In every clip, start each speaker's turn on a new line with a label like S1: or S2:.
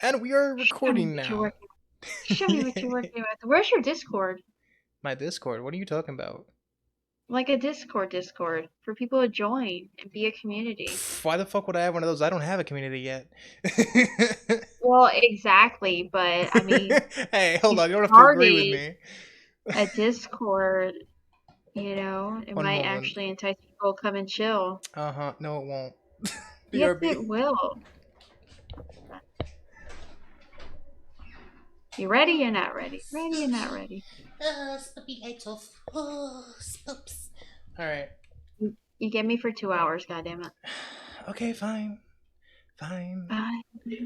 S1: And we are
S2: Show me
S1: recording
S2: what you're
S1: now.
S2: working with. Show me what you're working with. Where's your Discord?
S1: My Discord. What are you talking about?
S2: Like a Discord for people to join and be a community.
S1: Pff, why the fuck would I have one of those? I don't have a community yet.
S2: Well, exactly, but I mean,
S1: Hey,
S2: you
S1: hold on. You don't have to agree with
S2: started
S1: me.
S2: a Discord, it
S1: One
S2: might
S1: moment.
S2: actually entice people to come and chill.
S1: Uh huh. No, it won't.
S2: Yes,
S1: BRB.
S2: it will. You ready? You're not ready. Ready? You're not ready.
S1: Spoopy lights off. Oh, spoops. All right.
S2: You get me for 2 hours, goddammit.
S1: Okay, fine. Fine.
S2: Bye.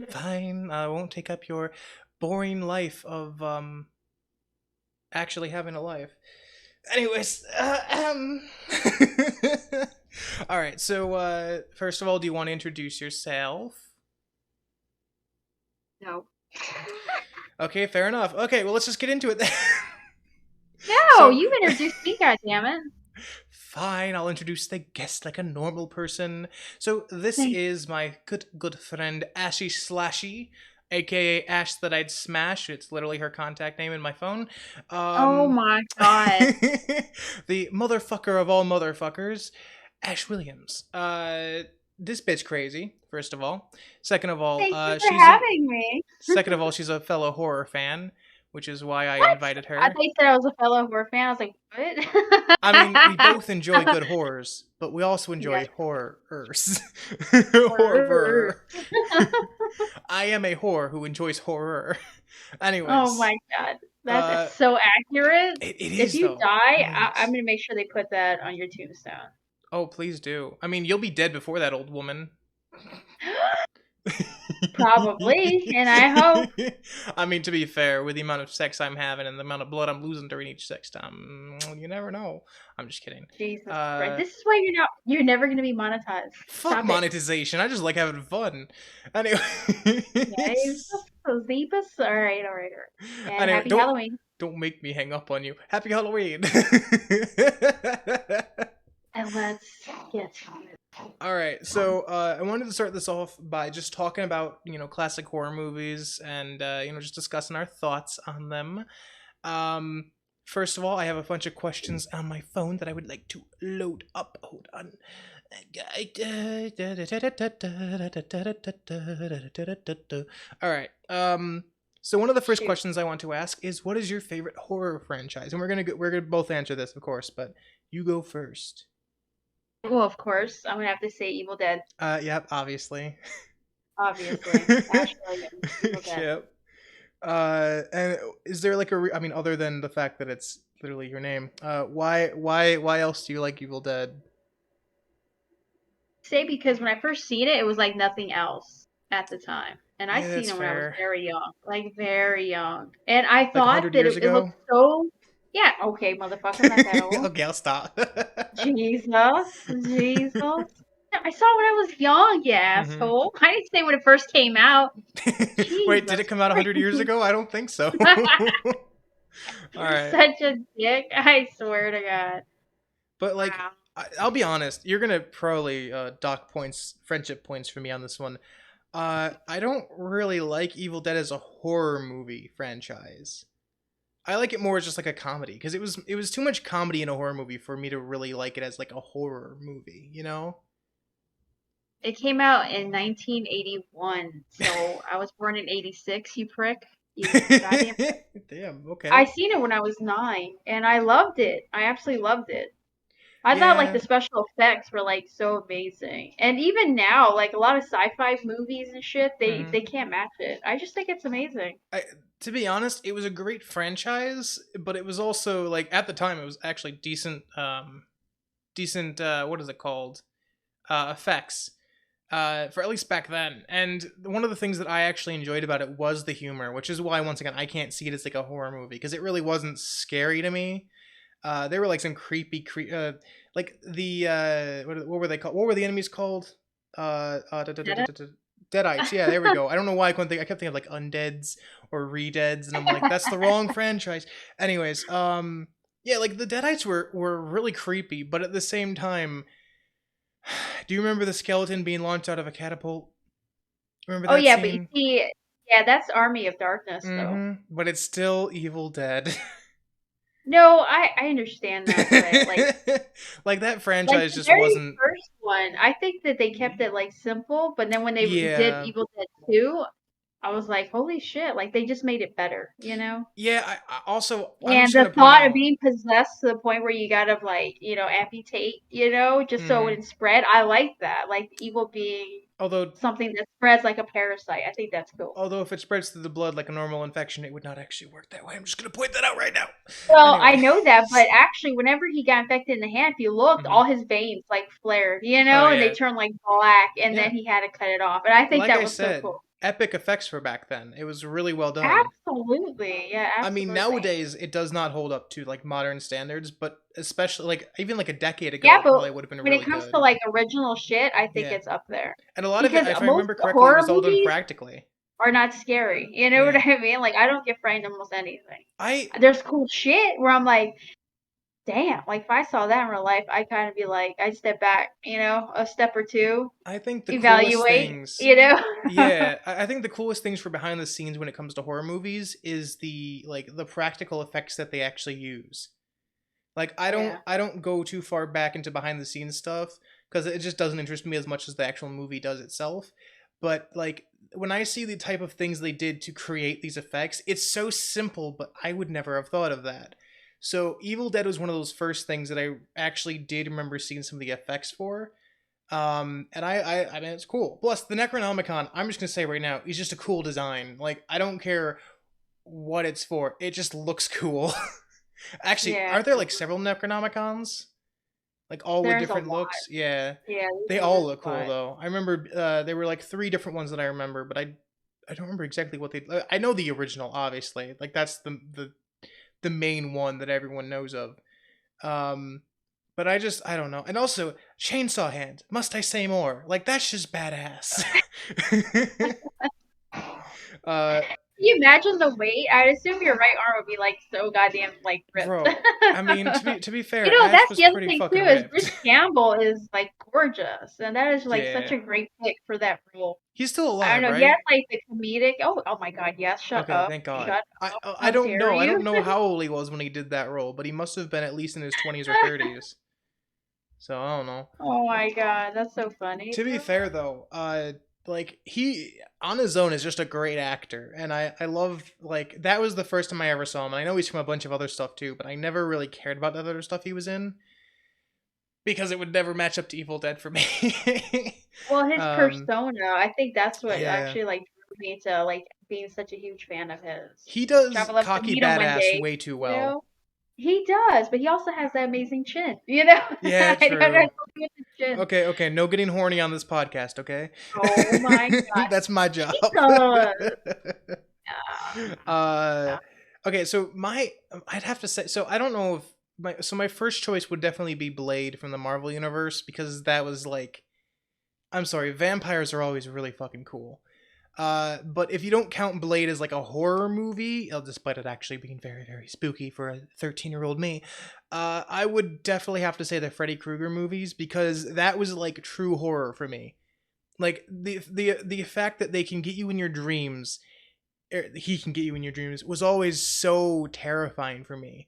S1: Fine. I won't take up your boring life of actually having a life. Anyways, all right. So, first of all, do you want to introduce yourself?
S2: No.
S1: Okay, fair enough. Okay, well, let's just get into it then.
S2: No,
S1: So,
S2: you introduced me, goddammit.
S1: fine, I'll introduce the guest like a normal person. So, this
S2: Thank
S1: is my good friend Ashy Slashy, aka Ash that I'd smash. It's literally her contact name in my phone.
S2: Oh
S1: Um,
S2: my god.
S1: the motherfucker of all motherfuckers, Ash Williams. This bitch crazy. First of all, second of all,
S2: Thank you for
S1: she's a
S2: having me.
S1: second of all she's a fellow horror fan, which is why I
S2: What?
S1: invited
S2: I
S1: her.
S2: thought you said I was a fellow horror fan. I was like,
S1: I mean, we
S2: what?
S1: both enjoy good horrors, but we also
S2: Yes.
S1: enjoy horrors.
S2: Horror.
S1: Horror. I am a whore who enjoys horror.
S2: Oh
S1: Anyways,
S2: my god. That's
S1: uh,
S2: so accurate.
S1: it
S2: If
S1: is
S2: you
S1: though.
S2: die,
S1: It
S2: I'm
S1: is.
S2: gonna make sure they put that on your tombstone.
S1: Oh, please do. I mean, you'll be dead before that old woman.
S2: Probably, and I hope.
S1: I mean, to be fair, with the amount of sex I'm having and the amount of blood I'm losing during each sex time, you never know. I'm just kidding.
S2: Jesus Christ.
S1: Uh,
S2: This is why you're never gonna be monetized.
S1: fuck
S2: Stop it.
S1: monetization. I just like having fun.
S2: Yeah, it's
S1: Anyways,
S2: just so Zeebus. Alright, alright, alright. And
S1: anyway,
S2: happy Halloween.
S1: don't make me hang up on you. Happy Halloween.
S2: And let's get started.
S1: All right, so I wanted to start this off by just talking about classic horror movies and just discussing our thoughts on them. Um, First of all, I have a bunch of questions on my phone that I would like to load up. Hold on. All right. So one of the first
S2: Shoot.
S1: questions I want to ask is, what is your favorite horror franchise? And we're gonna both answer this, of course, but you go first.
S2: Well, of course, I'm gonna have to say Evil Dead.
S1: Yep, obviously.
S2: Obviously. Ash Williams, Evil Dead.
S1: Yep. And is there like I mean, other than the fact that it's literally your name, why else do you like Evil Dead?
S2: Say because when I first seen it, it was like nothing else at the time. And I
S1: Yeah,
S2: seen
S1: that's
S2: it when I was
S1: fair.
S2: very young, like very young. And I
S1: Like a
S2: thought
S1: hundred
S2: that
S1: years
S2: it looked
S1: ago.
S2: so, yeah, okay, motherfucker, I'm not that old.
S1: Okay, I'll stop.
S2: Jesus, Jesus. I saw it when I was young, you
S1: hmm
S2: asshole. I didn't say when it first came out.
S1: Wait, did it
S2: Jesus
S1: come out 100 years
S2: Christ.
S1: ago? I don't think so. All
S2: You're
S1: right,
S2: such a dick. I swear to God.
S1: but like,
S2: Wow.
S1: I'll be honest. You're gonna probably dock points, friendship points for me on this one. I don't really like Evil Dead as a horror movie franchise. I like it more as just like a comedy because it was too much comedy in a horror movie for me to really like it as like a horror movie, you know?
S2: It came out in 1981, so I was born in 86, you prick. You goddamn prick.
S1: Damn,
S2: I
S1: okay.
S2: seen it when I was 9, and I loved it. I absolutely loved it. I thought like
S1: Yeah,
S2: the special effects were like so amazing. And even now, like a lot of sci-fi movies and shit, they
S1: hmm
S2: they can't match it. I just think it's amazing.
S1: I to be honest, it was a great franchise, but it was also like at the time it was actually decent what is it called? Effects. For at least back then. And one of the things that I actually enjoyed about it was the humor, which is why once again I can't see it as like a horror movie because it really wasn't scary to me. They were like some like the what were they called? What were the enemies called?
S2: Get it?
S1: Deadites. Yeah, there we go. I don't know why I couldn't think. I kept thinking of like undeads or redeads, and I'm like, that's the wrong franchise. Anyways, yeah, like the Deadites were really creepy, but at the same time, do you remember the skeleton being launched out of a catapult? Remember
S2: Oh
S1: that
S2: yeah, but you
S1: scene?
S2: see, Yeah, that's Army of Darkness, though.
S1: But it's still Evil Dead.
S2: No, I understand that, but
S1: Like that
S2: like
S1: franchise
S2: the
S1: just
S2: very
S1: wasn't.
S2: first one, I think that they kept it like simple, but then when they did
S1: Yeah.
S2: Evil Dead 2, I was like, holy shit, like they just made it better, you know?
S1: Yeah, I also I'm
S2: And
S1: just
S2: the
S1: gonna point
S2: thought of
S1: out.
S2: being possessed to the point where you gotta like, amputate, just so it
S1: Mhm.
S2: wouldn't spread, I like that. Like evil being
S1: Although
S2: something that spreads like a parasite. I think that's cool.
S1: although if it spreads through the blood like a normal infection, it would not actually work that way. I'm just gonna point that out right now.
S2: Well, I
S1: Anyway.
S2: know that, but actually, whenever he got infected in the hand, if you looked,
S1: Mhm.
S2: all his veins like flared,
S1: Oh
S2: and they
S1: yeah.
S2: turned like black, and then
S1: Yeah.
S2: he had to cut it off. And I think
S1: Like
S2: that
S1: I
S2: was so
S1: said,
S2: cool.
S1: epic effects for back then. It was really well done.
S2: Absolutely, yeah,
S1: I mean,
S2: absolutely.
S1: nowadays it does not hold up to like modern standards, but especially like even like a decade ago,
S2: Yeah,
S1: it
S2: but
S1: probably would have been
S2: when it
S1: really
S2: comes to
S1: good.
S2: like original shit, I think
S1: Yeah,
S2: it's up there
S1: and a lot of it,
S2: because
S1: if I
S2: most
S1: remember correctly,
S2: horror
S1: was all done
S2: movies
S1: practically.
S2: are not scary. You know what
S1: Yeah,
S2: I mean? Like I don't get frightened of almost anything.
S1: I
S2: There's cool shit where I'm like, damn, like if I saw that in real life, I kind of be like, I'd step back, a step or two,
S1: I think the coolest
S2: evaluate,
S1: things.
S2: you know?
S1: Yeah, I think the coolest things for behind the scenes when it comes to horror movies is the like the practical effects that they actually use. Like
S2: Yeah.
S1: I don't go too far back into behind the scenes stuff because it just doesn't interest me as much as the actual movie does itself. But like when I see the type of things they did to create these effects, it's so simple, but I would never have thought of that. So Evil Dead was one of those first things that I actually did remember seeing some of the effects for. And I mean it's cool. Plus the Necronomicon, I'm just gonna say right now, is just a cool design. Like I don't care what it's for, it just looks cool. Actually,
S2: Yeah.
S1: aren't there like several Necronomicons? Like all with
S2: There's a
S1: different
S2: lot.
S1: looks? Yeah.
S2: Yeah,
S1: They all
S2: there's
S1: look
S2: a
S1: cool
S2: lot.
S1: though. I remember there were like three different ones that I remember, but I don't remember exactly what they I know the original obviously. Like that's the main one that everyone knows of. Um but I don't know. And also Chainsaw Hand. Must I say more? Like that's just badass. uh
S2: Can you imagine the weight? I'd assume your right arm would be like so goddamn like ripped.
S1: bro, I mean to be fair, Ash
S2: That's
S1: was
S2: the other
S1: pretty
S2: thing
S1: fucking
S2: too, is
S1: ripped.
S2: Bruce Campbell is like gorgeous, and that is like such
S1: Yeah.
S2: a great pick for that role.
S1: He's still
S2: I don't
S1: alive,
S2: know. He
S1: right?
S2: has like the comedic. Oh my God, yes. Shut
S1: Okay,
S2: up.
S1: thank God.
S2: Shut up.
S1: I
S2: How
S1: don't
S2: dare
S1: know. I
S2: you?
S1: don't know how old he was when he did that role, but he must have been at least in his 20s or 30s. So I don't know.
S2: Oh my God, that's so funny.
S1: To be fair though, like he on his own is just a great actor, and I love like that was the first time I ever saw him. And I know he's from a bunch of other stuff too, but I never really cared about the other stuff he was in because it would never match up to Evil Dead for me.
S2: Well, his
S1: um,
S2: persona, I think that's what
S1: yeah,
S2: actually like drew me to like being such a huge fan of his.
S1: he
S2: Which I
S1: does
S2: would love to
S1: cocky
S2: meet him one
S1: badass
S2: day.
S1: way too
S2: You
S1: well.
S2: know, he does, but he also has that amazing chin. You know,
S1: Yeah,
S2: I don't know
S1: true.
S2: something with the chin.
S1: Okay, okay, no getting horny on this podcast, okay?
S2: Oh my God,
S1: That's my job.
S2: he does.
S1: uh
S2: Yeah.
S1: okay, so my I'd have to say so I don't know if my first choice would definitely be Blade from the Marvel universe because that was like I'm sorry, vampires are always really fucking cool. But if you don't count Blade as like a horror movie, despite it actually being very, very spooky for a 13-year-old me, I would definitely have to say the Freddy Krueger movies because that was like true horror for me. Like the fact that they can get you in your dreams, he can get you in your dreams, was always so terrifying for me.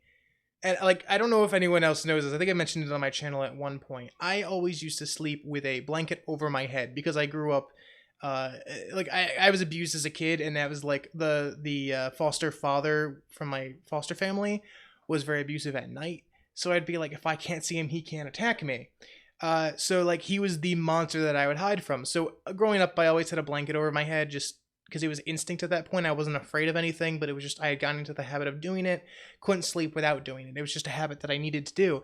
S1: And like I don't know if anyone else knows this. I think I mentioned it on my channel at one point. I always used to sleep with a blanket over my head because I grew up like I was abused as a kid, and that was like the foster father from my foster family was very abusive at night. So I'd be like, if I can't see him, he can't attack me. So like he was the monster that I would hide from. So growing up, I always had a blanket over my head just because it was instinct at that point. I wasn't afraid of anything, but it was just I had gotten into the habit of doing it. Couldn't sleep without doing it. It was just a habit that I needed to do.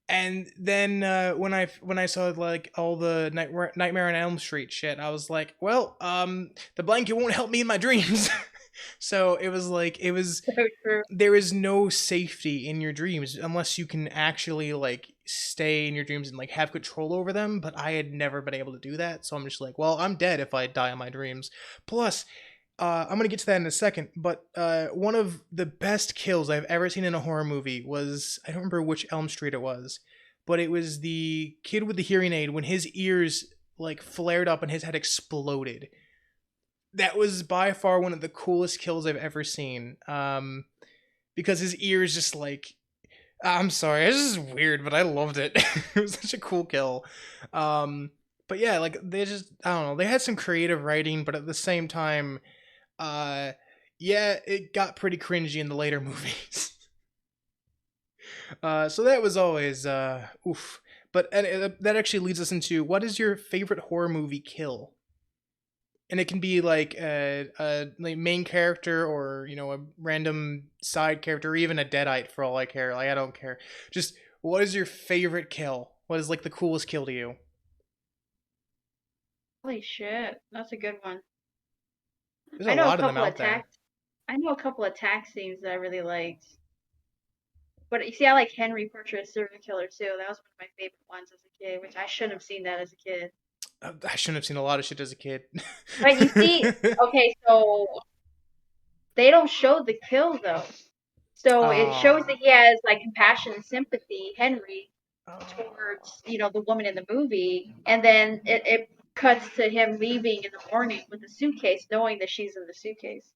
S1: And then when I saw like all the Nightmare on Elm Street shit, I was like, well, the blanket won't help me in my dreams. So it was like
S2: So true.
S1: there is no safety in your dreams unless you can actually like stay in your dreams and like have control over them. But I had never been able to do that, so I'm just like, well, I'm dead if I die in my dreams. Plus, I'm gonna get to that in a second, but one of the best kills I've ever seen in a horror movie was I don't remember which Elm Street it was, but it was the kid with the hearing aid when his ears like flared up and his head exploded. that was by far one of the coolest kills I've ever seen. Because his ears just like, I'm sorry, it's just weird, but I loved it. It was such a cool kill. Um, but yeah, like they just, I don't know, they had some creative writing, but at the same time, uh, yeah, it got pretty cringy in the later movies. So that was always oof. But that actually leads us into what is your favorite horror movie kill? And it can be like a like main character or a random side character or even a deadite for all I care. Like I don't care. Just what is your favorite kill? What is like the coolest kill to you?
S2: Holy shit, that's a good one.
S1: There's a
S2: I know a
S1: lot of them
S2: couple
S1: out
S2: of
S1: there.
S2: tax. I know a couple of tax scenes that I really liked. But you see, I like Henry Portrait of a Serial Killer too. That was one of my favorite ones as a kid, which I shouldn't have seen that as a kid.
S1: I shouldn't have seen a lot of shit as a kid.
S2: But you see, okay, so they don't show the kill though. So it shows
S1: Oh.
S2: that he has like compassion and sympathy, Henry,
S1: Oh.
S2: towards the woman in the movie, and then it cuts to him leaving in the morning with the suitcase, knowing that she's in the suitcase.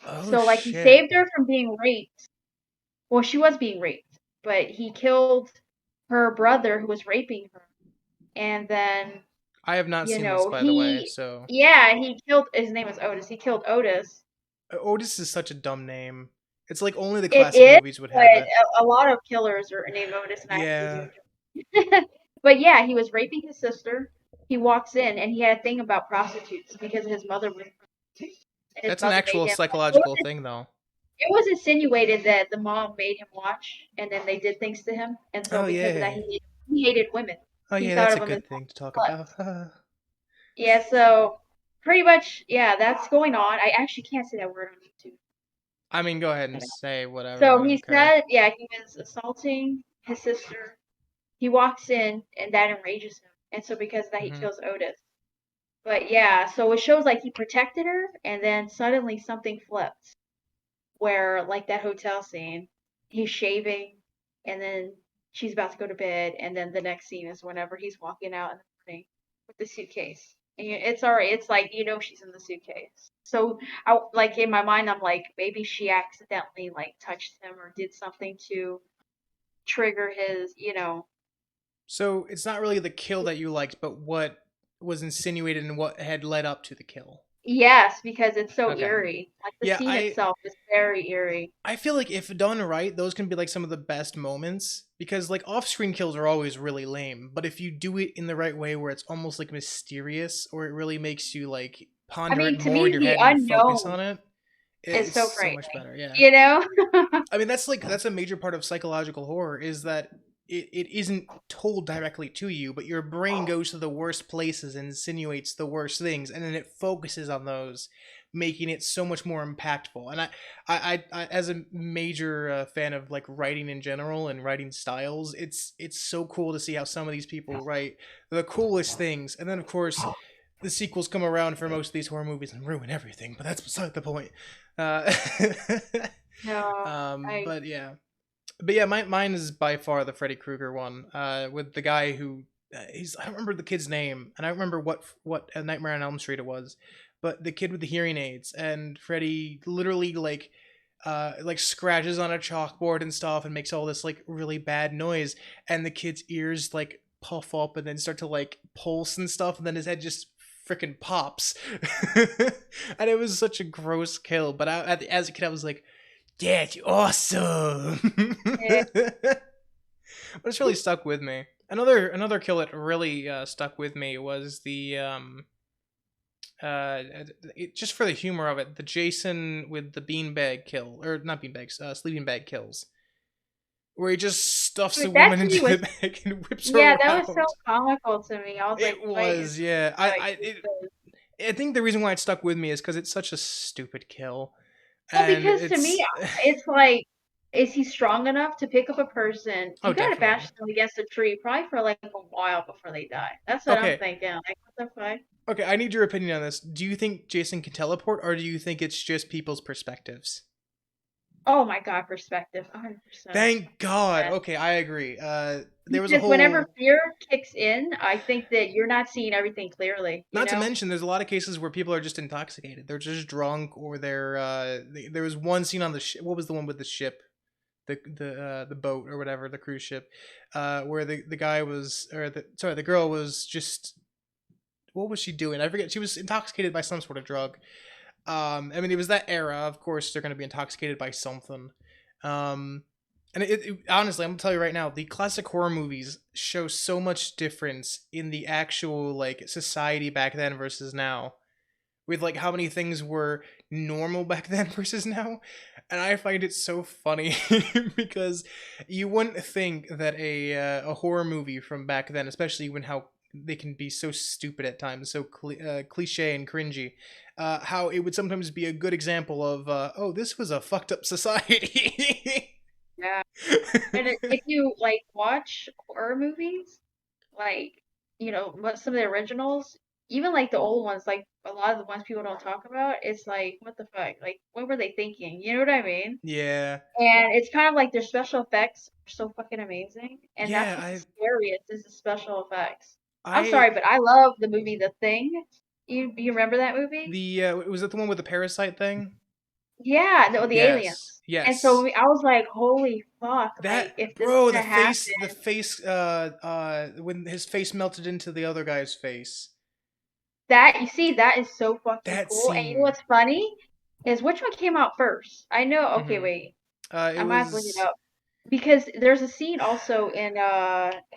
S1: Oh
S2: So like he
S1: shit.
S2: saved her from being raped. Well, she was being raped, but he killed her brother who was raping her, and then
S1: I have not seen this by the way,
S2: he
S1: so
S2: yeah, he killed, his name was Otis. He killed Otis.
S1: Otis is such a dumb name. It's like only the
S2: It
S1: classic
S2: is,
S1: movies would
S2: but
S1: have it.
S2: a lot of killers are named Otis, and I actually do
S1: Yeah.
S2: enjoy. But yeah, he was raping his sister. He walks in, and he had a thing about prostitutes because his mother was a prostitute, and his
S1: That's an
S2: mother made
S1: actual
S2: him.
S1: psychological thing though.
S2: It was insinuated that the mom made him watch, and then they did things to him, and so
S1: Oh
S2: because of that,
S1: yeah.
S2: he hated women.
S1: Oh
S2: He
S1: yeah,
S2: thought
S1: that's
S2: of
S1: a
S2: them as
S1: good thing to talk about.
S2: sluts. Yeah, so pretty much, yeah, that's going on. I actually can't say that word on YouTube.
S1: I mean, go ahead and say whatever.
S2: So
S1: I
S2: he
S1: don't care.
S2: said, yeah, he was assaulting his sister. He walks in, and that enrages him, and so because of that, he
S1: Hmm.
S2: kills Otis. But yeah, so it shows like he protected her, and then suddenly something flips, where like that hotel scene, he's shaving, and then she's about to go to bed, and then the next scene is whenever he's walking out in the morning with the suitcase. And it's alright. It's like she's in the suitcase. So I like in my mind, I'm like maybe she accidentally like touched him or did something to trigger his,
S1: So it's not really the kill that you liked, but what was insinuated and what had led up to the kill.
S2: Yes, because it's so
S1: Okay.
S2: eerie. Like the
S1: Yeah,
S2: scene
S1: I
S2: itself is very eerie.
S1: I feel like if done right, those can be like some of the best moments because like off-screen kills are always really lame, but if you do it in the right way where it's almost like mysterious or it really makes you like
S2: I
S1: ponder it
S2: mean, to
S1: more in
S2: me,
S1: your
S2: the
S1: head and focus
S2: unknown
S1: on it,
S2: is
S1: it's
S2: so
S1: so much
S2: frightening.
S1: better. Yeah.
S2: You know?
S1: I mean, that's a major part of psychological horror is that it isn't told directly to you, but your brain goes to the worst places and insinuates the worst things, and then it focuses on those, making it so much more impactful. And I as a major fan of like writing in general and writing styles, it's so cool to see how some of these people write the coolest things, and then of course the sequels come around for most of these horror movies and ruin everything. But that's beside the point. Uh,
S2: No, I
S1: but yeah, mine is by far the Freddy Krueger one. With the guy who he's I don't remember the kid's name, and I don't remember what a Nightmare on Elm Street it was, but the kid with the hearing aids and Freddy literally like scratches on a chalkboard and stuff and makes all this like really bad noise, and the kid's ears like puff up and then start to like pulse and stuff, and then his head just freaking pops. And it was such a gross kill, but as a kid I was like, that's awesome.
S2: yeah.
S1: But it's really stuck with me. Another kill that really stuck with me was the just for the humor of it, the Jason with the beanbag kill, or not beanbags, sleeping bag kills, where he just stuffs a
S2: But that
S1: woman
S2: to me
S1: into
S2: was,
S1: the bag and whips her
S2: yeah, that was so
S1: around.
S2: comical to me. I was like,
S1: It
S2: what is
S1: was, yeah.
S2: like this?
S1: I think the reason why it stuck with me is because it's such a stupid kill,
S2: Well,
S1: and
S2: because to me,
S1: it's
S2: it's like, is he strong enough to pick up a person?
S1: oh
S2: You gotta bash
S1: definitely.
S2: them against a tree probably for like a while before they die. That's what I'm
S1: Okay,
S2: thinking. Like, what the fuck?
S1: okay, I need your opinion on this. Do you think Jason can teleport, or do you think it's just people's perspectives?
S2: Oh my god, perspective, 100%.
S1: Thank God.
S2: Yeah.
S1: Okay, I agree. There was a
S2: Because whenever
S1: whole.
S2: fear kicks in, I think that you're not seeing everything clearly, you
S1: Not to
S2: know?
S1: mention, there's a lot of cases where people are just intoxicated. They're just drunk, or they're. There was one scene on the ship. What was the one with the ship? The boat or whatever, the cruise ship, where the guy was, or the girl was just, what was she doing? I forget. She was intoxicated by some sort of drug. I mean, it was that era. Of course, they're going to be intoxicated by something. Um, and honestly, I'm gonna tell you right now, the classic horror movies show so much difference in the actual like society back then versus now, with like how many things were normal back then versus now. And I find it so funny because you wouldn't think that a horror movie from back then, especially when how they can be so stupid at times, so cliche and cringy, how it would sometimes be a good example of, oh, this was a fucked up society.
S2: Yeah. And if you like watch horror movies, like, what some of the originals, even like the old ones, like a lot of the ones people don't talk about, it's like, what the fuck? Like, what were they thinking? You know what I mean?
S1: Yeah,
S2: And it's kind of like their special effects are so fucking amazing, and that's
S1: yeah.
S2: what's the
S1: I
S2: scariest is the special effects. I'm
S1: I
S2: sorry, but I love the movie The Thing. You remember that movie?
S1: the was that the one with the parasite thing?
S2: Yeah, no, the
S1: Yes,
S2: aliens. And so
S1: yes.
S2: I was like, holy fuck, like if
S1: That
S2: this is
S1: bro,
S2: gonna happen.
S1: the face, when his face melted into the other guy's face.
S2: That you see, that is so fucking
S1: That
S2: cool. And you know
S1: scene.
S2: what's funny? Is which one came out first? I know, okay,
S1: Hmm.
S2: wait.
S1: It
S2: I might have to look it
S1: was,
S2: up. Because there's a scene also in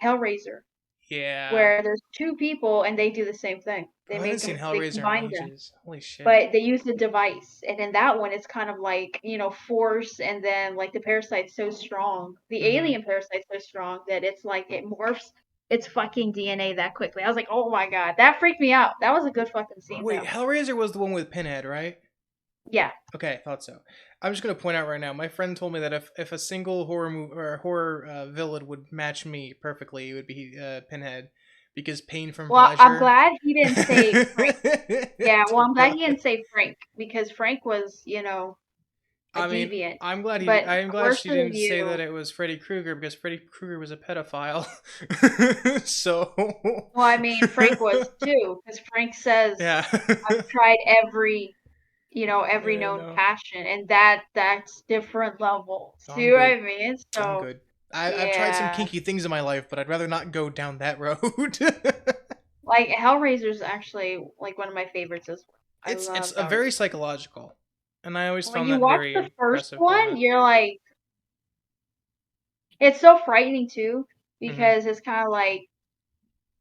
S2: Hellraiser
S1: yeah.
S2: where there's two people and they do the same thing.
S1: Oh,
S2: They
S1: I haven't
S2: make
S1: seen
S2: them, they
S1: Hellraiser in
S2: combine them,
S1: ages. Holy shit.
S2: but they use the device. And in that one, it's kind of like, force, and then like the parasite's so strong, the
S1: Hmm.
S2: alien parasite's so strong that it's like it morphs its fucking DNA that quickly. I was like, oh my god, that freaked me out. That was a good fucking scene
S1: Wait,
S2: though.
S1: Hellraiser was the one with Pinhead, right?
S2: Yeah.
S1: Okay, I thought so. I'm just gonna point out right now. My friend told me that if a single horror movie or horror villain would match me perfectly, it would be Pinhead, because pain from
S2: Well, I'm
S1: pleasure.
S2: glad he didn't say Frank. Yeah, well,
S1: Dear
S2: I'm glad
S1: God.
S2: he didn't say Frank because Frank was, a
S1: I mean,
S2: deviant.
S1: I'm glad he.
S2: But
S1: I'm glad
S2: worse
S1: she
S2: than
S1: didn't say that
S2: you.
S1: it was Freddy Krueger, because Freddy Krueger was a pedophile. So.
S2: Well, I mean, Frank was too, because Frank says,
S1: Yeah.
S2: "I've tried every
S1: Yeah.
S2: known
S1: No.
S2: passion," and that's different levels.
S1: I'm
S2: See what
S1: good.
S2: I mean?
S1: I'm
S2: So
S1: good. I've tried some
S2: yeah,
S1: kinky things in my life, but I'd rather not go down that road.
S2: like Hellraiser's actually like one of my favorites as well. I
S1: It's
S2: love
S1: a very
S2: Hellraiser.
S1: psychological, and I always
S2: When
S1: found
S2: you
S1: that
S2: watch
S1: very
S2: the first
S1: impressive about
S2: one,
S1: it.
S2: you're like, it's so frightening too
S1: Hmm.
S2: because it's kind of like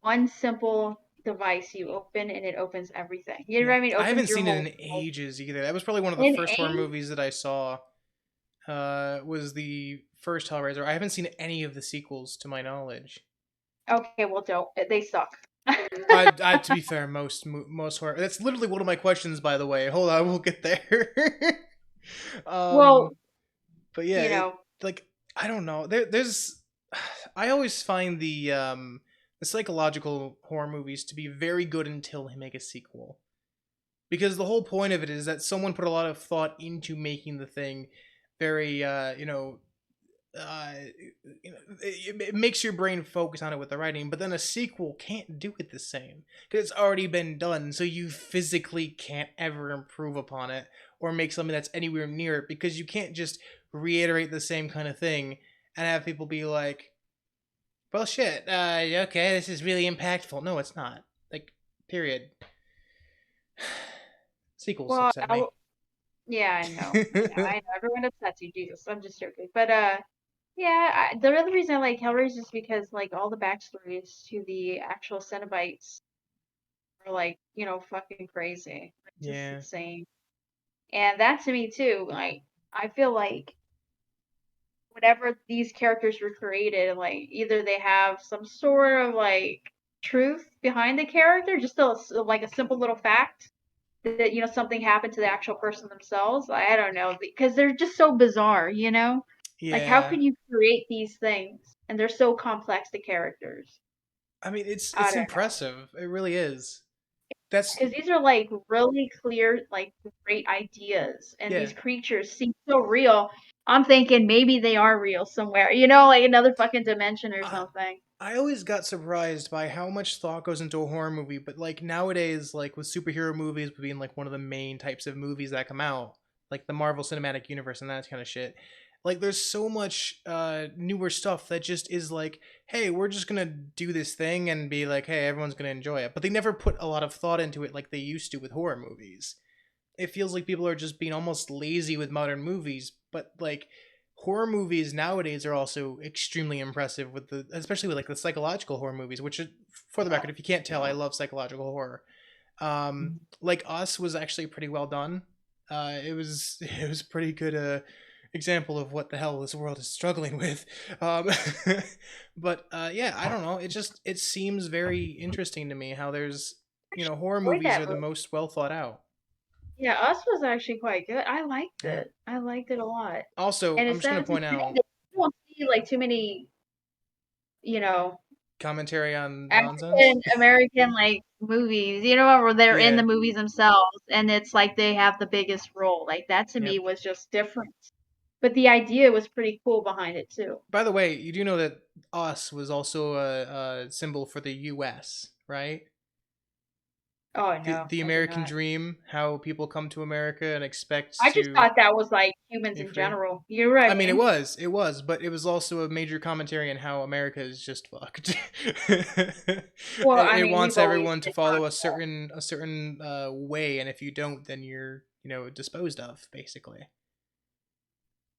S2: one simple device you open and it opens everything. You know
S1: Yeah,
S2: what I mean? It
S1: I haven't
S2: opens your
S1: seen it
S2: whole
S1: in
S2: world.
S1: ages either. That was probably one of the
S2: In
S1: first horror
S2: AIM,
S1: movies that I saw. Was the first Hellraiser. I haven't seen any of the sequels to my knowledge.
S2: okay, well, don't. They suck.
S1: To be fair, most horror. That's literally one of my questions, by the way. Hold on, we'll get there. um,
S2: Well,
S1: but yeah,
S2: you know,
S1: like, I don't know. There's I always find the psychological horror movies to be very good until they make a sequel, because the whole point of it is that someone put a lot of thought into making the thing very, uh, it makes your brain focus on it with the writing, but then a sequel can't do it the same because it's already been done, so you physically can't ever improve upon it or make something that's anywhere near it, because you can't just reiterate the same kind of thing and have people be like, well, shit, okay, this is really impactful. No, it's not. Like, period. Sequels
S2: well,
S1: upset me.
S2: yeah, I know. Yeah, I know. Everyone upsets you, Jesus. I'm just joking. But yeah, the other reason I like Hellraiser is because like all the backstories to the actual Cenobites are like, fucking crazy. Like, just
S1: Yeah.
S2: insane. And that to me too, like I feel like whenever these characters were created, like either they have some sort of like truth behind the character, just like a simple little fact that something happened to the actual person themselves. I don't know because they're just so bizarre. Like how
S1: Yeah.
S2: can you create these things and they're so complex, the characters?
S1: I mean,
S2: I
S1: it's
S2: don't know.
S1: impressive. It really is. That's
S2: Because these are like really clear, like great ideas, and
S1: yeah.
S2: these creatures seem so real. I'm thinking maybe they are real somewhere, you know, like another fucking dimension or
S1: I,
S2: something.
S1: I always got surprised by how much thought goes into a horror movie, but like nowadays, like with superhero movies being like one of the main types of movies that come out, like the Marvel Cinematic Universe and that kind of shit. Like there's so much newer stuff that just is like, hey, we're just gonna do this thing and be like, hey, everyone's gonna enjoy it. But they never put a lot of thought into it like they used to with horror movies. It feels like people are just being almost lazy with modern movies, but like horror movies nowadays are also extremely impressive with the especially with like the psychological horror movies, which is, for the record, if you can't tell, I love psychological horror. Like Us was actually pretty well done. It was it was pretty good example of what the hell this world is struggling with. Um, but yeah, I don't know. It seems very interesting to me how there's horror
S2: Enjoyed
S1: movies
S2: that
S1: are the
S2: movie.
S1: most well thought out.
S2: Yeah, Us was actually quite good. I liked
S1: Yeah.
S2: it. I liked it a lot.
S1: Also,
S2: And
S1: I'm
S2: it's
S1: just gonna
S2: sad to
S1: point
S2: say
S1: out
S2: that you don't see like too many, you know,
S1: commentary on nonsense.
S2: African American like movies, you know, where they're in the
S1: Yeah.
S2: movies themselves and it's like they have the biggest role. Like that to me
S1: Yep.
S2: was just different. But the idea was pretty cool behind it too.
S1: By the way, you do know that us was also a symbol for the U.S., right?
S2: Oh
S1: The
S2: no,
S1: the
S2: I did
S1: American
S2: not.
S1: dream, how people come to America and expect
S2: I just
S1: to
S2: thought that was like humans
S1: be
S2: in
S1: free.
S2: general. You know what I
S1: I mean,
S2: mean?
S1: it was, but it was also a major commentary on how America is just fucked. it,
S2: Well, I
S1: it
S2: mean,
S1: wants
S2: we've always
S1: everyone to
S2: been
S1: follow
S2: talking.
S1: a certain way, and if you don't, then you're disposed of, basically.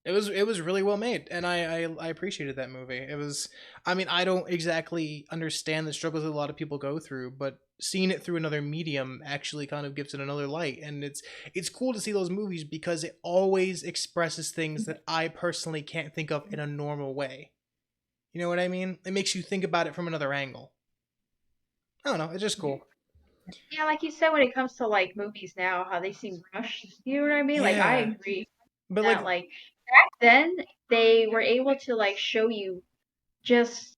S1: It was really well made, and I appreciated that movie. It was, I mean, I don't exactly understand the struggles that a lot of people go through, but seeing it through another medium actually kind of gives it another light, and it's cool to see those movies because it always expresses things that I personally can't think of in a normal way. You know what I mean? It makes you think about it from another angle. I don't know. It's just cool.
S2: Yeah, like you said, when it comes to like movies now, how they seem rushed. You know what I mean? Like I
S1: Yeah,
S2: agree
S1: but like,
S2: that like back then they were able to like show you just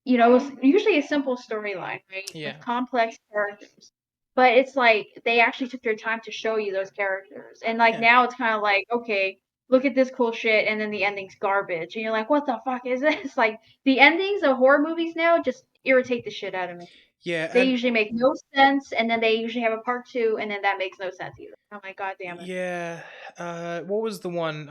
S2: it was usually a simple storyline, right? With
S1: yeah,
S2: complex characters. But it's like they actually took their time to show you those characters. And like
S1: yeah.
S2: now it's kind of like, okay, look at this cool shit and then the ending's garbage. And you're like, what the fuck is this? Like the endings of horror movies now just irritate the shit out of me.
S1: Yeah,
S2: They
S1: and
S2: usually make no sense and then they usually have a part 2 and then that makes no sense either. I'm like, god damn it.
S1: yeah. What was the one?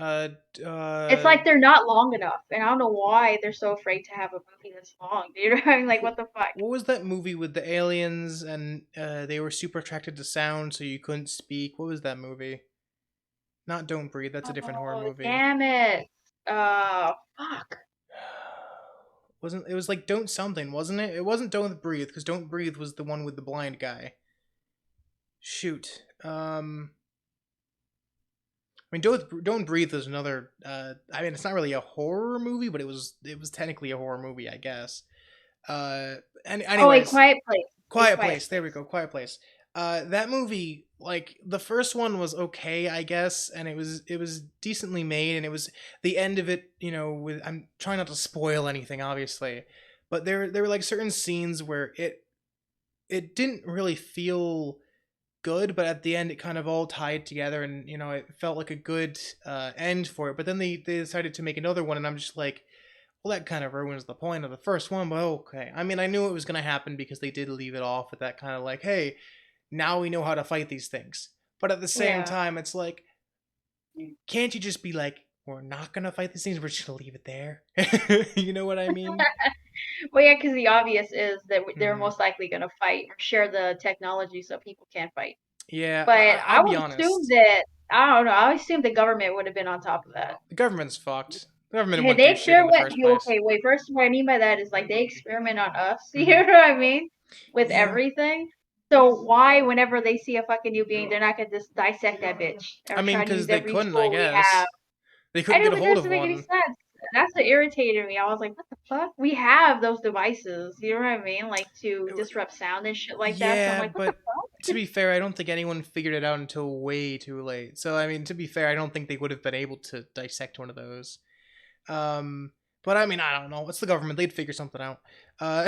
S2: It's like they're not long enough, and I don't know why they're so afraid to have a movie that's long. You know what I mean? Like, what the fuck?
S1: What was that movie with the aliens and they were super attracted to sound, so you couldn't speak? What was that movie? Not Don't Breathe. That's a different horror
S2: Oh,
S1: movie.
S2: damn it. Fuck.
S1: Wasn't it was like Don't Something, wasn't it? It wasn't Don't Breathe because Don't Breathe was the one with the blind guy. Shoot. I mean, Don't Breathe is another. I mean, it's not really a horror movie, but it was technically a horror movie, I guess. And
S2: Oh, A
S1: anyways,
S2: Quiet Place. A
S1: Quiet
S2: Quiet
S1: Place. There we
S2: Place.
S1: go. Quiet Place. That movie, like the first one was okay, I guess, and it was decently made, and it was the end of it. With I'm trying not to spoil anything, obviously, but there were like certain scenes where it didn't really feel good, but at the end it kind of all tied together, and it felt like a good end for it. But then they decided to make another one, and I'm just like, well, that kind of ruins the point of the first one, but okay. I mean, I knew it was going to happen because they did leave it off with that kind of like, hey, now we know how to fight these things. But at the same
S2: Yeah.
S1: time, it's like, can't you just be like, we're not going to fight these things, we're just going to leave it there? You know what I mean?
S2: Well, yeah, because the obvious is that they're
S1: Hmm.
S2: most likely going to fight or share the technology so people can't fight.
S1: Yeah,
S2: But
S1: I'll
S2: I
S1: be
S2: would assume
S1: honest.
S2: that, I don't know, I would assume the government would have been on top of that.
S1: The government's fucked. The government
S2: Hey,
S1: wouldn't
S2: they
S1: do shit in the
S2: experiment.
S1: first place.
S2: Okay, wait. First, what I mean by that is like they experiment on us. You
S1: Hmm.
S2: know what I mean? With
S1: Yeah.
S2: everything. So why, whenever they see a fucking new being, they're not gonna just dissect that bitch
S1: I
S2: or
S1: mean,
S2: try to
S1: because
S2: use
S1: they
S2: every
S1: couldn't, I
S2: tool we have?
S1: guess. They
S2: I
S1: couldn't
S2: know,
S1: get a
S2: but that
S1: hold of
S2: doesn't make any
S1: one.
S2: sense. That's what irritated me. I was like, what the fuck? We have those devices. You know what I mean? Like to disrupt sound and shit like that. So I'm
S1: Yeah,
S2: like, what the
S1: but to
S2: fuck?
S1: be fair, I don't think anyone figured it out until way too late. So I mean, to be fair, I don't think they would have been able to dissect one of those. Um, But I mean, I don't know. It's the government. They'd figure something out. Uh,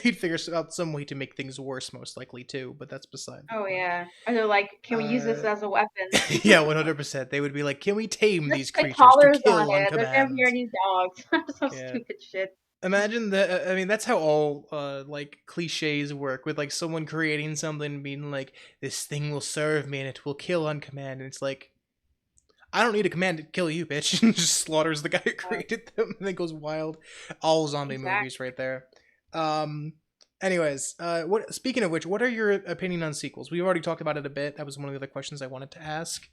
S1: they'd figure out some way to make things worse, most likely too. But that's beside the
S2: Oh
S1: point.
S2: yeah. And they're like, can we use this
S1: Uh,
S2: as a weapon?
S1: yeah, 100%. They would be like, "Can we tame
S2: Just
S1: these
S2: put
S1: creatures to
S2: collars on
S1: kill on
S2: it. They're gonna be
S1: command?"
S2: our new dogs. Some
S1: Yeah.
S2: stupid shit.
S1: Imagine that. I mean, that's how all like cliches work. With like someone creating something, and being like, "This thing will serve me, and it will kill on command." And it's like, I don't need a command to kill you, bitch. And just slaughters the guy who
S2: Uh,
S1: created them, and then goes wild. All zombie
S2: exactly.
S1: movies, right there. Um. Anyways, what? Speaking of which, what are your opinion on sequels? We've already talked about it a bit. That was one of the other questions I wanted to ask.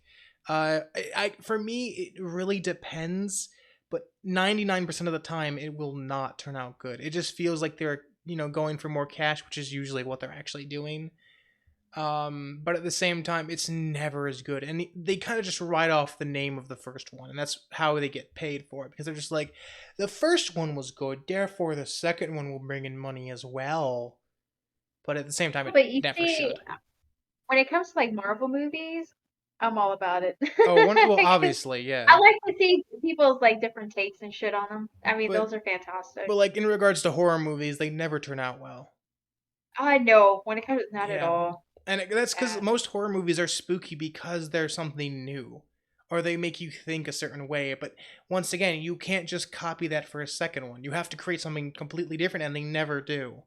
S1: For me, it really depends. But 99% of the time, it will not turn out good. It just feels like they're going for more cash, which is usually what they're actually doing. But at the same time, it's never as good, and they kind of just write off the name of the first one, and that's how they get paid for it, because they're just like, the first one was good, therefore the second one will bring in money as well. But at the same time, it
S2: But you
S1: never
S2: see,
S1: should.
S2: when it comes to like Marvel movies, I'm all about it.
S1: Oh, well,
S2: 'Cause
S1: obviously,
S2: I
S1: yeah,
S2: like to see people's like different takes and shit on them. I mean,
S1: but
S2: those are fantastic.
S1: but like in regards to horror movies, they never turn out well.
S2: I know when it comes, not at
S1: Yeah,
S2: all.
S1: and that's because
S2: Yeah.
S1: most horror movies are spooky because they're something new, or they make you think a certain way. But once again, you can't just copy that for a second one. You have to create something completely different, and they never do.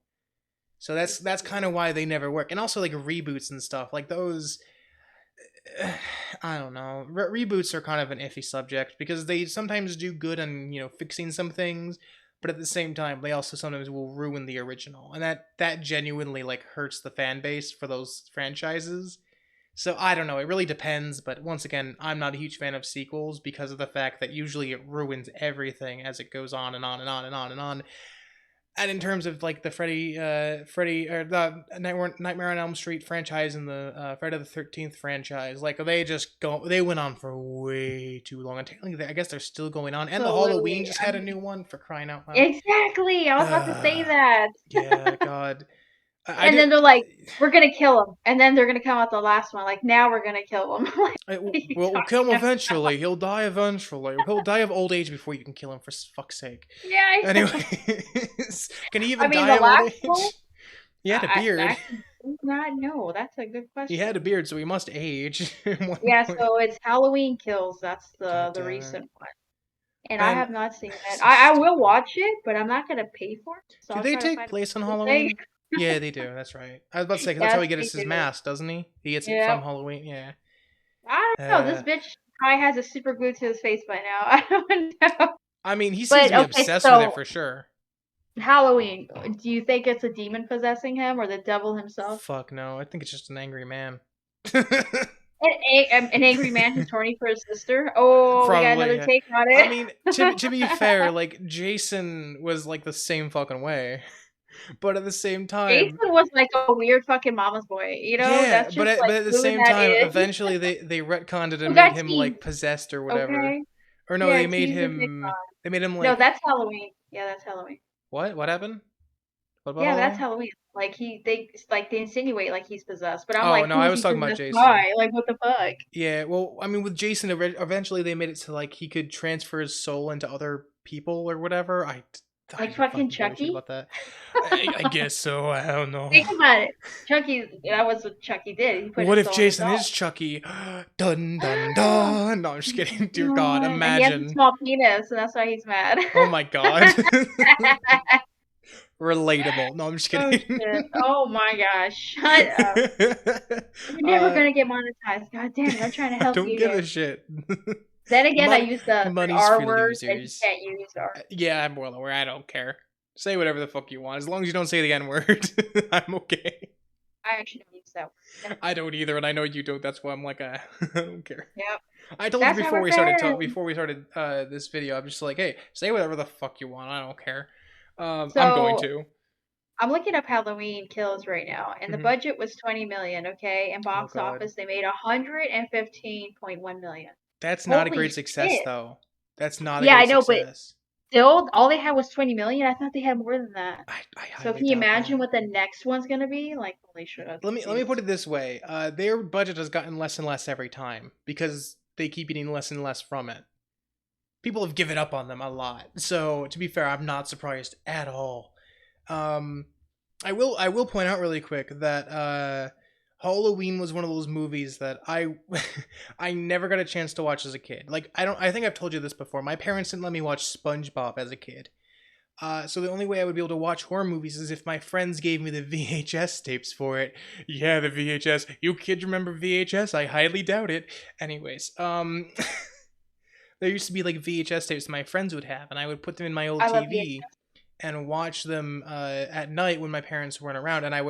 S1: So that's kind of why they never work. And also like reboots and stuff like those. I don't know. Reboots are kind of an iffy subject because they sometimes do good on fixing some things, but at the same time they also sometimes will ruin the original, and that genuinely like hurts the fan base for those franchises. So I don't know. It really depends, but once again, I'm not a huge fan of sequels because of the fact that usually it ruins everything as it goes on and on and on and on and on. And in terms of like the Freddy or the Nightmare on Elm Street franchise and the Friday the 13th franchise, like they went on for way too long. And technically, I guess they're still going on. And the Halloween
S2: Absolutely.
S1: just
S2: I
S1: had a
S2: mean,
S1: new one, for crying out loud.
S2: exactly. I was about to say
S1: Uh,
S2: that.
S1: yeah, God, I
S2: And
S1: did.
S2: then they're like, we're gonna kill him. And then they're gonna come out the last one, like, now we're gonna kill him. Like, what are you
S1: We'll kill him
S2: talking about?
S1: eventually. He'll die eventually. He'll die of old age before you can kill him. For fuck's sake.
S2: Yeah, I know.
S1: Anyways, can he
S2: I
S1: even
S2: mean,
S1: die
S2: the
S1: of old
S2: last one,
S1: age? He had a beard.
S2: I actually do not know. That's a good
S1: He had a
S2: question.
S1: beard, so he must age at one
S2: Yeah,
S1: point.
S2: so it's Halloween Kills. That's
S1: God
S2: the
S1: damn it.
S2: recent one. And I
S1: Man,
S2: have not seen that.
S1: so
S2: I will
S1: stupid.
S2: watch it, but I'm not gonna pay for it. So
S1: Do
S2: I'll
S1: they
S2: try to
S1: take
S2: find a
S1: place on
S2: Tuesday.
S1: Halloween? Yeah, they do. That's right. I was about to say, 'cause that's how
S2: Yes,
S1: he
S2: they
S1: gets his
S2: do.
S1: mask, doesn't he? He gets it from
S2: Yep.
S1: Halloween. Yeah.
S2: I don't know. This
S1: Uh,
S2: bitch probably has a super glue to his face by now. I don't know.
S1: I mean, he seems
S2: But
S1: to be
S2: okay,
S1: obsessed with it
S2: so
S1: for sure.
S2: Halloween. Do you think it's a demon possessing him or the devil himself?
S1: Fuck no. I think it's just an angry man.
S2: An angry man who's horny for his sister. Oh, we got
S1: Probably,
S2: another
S1: yeah.
S2: take on
S1: I
S2: it.
S1: mean, to be fair, like Jason was like the same fucking way, but at the same time,
S2: Jason was like a weird fucking mama's boy. You know,
S1: yeah.
S2: that's
S1: But
S2: just like
S1: at the
S2: who
S1: same
S2: that
S1: time,
S2: is.
S1: eventually they retconned it
S2: Who
S1: and made
S2: got
S1: him
S2: teased?
S1: like possessed or whatever.
S2: Okay.
S1: Or no,
S2: Yeah,
S1: they made
S2: teased and picked
S1: him.
S2: on.
S1: They made him
S2: No,
S1: like
S2: that's Halloween. Yeah, that's Halloween.
S1: what? What happened? What about
S2: Yeah, that's
S1: Halloween?
S2: Halloween. Like they insinuate like he's possessed, but I'm
S1: Oh
S2: like,
S1: no,
S2: who
S1: I
S2: is
S1: was
S2: he
S1: talking about
S2: possessed
S1: Jason.
S2: by? Like, what the fuck?
S1: Yeah, well, I mean, with Jason, eventually they made it to like he could transfer his soul into other people or whatever. I
S2: Like
S1: don't
S2: fucking
S1: fucking give a shit
S2: Chucky?
S1: about that. I guess so. I don't know.
S2: Think about it. Chucky, that was what Chucky did. He put
S1: What
S2: his
S1: if
S2: soul in his
S1: Jason is
S2: doll.
S1: Chucky? Dun dun
S2: Oh
S1: dun. No, I'm just kidding. Dear God,
S2: God. And he has a
S1: imagine.
S2: small penis, and that's why he's mad.
S1: Oh my God. Relatable. No, I'm just
S2: Oh
S1: kidding.
S2: shit. Oh my gosh. Shut up. You're never
S1: uh,
S2: gonna get monetized. God damn it. I'm trying to
S1: I
S2: help
S1: don't
S2: you
S1: give
S2: here.
S1: a shit.
S2: Then again, I
S1: Money,
S2: use the
S1: money's
S2: R
S1: for
S2: word that you
S1: losers.
S2: can't use. R.
S1: Yeah, I'm well aware. I don't care. Say whatever the fuck you want. As long as you don't say the N word, I'm okay.
S2: I actually don't use that word.
S1: I don't either, and I know you don't. That's why I'm like, I don't care.
S2: Yep.
S1: I told you
S2: That's why we're friends.
S1: before we started this video. I'm just like, hey, say whatever the fuck you want. I don't care. I'm going
S2: So
S1: to.
S2: I'm looking up Halloween Kills right now, and the
S1: Mhm.
S2: budget was 20 million. Okay, and
S1: Oh
S2: box
S1: God,
S2: office they made 115.1 million.
S1: that's not a
S2: Holy
S1: great success
S2: shit!
S1: though. That's not a
S2: Yeah, I
S1: great
S2: know, but
S1: success.
S2: still, all they had was 20 million. I thought they had more than that.
S1: I
S2: So
S1: highly
S2: can you
S1: doubt that.
S2: imagine what the next one's gonna be? Like, holy shit, that's
S1: Let me put
S2: insane.
S1: it this way. Their budget has gotten less and less every time because they keep getting less and less from it. people have given up on them a lot. So to be fair, I'm not surprised at all. Um, I will point out really quick that Halloween was one of those movies that I I never got a chance to watch as a kid. Like I think I've told you this before. My parents didn't let me watch SpongeBob as a kid. So the only way I would be able to watch horror movies is if my friends gave me the VHS tapes for it. Yeah, the VHS. You kids remember VHS? I highly doubt it. Anyways, there used to be like VHS tapes my friends would have, and I would put them in my old
S2: I love
S1: TV and watch them at night when my parents weren't around. And I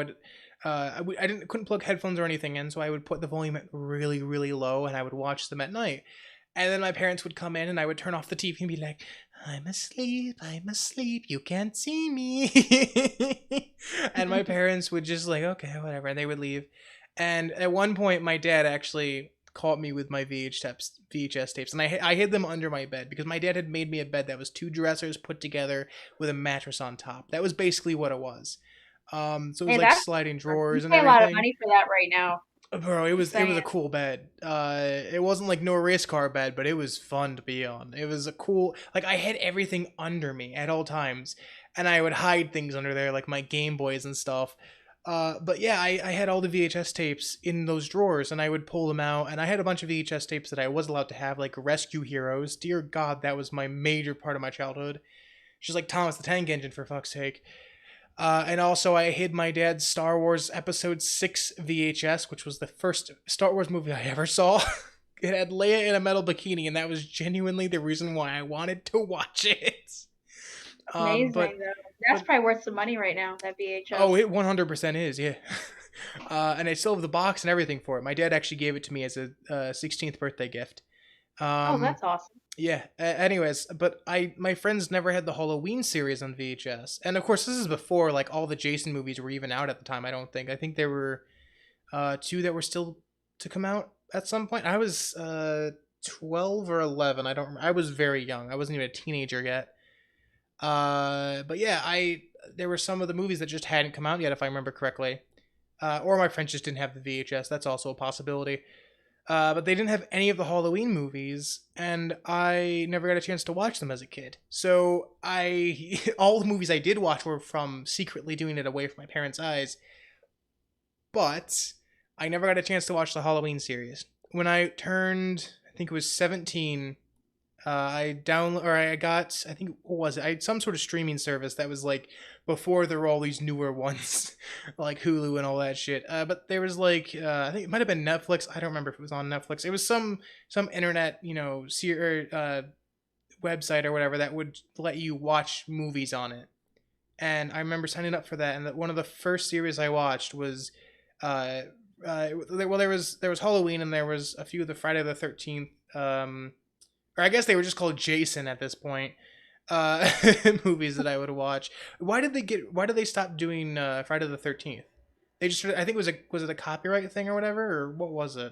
S1: couldn't plug headphones or anything in, so I would put the volume at really really low, and I would watch them at night. And then my parents would come in, and I would turn off the TV and be like, I'm asleep, you can't see me." And my parents would just like, okay, whatever, and they would leave. And at one point, my dad actually caught me with my VHS tapes, and I hid them under my bed because my dad had made me a bed that was two dressers put together with a mattress on top. That was basically what it was. So it was
S2: Hey,
S1: like
S2: that's
S1: sliding
S2: you
S1: drawers and
S2: pay a lot of
S1: everything.
S2: money for that right now.
S1: Bro, it
S2: Just
S1: was
S2: saying.
S1: a cool bed. It wasn't like no race car bed, but it was fun to be on. It was a cool, like I had everything under me at all times, and I would hide things under there, like my Game Boys and stuff. But yeah, I had all the VHS tapes in those drawers, and I would pull them out, and I had a bunch of VHS tapes that I was allowed to have, like Rescue Heroes. Dear God, that was my major part of my childhood. Just like Thomas the Tank Engine, for fuck's sake. And also, I hid my dad's Star Wars Episode 6 VHS, which was the first Star Wars movie I ever saw. It had Leia in a metal bikini, and that was genuinely the reason why I wanted to watch it.
S2: Amazing
S1: But
S2: though. That's
S1: but
S2: probably worth some money right now. That
S1: oh,
S2: VHS.
S1: it 100% is, yeah. And I still have the box and everything for it. My dad actually gave it to me as a 16th birthday gift.
S2: Oh,
S1: Um,
S2: that's awesome.
S1: Yeah. Anyways, but my friends never had the Halloween series on VHS, and of course this is before like all the Jason movies were even out at the time. I don't think. I think there were two that were still to come out at some point. I was 12 or 11. I don't. I was very young. I wasn't even a teenager yet. But yeah, I there were some of the movies that just hadn't come out yet, if I remember correctly. Or my friends just didn't have the VHS. That's also a possibility. But they didn't have any of the Halloween movies, and I never got a chance to watch them as a kid. So all the movies I did watch were from secretly doing it away from my parents' eyes. But I never got a chance to watch the Halloween series. When I turned, I think it was 17, I got, I think, what was it? I had some sort of streaming service that was like before there were all these newer ones, like Hulu and all that shit. But there was like, I think it might have been Netflix. I don't remember if it was on Netflix. It was some internet, website or whatever that would let you watch movies on it. And I remember signing up for that. And that one of the first series I watched was, there was Halloween, and there was a few of the Friday the 13th, or I guess they were just called Jason at this point, uh movies that I would watch. Why did they stop doing Friday the 13th? They just, I think was it a copyright thing or whatever, or what was it?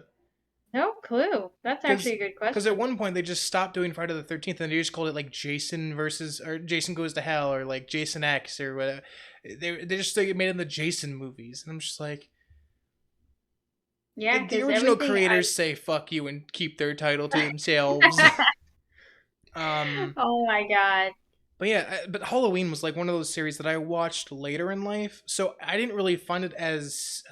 S2: No clue. That's
S1: Because
S2: actually a good
S1: because at
S2: question.
S1: one point they just stopped doing Friday the 13th, and they just called it like Jason Goes to Hell, or like Jason X, or whatever. They just like, made them the Jason movies, and I'm just like,
S2: Yeah,
S1: the
S2: because
S1: original
S2: everything I.
S1: creators say fuck you and keep their title to themselves. um
S2: Oh my God.
S1: But yeah, but Halloween was like one of those series that I watched later in life, so I didn't really find it as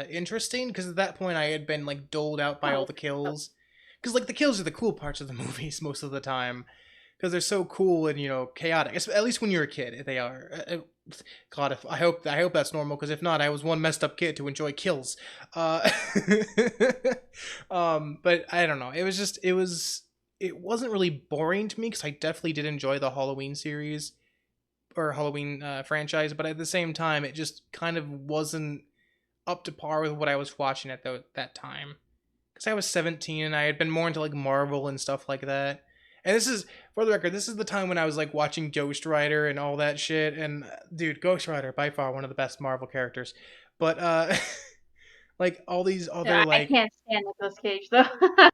S1: interesting because at that point I had been like doled out by all
S2: Oh,
S1: the kills. Because like the kills are the cool parts of the movies most of the time, because they're so cool and chaotic. At least when you're a kid, they are. God, I hope that's normal. Because if not, I was one messed up kid to enjoy kills. Uh, but I don't know. It wasn't really boring to me because I definitely did enjoy the Halloween series or Halloween franchise, but at the same time, it just kind of wasn't up to par with what I was watching at that time. Because I was 17 and I had been more into like Marvel and stuff like that. And this is, for the record, this is the time when I was like watching Ghost Rider and all that shit. And dude, Ghost Rider, by far one of the best Marvel characters. But like all these other
S2: yeah, I
S1: like,
S2: can't stand Nicolas Cage though.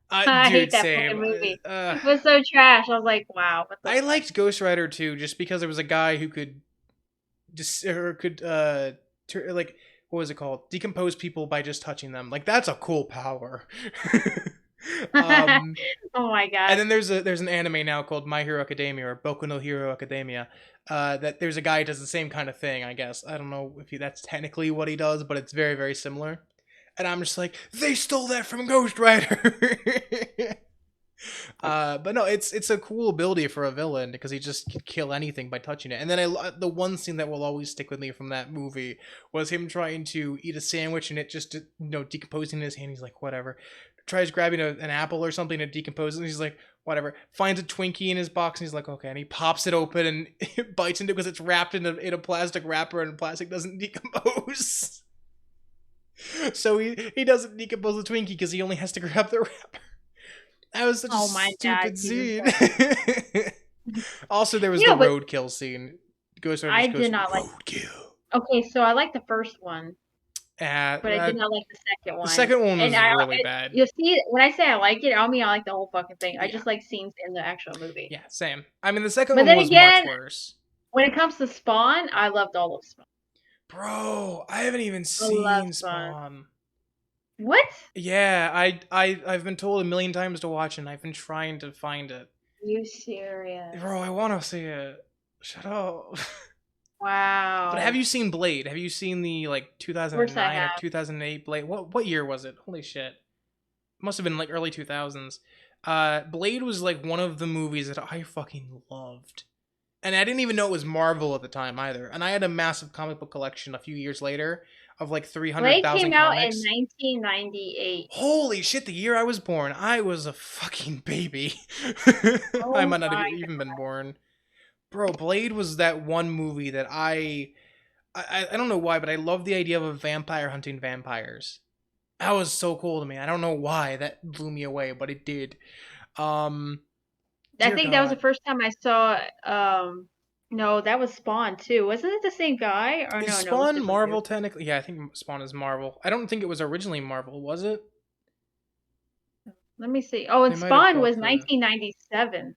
S2: I hate
S1: dude,
S2: that fucking
S1: same.
S2: movie. It was so trash. I was like, wow, what the
S1: I
S2: fuck?
S1: liked Ghost Rider too, just because there was a guy who could like, what was it called? Decompose people by just touching them. Like that's a cool power. um,
S2: Oh my
S1: and
S2: god.
S1: then there's an anime now called My Hero Academia or Boku no Hero Academia. That there's a guy who does the same kind of thing. I guess I don't know if that's technically what he does, but it's very very similar. And I'm just like, they stole that from Ghost Rider. But no, it's a cool ability for a villain because he just can kill anything by touching it. And then the one scene that will always stick with me from that movie was him trying to eat a sandwich and it just decomposing in his hand. He's like, whatever. Tries grabbing an apple or something to decompose it. And he's like, whatever. Finds a Twinkie in his box and he's like, okay. And he pops it open and it bites into it because it's wrapped in a plastic wrapper and plastic doesn't decompose. So he doesn't decompose the Twinkie because he only has to grab the wrapper. That was such a
S2: Oh my god,
S1: stupid
S2: Jesus
S1: scene.
S2: Christ.
S1: Also, there was
S2: You
S1: the
S2: know, but
S1: roadkill scene. Ghost Rider
S2: I
S1: just goes
S2: did not like.
S1: roadkill.
S2: Okay, so I like the first one, but I did
S1: Uh,
S2: not like the second
S1: the
S2: one.
S1: second one
S2: And
S1: was really bad.
S2: you see, when I say I like it, I don't mean I like the whole fucking thing. I
S1: Yeah,
S2: just like scenes in the actual movie.
S1: yeah, same. I mean, the second
S2: But
S1: one
S2: then
S1: was much
S2: again,
S1: worse.
S2: when it comes to Spawn, I loved all of Spawn.
S1: Bro, I haven't even
S2: I love
S1: seen
S2: Spawn.
S1: Spawn.
S2: What?
S1: Yeah, I've been told a million times to watch it and I've been trying to find it.
S2: You serious?
S1: Bro, I want to see it. Shut up. But have
S2: Wow.
S1: you seen Blade? Have you seen the like
S2: Of course I
S1: 2009 or
S2: have.
S1: 2008 Blade? What year was it? Holy shit. Must have been like early 2000s. Blade was like one of the movies that I fucking loved. And I didn't even know it was Marvel at the time either. And I had a massive comic book collection a few years later of like
S2: Blade
S1: 300,000
S2: came out in
S1: comics.
S2: 1998.
S1: Holy shit, the year I was born, I was a fucking baby. I
S2: Oh
S1: might not have
S2: my
S1: even been born. Bro, Blade was that one movie that I don't know why, but I love the idea of a vampire hunting vampires. That was so cool to me. I don't know why that blew me away, but it did. Um,
S2: I
S1: dear
S2: think that was the
S1: God,
S2: first time I saw no, that was Spawn too. Wasn't it the same guy? Or
S1: is
S2: no, it was
S1: Spawn
S2: different
S1: Marvel
S2: dude.
S1: technically? Yeah, I think Spawn is Marvel. I don't think it was originally Marvel, was it?
S2: Let me see. Oh,
S1: They
S2: and
S1: might have
S2: Spawn was
S1: bought the.
S2: 1997.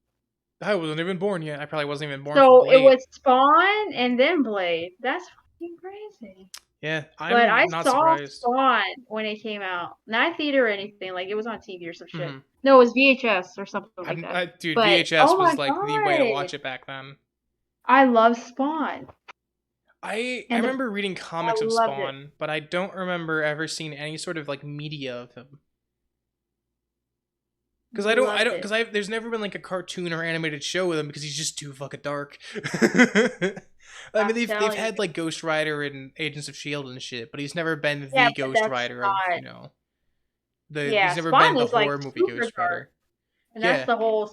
S1: I wasn't even born yet. I probably wasn't even born for
S2: So it
S1: Blade.
S2: was Spawn and then Blade. That's fucking crazy.
S1: Yeah,
S2: But
S1: I'm
S2: I
S1: not
S2: saw
S1: surprised.
S2: Spawn when it came out. Not theater or anything. Like it was on TV or some shit.
S1: Hmm.
S2: No, it was VHS or something like that.
S1: Dude,
S2: But
S1: VHS
S2: oh my
S1: was like the way to
S2: god.
S1: watch it back then.
S2: I love Spawn.
S1: I
S2: And
S1: remember reading
S2: I
S1: comics of
S2: loved it.
S1: Spawn, but I don't remember ever seeing any sort of like media of him. Because I
S2: Loved
S1: don't,
S2: it.
S1: because I there's never been like a cartoon or animated show with him because he's just too fucking dark. I mean,
S2: I'm
S1: they've
S2: telling
S1: had
S2: you.
S1: like Ghost Rider and Agents of Shield and shit, but he's never been
S2: Yeah,
S1: the
S2: but
S1: Ghost
S2: that's
S1: Rider of
S2: not.
S1: he's
S2: Yeah,
S1: never
S2: Spawn
S1: been the
S2: is like
S1: horror movie
S2: super
S1: Ghost
S2: dark.
S1: Rider.
S2: And that's
S1: Yeah.
S2: the whole,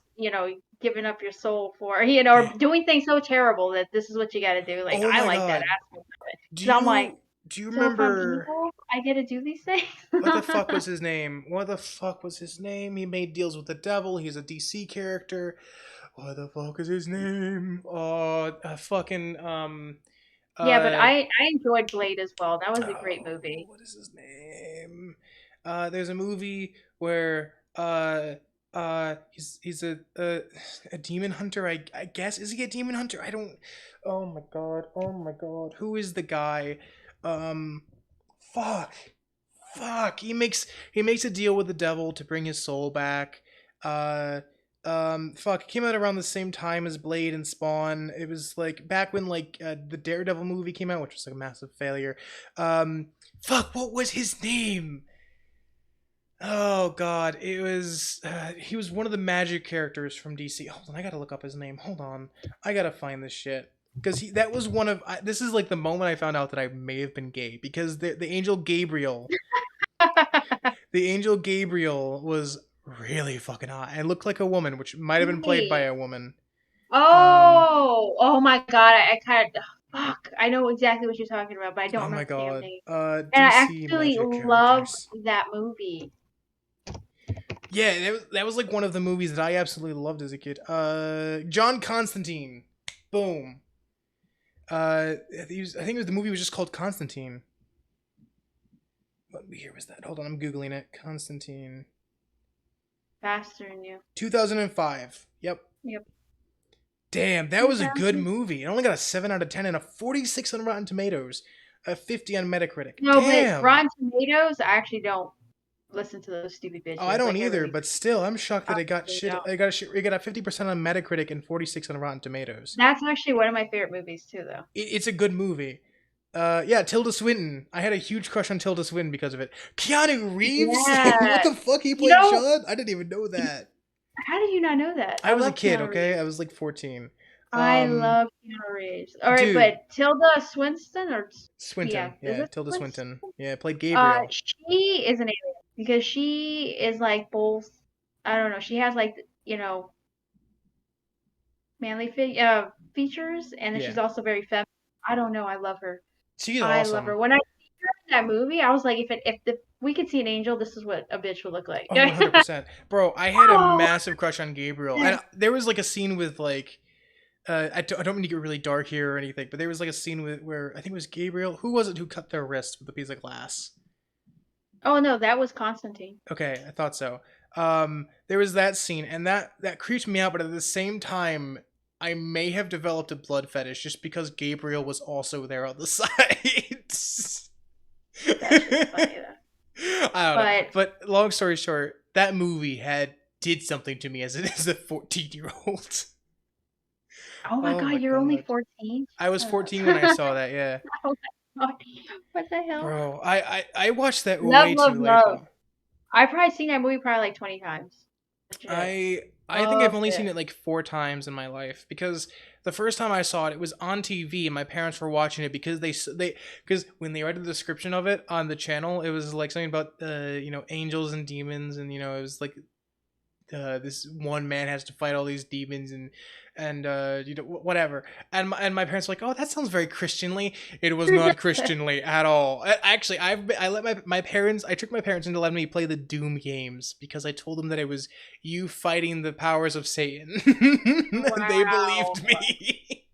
S2: giving up your soul for, or
S1: Yeah.
S2: doing things so terrible that this is what you got to do. Like,
S1: Oh
S2: I
S1: my
S2: like that
S1: god.
S2: aspect of it.
S1: Do
S2: Because I'm like,
S1: you
S2: so if I'm
S1: remember
S2: evil, I get to do these things?
S1: what the fuck was his name? What the fuck was his name? He made deals with the devil. He's a DC character. What the fuck is his name? Oh, fucking
S2: Yeah, but
S1: uh
S2: I enjoyed Blade as well. That was a great
S1: oh,
S2: movie.
S1: what is his name? There's a movie where he's a demon hunter. I guess is he a demon hunter? I don't. Oh my god. Oh my god. Who is the guy? Um, fuck. Fuck. He makes a deal with the devil to bring his soul back. Uh. Fuck, it came out around the same time as Blade and Spawn. It was like back when like the Daredevil movie came out, which was like a massive failure. Fuck, what was his name? Oh god, it was he was one of the magic characters from DC. Hold on, I gotta look up his name. Hold on, I gotta find this shit because that was one of this is like the moment I found out that I may have been gay because the angel Gabriel was really fucking hot and looked like a woman, which might have been played by
S2: Right.
S1: a woman. Um,
S2: Oh my God. I kind of, fuck. I know exactly what you're talking about, but I don't
S1: oh my
S2: remember the damn
S1: god,
S2: name. And I
S1: DC
S2: actually
S1: magic
S2: love
S1: characters.
S2: that movie.
S1: Yeah, that was like one of the movies that I absolutely loved as a kid. John Constantine. Boom. I think the movie was just called Constantine. What year was that? Hold on, I'm googling it. Constantine.
S2: Faster than you.
S1: 2005. Yep.
S2: Yep.
S1: Damn, that was a good
S2: 2000.
S1: movie. It only got a 7 out of 10 and a 46 on Rotten Tomatoes, a 50 on Metacritic.
S2: No, but
S1: Damn.
S2: Rotten Tomatoes, I actually don't. listen to those stupid
S1: Oh, I
S2: bitches.
S1: don't
S2: Like I
S1: either,
S2: really,
S1: but still, I'm shocked that it got
S2: really
S1: shit.
S2: don't.
S1: It got a 50% on Metacritic and 46 on Rotten Tomatoes.
S2: That's actually one of my favorite movies too, though.
S1: It's a good movie. Yeah, Tilda Swinton. I had a huge crush on Tilda Swinton because of it. Keanu Reeves? What
S2: Yeah.
S1: the fuck? He
S2: You
S1: played
S2: know,
S1: Sean? I didn't even know that.
S2: how did you not know that?
S1: I
S2: I
S1: was a
S2: love
S1: kid,
S2: Keanu
S1: okay? I
S2: Reeves.
S1: was like 14.
S2: I
S1: Um,
S2: love Keanu Reeves. All right,
S1: dude,
S2: but Tilda Swinton
S1: Swinton.
S2: yeah, is
S1: Yeah,
S2: it
S1: Tilda
S2: Swinton?
S1: Swinton. Yeah, played Gabriel.
S2: She is an alien because she is like both. I don't know. She has like manly features, and then she's
S1: Yeah.
S2: also very feminine. I don't know. I love her.
S1: She's
S2: I love her.
S1: awesome.
S2: When I see her in that movie, I was like, if we could see an angel, this is what a bitch would look like.
S1: Oh, 100%. Bro, I had a
S2: Oh,
S1: massive crush on Gabriel. And there was like a scene with like I don't mean to get really dark here or anything, but there was like a scene where I think it was Gabriel. Who was it who cut their wrist with a piece of glass?
S2: oh no, that was Constantine.
S1: Okay, I thought so. There was that scene, and that creeped me out. But at the same time, I may have developed a blood fetish just because Gabriel was also there on the sides.
S2: That shit's funny though.
S1: I don't know.
S2: But
S1: But long story short, that movie had did something to me as a 14-year-old.
S2: oh my
S1: Oh
S2: god,
S1: my
S2: you're only
S1: god.
S2: 14?
S1: I was
S2: Shut up.
S1: 14 when I saw that, yeah.
S2: Oh my god. What the hell?
S1: Bro, I watched that
S2: Love,
S1: way
S2: love,
S1: too late
S2: love.
S1: though.
S2: I've probably seen that movie probably like 20 times. Legit.
S1: I think I've
S2: Loved
S1: only seen
S2: it.
S1: it like 4 times in my life because the first time I saw it, it was on TV and my parents were watching it because they because when they read the description of it on the channel, it was like something about angels and demons, and it was like this one man has to fight all these demons, and whatever, and my parents were like, oh, that sounds very Christianly. It was not Christianly at all. Actually, I let my parents, I tricked my parents into letting me play the Doom games because I told them that it was you fighting the powers of Satan. They
S2: Wow.
S1: believed me.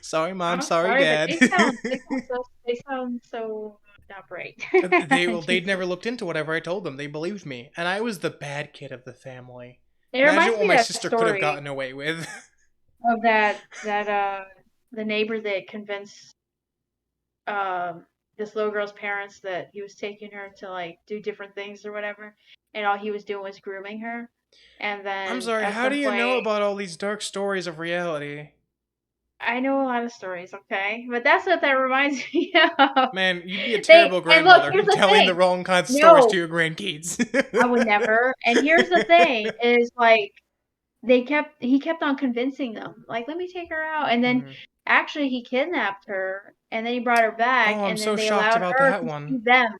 S1: Sorry mom,
S2: I'm
S1: sorry
S2: sorry, but
S1: dad.
S2: they sound so not right.
S1: They'd
S2: Just,
S1: never looked into whatever I told them. They believed me, and I was the bad kid of the family.
S2: it
S1: Imagine
S2: reminds
S1: what
S2: me
S1: my
S2: of that
S1: sister could have
S2: story
S1: gotten away with.
S2: of that the neighbor that convinced um this little girl's parents that he was taking her to like do different things or whatever, and all he was doing was grooming her. And
S1: I'm
S2: then
S1: sorry,
S2: at
S1: how do
S2: some
S1: you know
S2: point,
S1: about all these dark stories of reality?
S2: I know a lot of stories, okay? But that's what that reminds me of.
S1: Man, you'd be a
S2: They
S1: terrible
S2: and look,
S1: grandmother
S2: here's the
S1: telling the
S2: thing.
S1: wrong kinds of stories to
S2: No,
S1: your grandkids.
S2: I would never. And here's the thing is like he kept on convincing them, like, let me take her out. And then
S1: Mhm.
S2: actually he kidnapped her and then he brought her back
S1: Oh, I'm
S2: and then
S1: so
S2: they
S1: shocked
S2: allowed
S1: about
S2: her
S1: that
S2: to
S1: one.
S2: see them.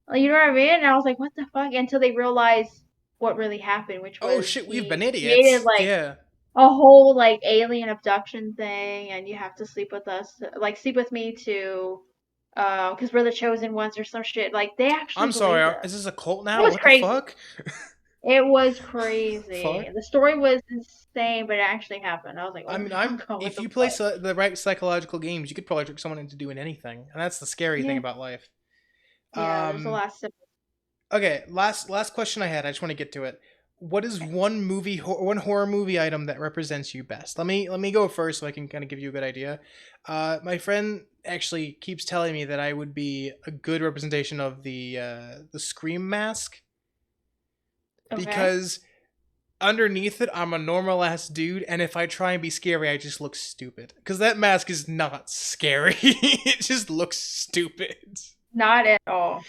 S2: Like, you know what I mean? And I was like, what the fuck? Until they realized what really happened, which
S1: Oh
S2: was
S1: shit, we've been
S2: he created
S1: idiots.
S2: like
S1: Yeah.
S2: a whole like alien abduction thing, and you have to sleep with us, like sleep with me to, because we're the chosen ones or some shit. Like they actually
S1: I'm sorry,
S2: believed us.
S1: is this a cult
S2: It
S1: now?
S2: was
S1: What the
S2: crazy.
S1: fuck?
S2: It was crazy.
S1: Fuck.
S2: The story was insane, but it actually happened. I was like,
S1: I
S2: oh
S1: mean,
S2: my god, what
S1: if
S2: the
S1: you play
S2: fuck?
S1: the right psychological games, you could probably trick someone into doing anything, and that's the scary thing
S2: Yeah,
S1: about life.
S2: yeah. There's a
S1: Um,
S2: lot of
S1: Okay, last question I had. I just want to get to it. What is one horror movie item that represents you best? Let me go first so I can kind of give you a good idea. My friend actually keeps telling me that I would be a good representation of the Scream mask
S2: Okay.
S1: because underneath it I'm a normal ass dude, and if I try and be scary, I just look stupid because that mask is not scary. It just looks stupid.
S2: Not at all.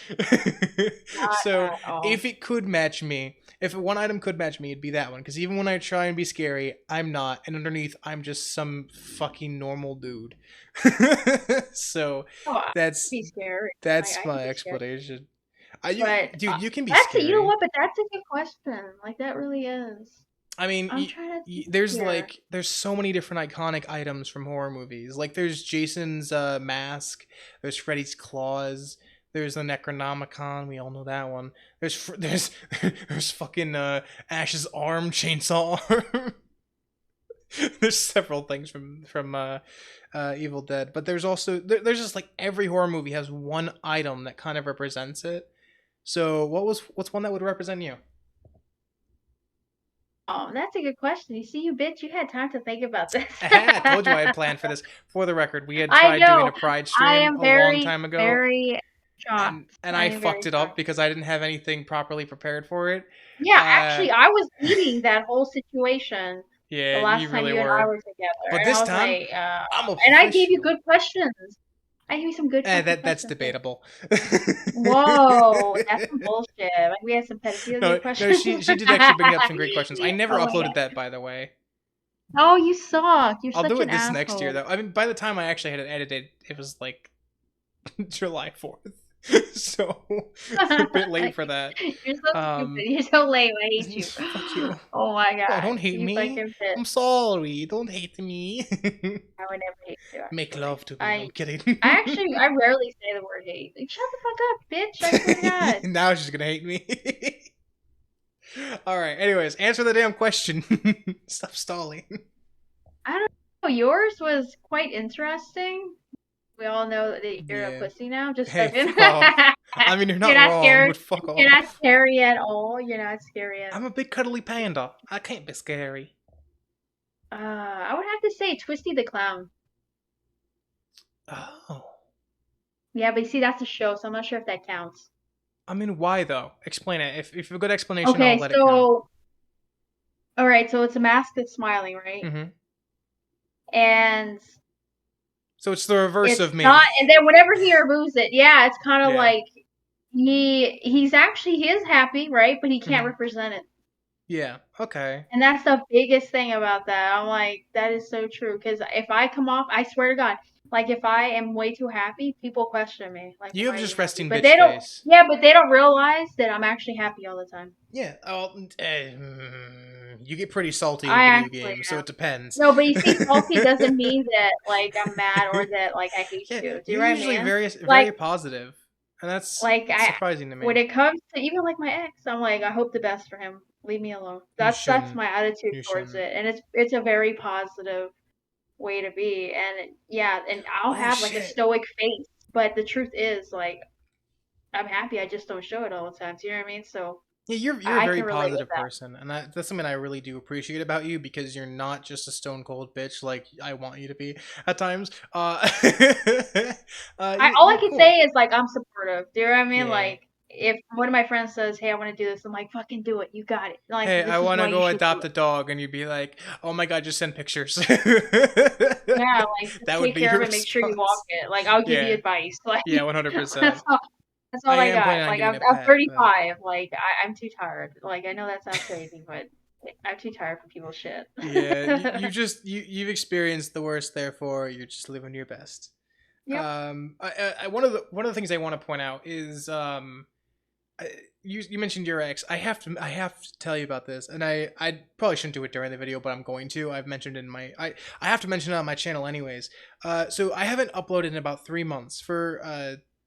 S2: Not
S1: So
S2: at all.
S1: if it could match me, if one item could match me, it'd be that one. Because even when I try and be scary, I'm not, and underneath, I'm just some fucking normal dude. So
S2: Oh, I can
S1: that's
S2: be scary.
S1: that's
S2: I can
S1: my
S2: be scary.
S1: explanation.
S2: But
S1: Dude, you can be
S2: that's it. You know
S1: scary.
S2: what? But that's a good question. Like that really is.
S1: I mean,
S2: I'm trying to think
S1: there's
S2: here.
S1: there's so many different iconic items from horror movies. Like there's Jason's mask, there's Freddy's claws, there's the Necronomicon. We all know that one. There's there's fucking Ash's arm, chainsaw arm. There's several things from Evil Dead, but there's also there's just like every horror movie has one item that kind of represents it. So what's one that would represent you?
S2: Oh, that's a good question. You see, you bitch, you had time to think about this.
S1: I told you I had planned for this. For the record, we had
S2: I
S1: tried doing
S2: know.
S1: a Pride
S2: I
S1: stream
S2: am
S1: a long
S2: very,
S1: time ago.
S2: very. shocked.
S1: and
S2: I
S1: I
S2: am very
S1: fucked it up
S2: shocked.
S1: because I didn't have anything properly prepared for it.
S2: Yeah,
S1: Uh,
S2: actually, I was eating that whole situation the
S1: yeah, you
S2: last time
S1: really
S2: you and I
S1: were.
S2: were together,
S1: But
S2: and I
S1: this
S2: was
S1: time,
S2: like,
S1: I'm a
S2: and I gave you
S1: professional.
S2: good questions. I gave you some good fucking
S1: That's
S2: questions too.
S1: debatable.
S2: Whoa, that's some bullshit. Like we had some pedophilia
S1: No, no,
S2: questions.
S1: she did actually bring up some great questions. I never
S2: Oh my
S1: uploaded
S2: god.
S1: that, by the way.
S2: Oh, you suck. You're
S1: I'll do
S2: such
S1: it
S2: an
S1: this next year,
S2: asshole.
S1: though. I mean, by the time I actually had it edited, it was like July 4th. So, we're a bit late for that.
S2: You're so stupid.
S1: Um,
S2: You're so lame. I hate you.
S1: fuck you.
S2: Oh my
S1: Oh,
S2: god.
S1: don't hate
S2: You
S1: me.
S2: fucking bitch.
S1: I'm sorry. Don't hate me.
S2: I would never hate you,
S1: Make
S2: actually.
S1: love to me. I'm kidding.
S2: I rarely say the word hate. Like, shut the fuck up, bitch. I swear to God.
S1: Now she's gonna hate me. All right. Anyways, answer the damn question. Stop stalling.
S2: I don't know. Yours was quite interesting. We all know that you're a
S1: Yeah.
S2: pussy now. Just
S1: Hey,
S2: fucking.
S1: fuck off. I mean, you're
S2: You're
S1: not
S2: not
S1: wrong,
S2: scary.
S1: but fuck
S2: You're
S1: off.
S2: not scary at all. You're not scary at
S1: I'm a big cuddly panda. I can't be scary.
S2: I would have to say Twisty the Clown.
S1: Oh.
S2: Yeah, but you see, that's a show, so I'm not sure if that counts.
S1: I mean, why though? Explain it. If you have a good explanation, I'll
S2: Okay,
S1: let it count.
S2: so all right, so it's a mask that's smiling, right?
S1: Mm-hmm.
S2: And
S1: So it's the reverse
S2: it's
S1: of me.
S2: not, and then whenever he removes it, yeah, it's kind of
S1: Yeah.
S2: like he is happy, right? But he can't
S1: Mhm.
S2: represent it.
S1: Yeah. Okay.
S2: And that's the biggest thing about that. I'm like, that is so true. Because if I come off, I swear to God, like if I am way too happy, people question me. Like,
S1: You
S2: why
S1: have
S2: are you
S1: just
S2: happy?
S1: resting
S2: But
S1: bitch
S2: they don't.
S1: face.
S2: Yeah, but they don't realize that I'm actually happy all the time.
S1: Yeah. Oh, you get pretty salty in
S2: I
S1: video
S2: actually
S1: games, so
S2: am.
S1: it depends.
S2: No, but you see, salty doesn't mean that like I'm mad or that like I hate
S1: Yeah,
S2: you. Do you
S1: you're
S2: know what I
S1: usually
S2: mean?
S1: very
S2: Like,
S1: very positive, and that's
S2: like I
S1: surprising to
S2: when
S1: me.
S2: it comes to even like my ex, I'm like, I hope the best for him. Leave me alone.
S1: You
S2: That's
S1: shouldn't.
S2: my attitude
S1: You
S2: towards
S1: shouldn't.
S2: it, and it's a very positive way to be. And yeah, and I'll
S1: Oh
S2: have like a
S1: shit.
S2: stoic face, but the truth is like I'm happy. I just don't show it all the time. Do you know what I mean? So
S1: Yeah, you're a
S2: I
S1: very
S2: can relate with
S1: positive
S2: that.
S1: person, and that's something I really do appreciate about you because you're not just a stone cold bitch like I want you to be at times.
S2: All I
S1: You're
S2: can
S1: cool.
S2: say is like I'm supportive. Do you know what I mean?
S1: Yeah.
S2: Like if one of my friends says, "Hey, I want to do this," I'm like, "Fucking do it. You got it. Like
S1: Hey, I
S2: this is
S1: want
S2: why
S1: to
S2: you
S1: go
S2: should do
S1: adopt
S2: it."
S1: a dog, and you'd be like, "Oh my god, just send pictures."
S2: Yeah, like just
S1: That would
S2: take
S1: be
S2: care
S1: your
S2: of it. Make sure you walk
S1: response.
S2: it. Like I'll give you
S1: Yeah.
S2: advice. Like
S1: Yeah, 100%.
S2: that's all. That's
S1: I
S2: all I
S1: am
S2: got.
S1: planning on
S2: Like
S1: getting a
S2: I'm
S1: pet, but
S2: 35. Like I'm too tired. Like I know that sounds crazy, but I'm too tired for people's shit.
S1: yeah, you've experienced the worst, therefore you're just living your best.
S2: Yep.
S1: One of the things I want to point out is you mentioned your ex. I have to tell you about this, and I probably shouldn't do it during the video, but I'm going to. I've mentioned in my I have to mention it on my channel anyways. So I haven't uploaded in about 3 months for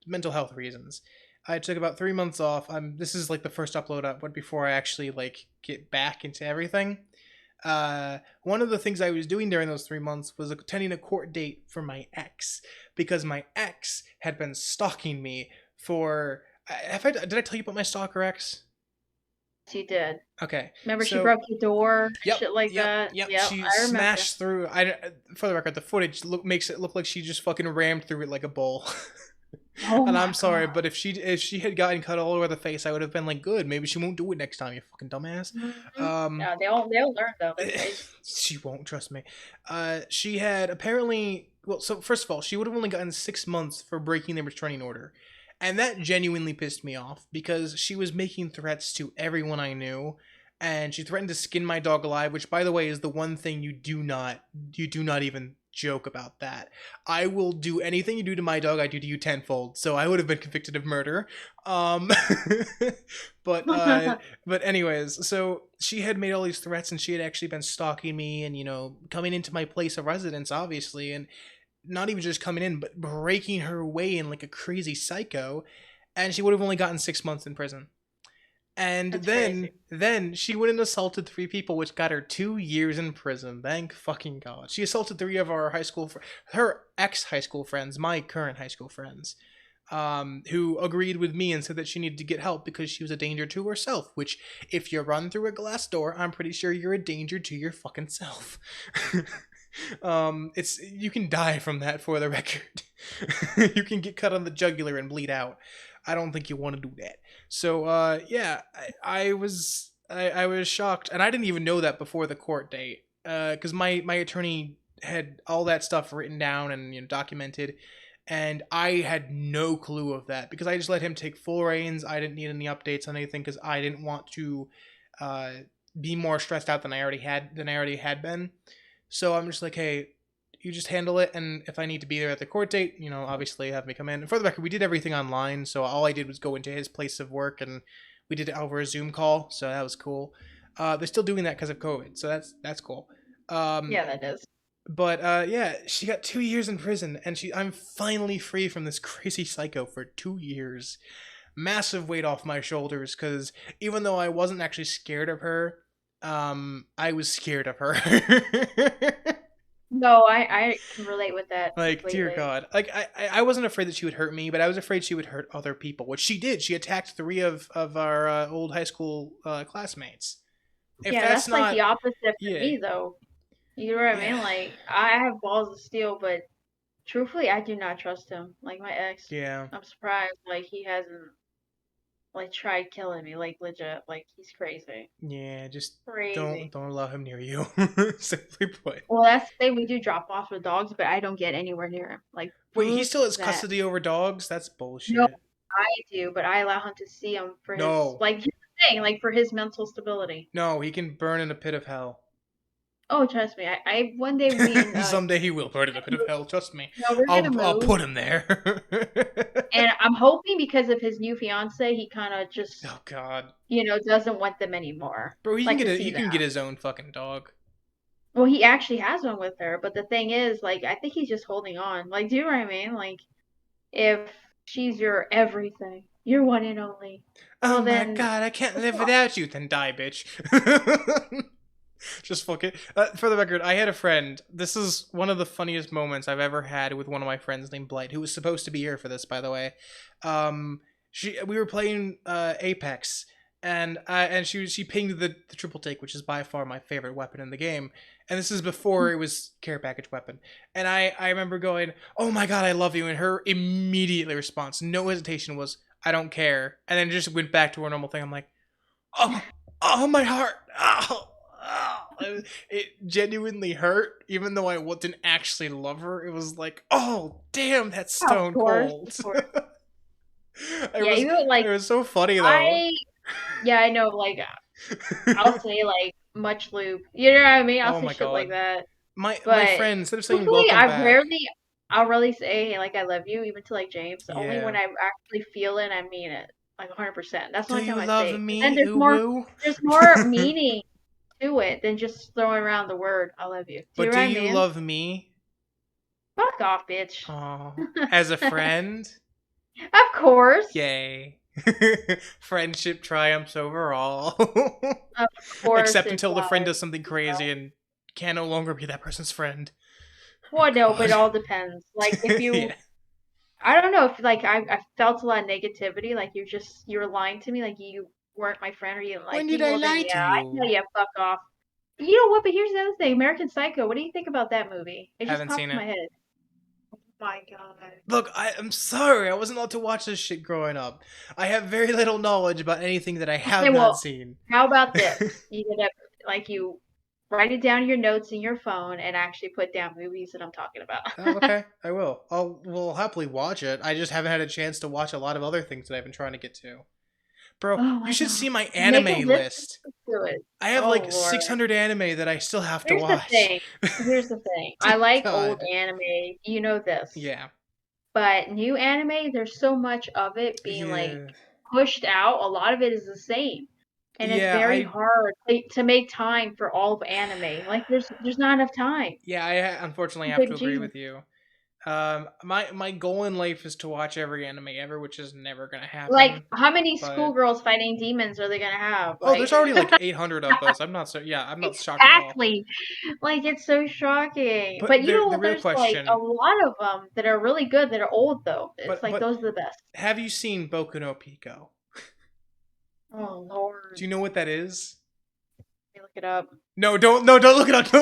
S1: mental health reasons. I took about 3 months off. This is like the first upload I went before I actually like get back into everything. One of the things I was doing during those 3 months was attending a court date for my ex because my ex had been stalking me for. Did I tell you about my stalker ex?
S2: She did.
S1: Okay,
S2: Remember she
S1: so
S2: broke your door and
S1: yep,
S2: shit like
S1: yep,
S2: that?
S1: yep.
S2: Yep,
S1: She
S2: I remember.
S1: smashed through. For the record, the footage makes it look like she just fucking rammed through it like a bull.
S2: Oh
S1: And
S2: my
S1: I'm sorry,
S2: god.
S1: but if she had gotten cut all over the face, I would have been like, good. Maybe she won't do it next time. You fucking dumbass. Um,
S2: Yeah, they'll learn though. That's crazy.
S1: she won't, trust me. She had apparently. Well, so first of all, she would have only gotten 6 months for breaking the restraining order. And that genuinely pissed me off because she was making threats to everyone I knew. And she threatened to skin my dog alive, which, by the way, is the one thing you do not even joke about that. I will do anything you do to my dog, I do to you tenfold. So I would have been convicted of murder. Um, but but anyways, so she had made all these threats, and she had actually been stalking me, and coming into my place of residence, obviously, and not even just coming in, but breaking her way in like a crazy psycho. And she would have only gotten 6 months in prison. And
S2: That's
S1: then
S2: crazy.
S1: then she went and assaulted 3 people, which got her 2 years in prison. Thank fucking god. She assaulted three of our her ex high school friends, my current high school friends, who agreed with me and said that she needed to get help because she was a danger to herself. Which, if you run through a glass door, I'm pretty sure you're a danger to your fucking self. It's you can die from that for the record. You can get cut on the jugular and bleed out. I don't think you want to do that. So yeah, I was shocked, and I didn't even know that before the court date. Because my attorney had all that stuff written down and documented, and I had no clue of that because I just let him take full reins. I didn't need any updates on anything because I didn't want to uh, be more stressed out than I already had been. So I'm just like, hey, you just handle it, and if I need to be there at the court date, obviously have me come in. And for the record, we did everything online, so all I did was go into his place of work, and we did it over a Zoom call, so that was cool. They're still doing that because of COVID, so that's cool. Um,
S2: Yeah, that is.
S1: but yeah, she got 2 years in prison, and I'm finally free from this crazy psycho for 2 years. Massive weight off my shoulders, because even though I wasn't actually scared of her, I was scared of her.
S2: No, I can relate with that
S1: Like, dear
S2: completely.
S1: God. Like, I wasn't afraid that she would hurt me, but I was afraid she would hurt other people, which she did. She attacked three of our old high school classmates. If
S2: Yeah,
S1: that's
S2: that's like the
S1: not,
S2: opposite for
S1: yeah,
S2: me though. You know what I
S1: yeah,
S2: mean? Like I have balls of steel, but truthfully, I do not trust him. Like my ex,
S1: yeah,
S2: I'm surprised like he hasn't like tried killing me. Like legit, like he's crazy,
S1: yeah, just
S2: crazy.
S1: don't allow him near you. Simply put.
S2: Well, that's the thing. We do drop offs with dogs, but I don't get anywhere near him. Like
S1: Wait, he
S2: prove
S1: still has
S2: that.
S1: custody over dogs? That's
S2: No,
S1: bullshit.
S2: I do, but I allow him to see him for his
S1: No,
S2: like here's the thing, like for his mental stability.
S1: no, he can burn in a pit of hell.
S2: Oh, trust me. I one day we and
S1: Someday he will burn in a pit of hell. Trust me.
S2: no, we're gonna
S1: I'll
S2: move.
S1: put him there.
S2: And I'm hoping because of his new fiance, he kind of just,
S1: Oh God,
S2: doesn't want them anymore.
S1: bro,
S2: Like to
S1: he
S2: see
S1: can
S2: that.
S1: get his own fucking dog.
S2: Well, he actually has one with her, but the thing is, like, I think he's just holding on. Like, do you know what I mean? Like, if she's your everything, your one and only,
S1: Oh
S2: well
S1: my
S2: then,
S1: God, I can't
S2: it's
S1: live
S2: not.
S1: without you. Then die, bitch. Just fuck it. For the record, I had a friend. This is one of the funniest moments I've ever had with one of my friends named Blight, who was supposed to be here for this, by the way. We were playing Apex, and she pinged the triple take, which is by far my favorite weapon in the game. And this is before it was care package weapon. And I remember going, "Oh my God, I love you," and her immediately response, no hesitation, was, "I don't care," and then just went back to her normal thing. I'm like, oh, oh, my heart. Oh, oh. It genuinely hurt, even though I didn't actually love her. It was like, oh, damn, that's
S2: Of
S1: stone
S2: course,
S1: cold.
S2: of course.
S1: it
S2: Yeah,
S1: was
S2: even
S1: it
S2: like
S1: was so funny though.
S2: I, yeah, I know. Like, I'll say like much lube. You know what I mean? I'll
S1: Oh
S2: say
S1: my
S2: shit like
S1: God,
S2: that.
S1: my
S2: But
S1: friend, instead of saying
S2: truthfully,
S1: welcome back,
S2: I'll really say like I love you, even to like James. Only when
S1: yeah.
S2: I actually feel it, I mean it, like 100%. That's the
S1: Do
S2: only time
S1: you
S2: I say
S1: love
S2: it. 'Cause then
S1: me, ooh woo?
S2: there's more meaning to it than just throwing around the word "I love you." Do you
S1: But
S2: know
S1: do
S2: what I
S1: you
S2: mean?
S1: love me?
S2: Fuck off, bitch.
S1: Oh, as a friend?
S2: Of course,
S1: Yay. Friendship triumphs overall.
S2: of course
S1: Except
S2: it
S1: until the friend
S2: does.
S1: does something crazy and can no longer be that person's friend. Oh
S2: Well, no, but it
S1: God.
S2: all depends. Like if
S1: Yeah.
S2: you I don't know if like I felt a lot of negativity, like you're lying to me, like you weren't my friend or you didn't
S1: When
S2: like
S1: did
S2: me.
S1: I
S2: Well then
S1: lie to
S2: yeah, I tell
S1: you?
S2: you fuck off. You know what? But here's the other thing, American Psycho. What do you think about that movie? It just
S1: Haven't
S2: popped
S1: seen
S2: in my
S1: it.
S2: head. My God.
S1: Look, I'm sorry. I wasn't allowed to watch this shit growing up. I have very little knowledge about anything that I
S2: Okay,
S1: have not
S2: well,
S1: seen.
S2: how about this? You get up like you write it down in your notes in your phone and actually put down movies that I'm talking
S1: Oh,
S2: about.
S1: okay. I will. We'll happily watch it. I just haven't had a chance to watch a lot of other things that I've been trying to get to. Bro,
S2: Oh
S1: you
S2: my
S1: should
S2: God.
S1: see my
S2: Make a
S1: anime
S2: list
S1: list.
S2: to it.
S1: I have
S2: Oh
S1: like
S2: Lord.
S1: 600 anime that I still have to
S2: Here's the
S1: watch.
S2: thing. Here's the thing. I
S1: Dear
S2: like old
S1: God.
S2: anime. You know this.
S1: Yeah.
S2: But new anime, there's so much of it being like
S1: Yeah.
S2: pushed out. A lot of it is the same. And it's
S1: Yeah,
S2: very
S1: I
S2: hard to make time for all of anime. Like there's not enough time.
S1: yeah, I unfortunately have
S2: Like
S1: to agree
S2: Jesus.
S1: with you. My goal in life is to watch every anime ever, which is never gonna
S2: Like
S1: happen.
S2: how many
S1: But
S2: schoolgirls fighting demons are they gonna have?
S1: oh,
S2: Like
S1: there's already like 800 of those. I'm not shocked at all.
S2: exactly. Like it's so shocking.
S1: But
S2: But
S1: the real
S2: there's like a
S1: question,
S2: lot of them that are really good that are old though. It's like
S1: but
S2: those are the best.
S1: have you seen Boku no Pico?
S2: Oh
S1: Do
S2: Lord.
S1: you know what that is?
S2: look it up.
S1: No, don't look it up.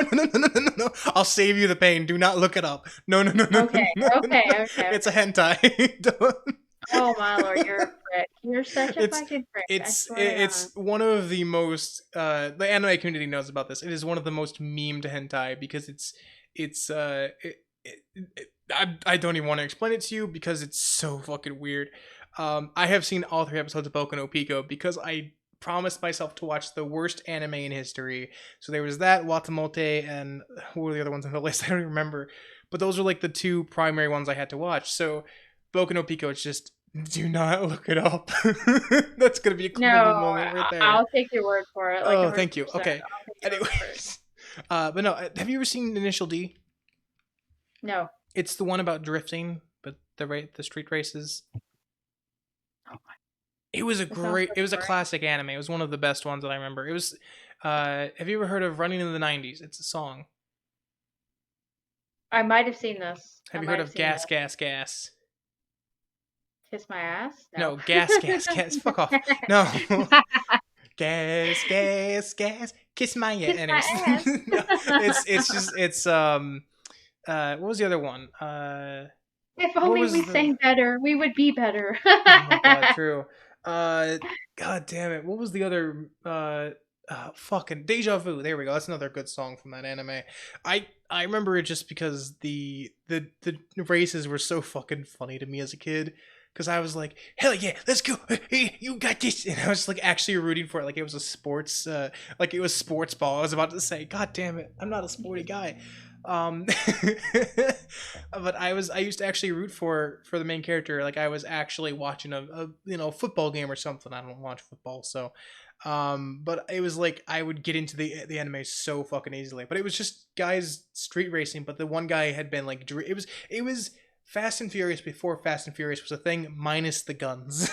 S1: No. I'll save you the pain. Do not look it up. No.
S2: Okay, okay, okay,
S1: It's a
S2: okay.
S1: hentai. Don't.
S2: Oh my lord, you're a prick. You're such a
S1: It's
S2: fucking prick. I
S1: it's
S2: swear to God.
S1: it's one of the most the anime community knows about this. It is one of the most memed hentai because it's I don't even want to explain it to you because it's so fucking weird. I have seen all 3 episodes of Boku no Pico because I promised myself to watch the worst anime in history. So there was that, Watamote, and who were the other ones on the list? I don't even remember. But those were like the 2 primary ones I had to watch. So Boku no Pico, it's just do not look it up. That's gonna be a
S2: No,
S1: quotable moment right there.
S2: I'll take your word for it, like
S1: Oh,
S2: 100%.
S1: thank you. Okay.
S2: I'll take your word for it.
S1: Anyways, but no, have you ever seen Initial D?
S2: No.
S1: It's the one about drifting, but the street races.
S2: Oh my,
S1: It was a
S2: that sounds
S1: great.
S2: so
S1: It was a
S2: boring.
S1: classic anime. It was one of the best ones that I remember. It was. Have you ever heard of Running in the '90s? It's a song.
S2: I might have seen this. I
S1: Have you
S2: might
S1: heard
S2: have
S1: of
S2: seen
S1: Gas,
S2: this.
S1: Gas, Gas?
S2: Kiss my ass? No.
S1: No, Gas, Gas, Gas. Fuck off. No. Gas, gas, gas. Kiss my ass.
S2: Kiss my
S1: Anyways,
S2: ass.
S1: no, it's just it's what was the other one?
S2: If
S1: What
S2: only we
S1: was the?
S2: sang better, we would be better.
S1: Oh my god, true. Uh, God damn it. What was the other? Fucking Deja Vu. There we go. That's another good song from that anime. I remember it just because the races were so fucking funny to me as a kid. Because I was like, hell yeah, let's go. Hey, you got this. And I was like actually rooting for it. Like it was a sports, like it was sports ball. I was about to say, God damn it, I'm not a sporty guy. Um, but I used to actually root for the main character. Like I was actually watching a football game or something. I don't watch football, so but it was like I would get into the anime so fucking easily. But it was just guys street racing. But the one guy had been like it was Fast and Furious before Fast and Furious was a thing, minus the guns.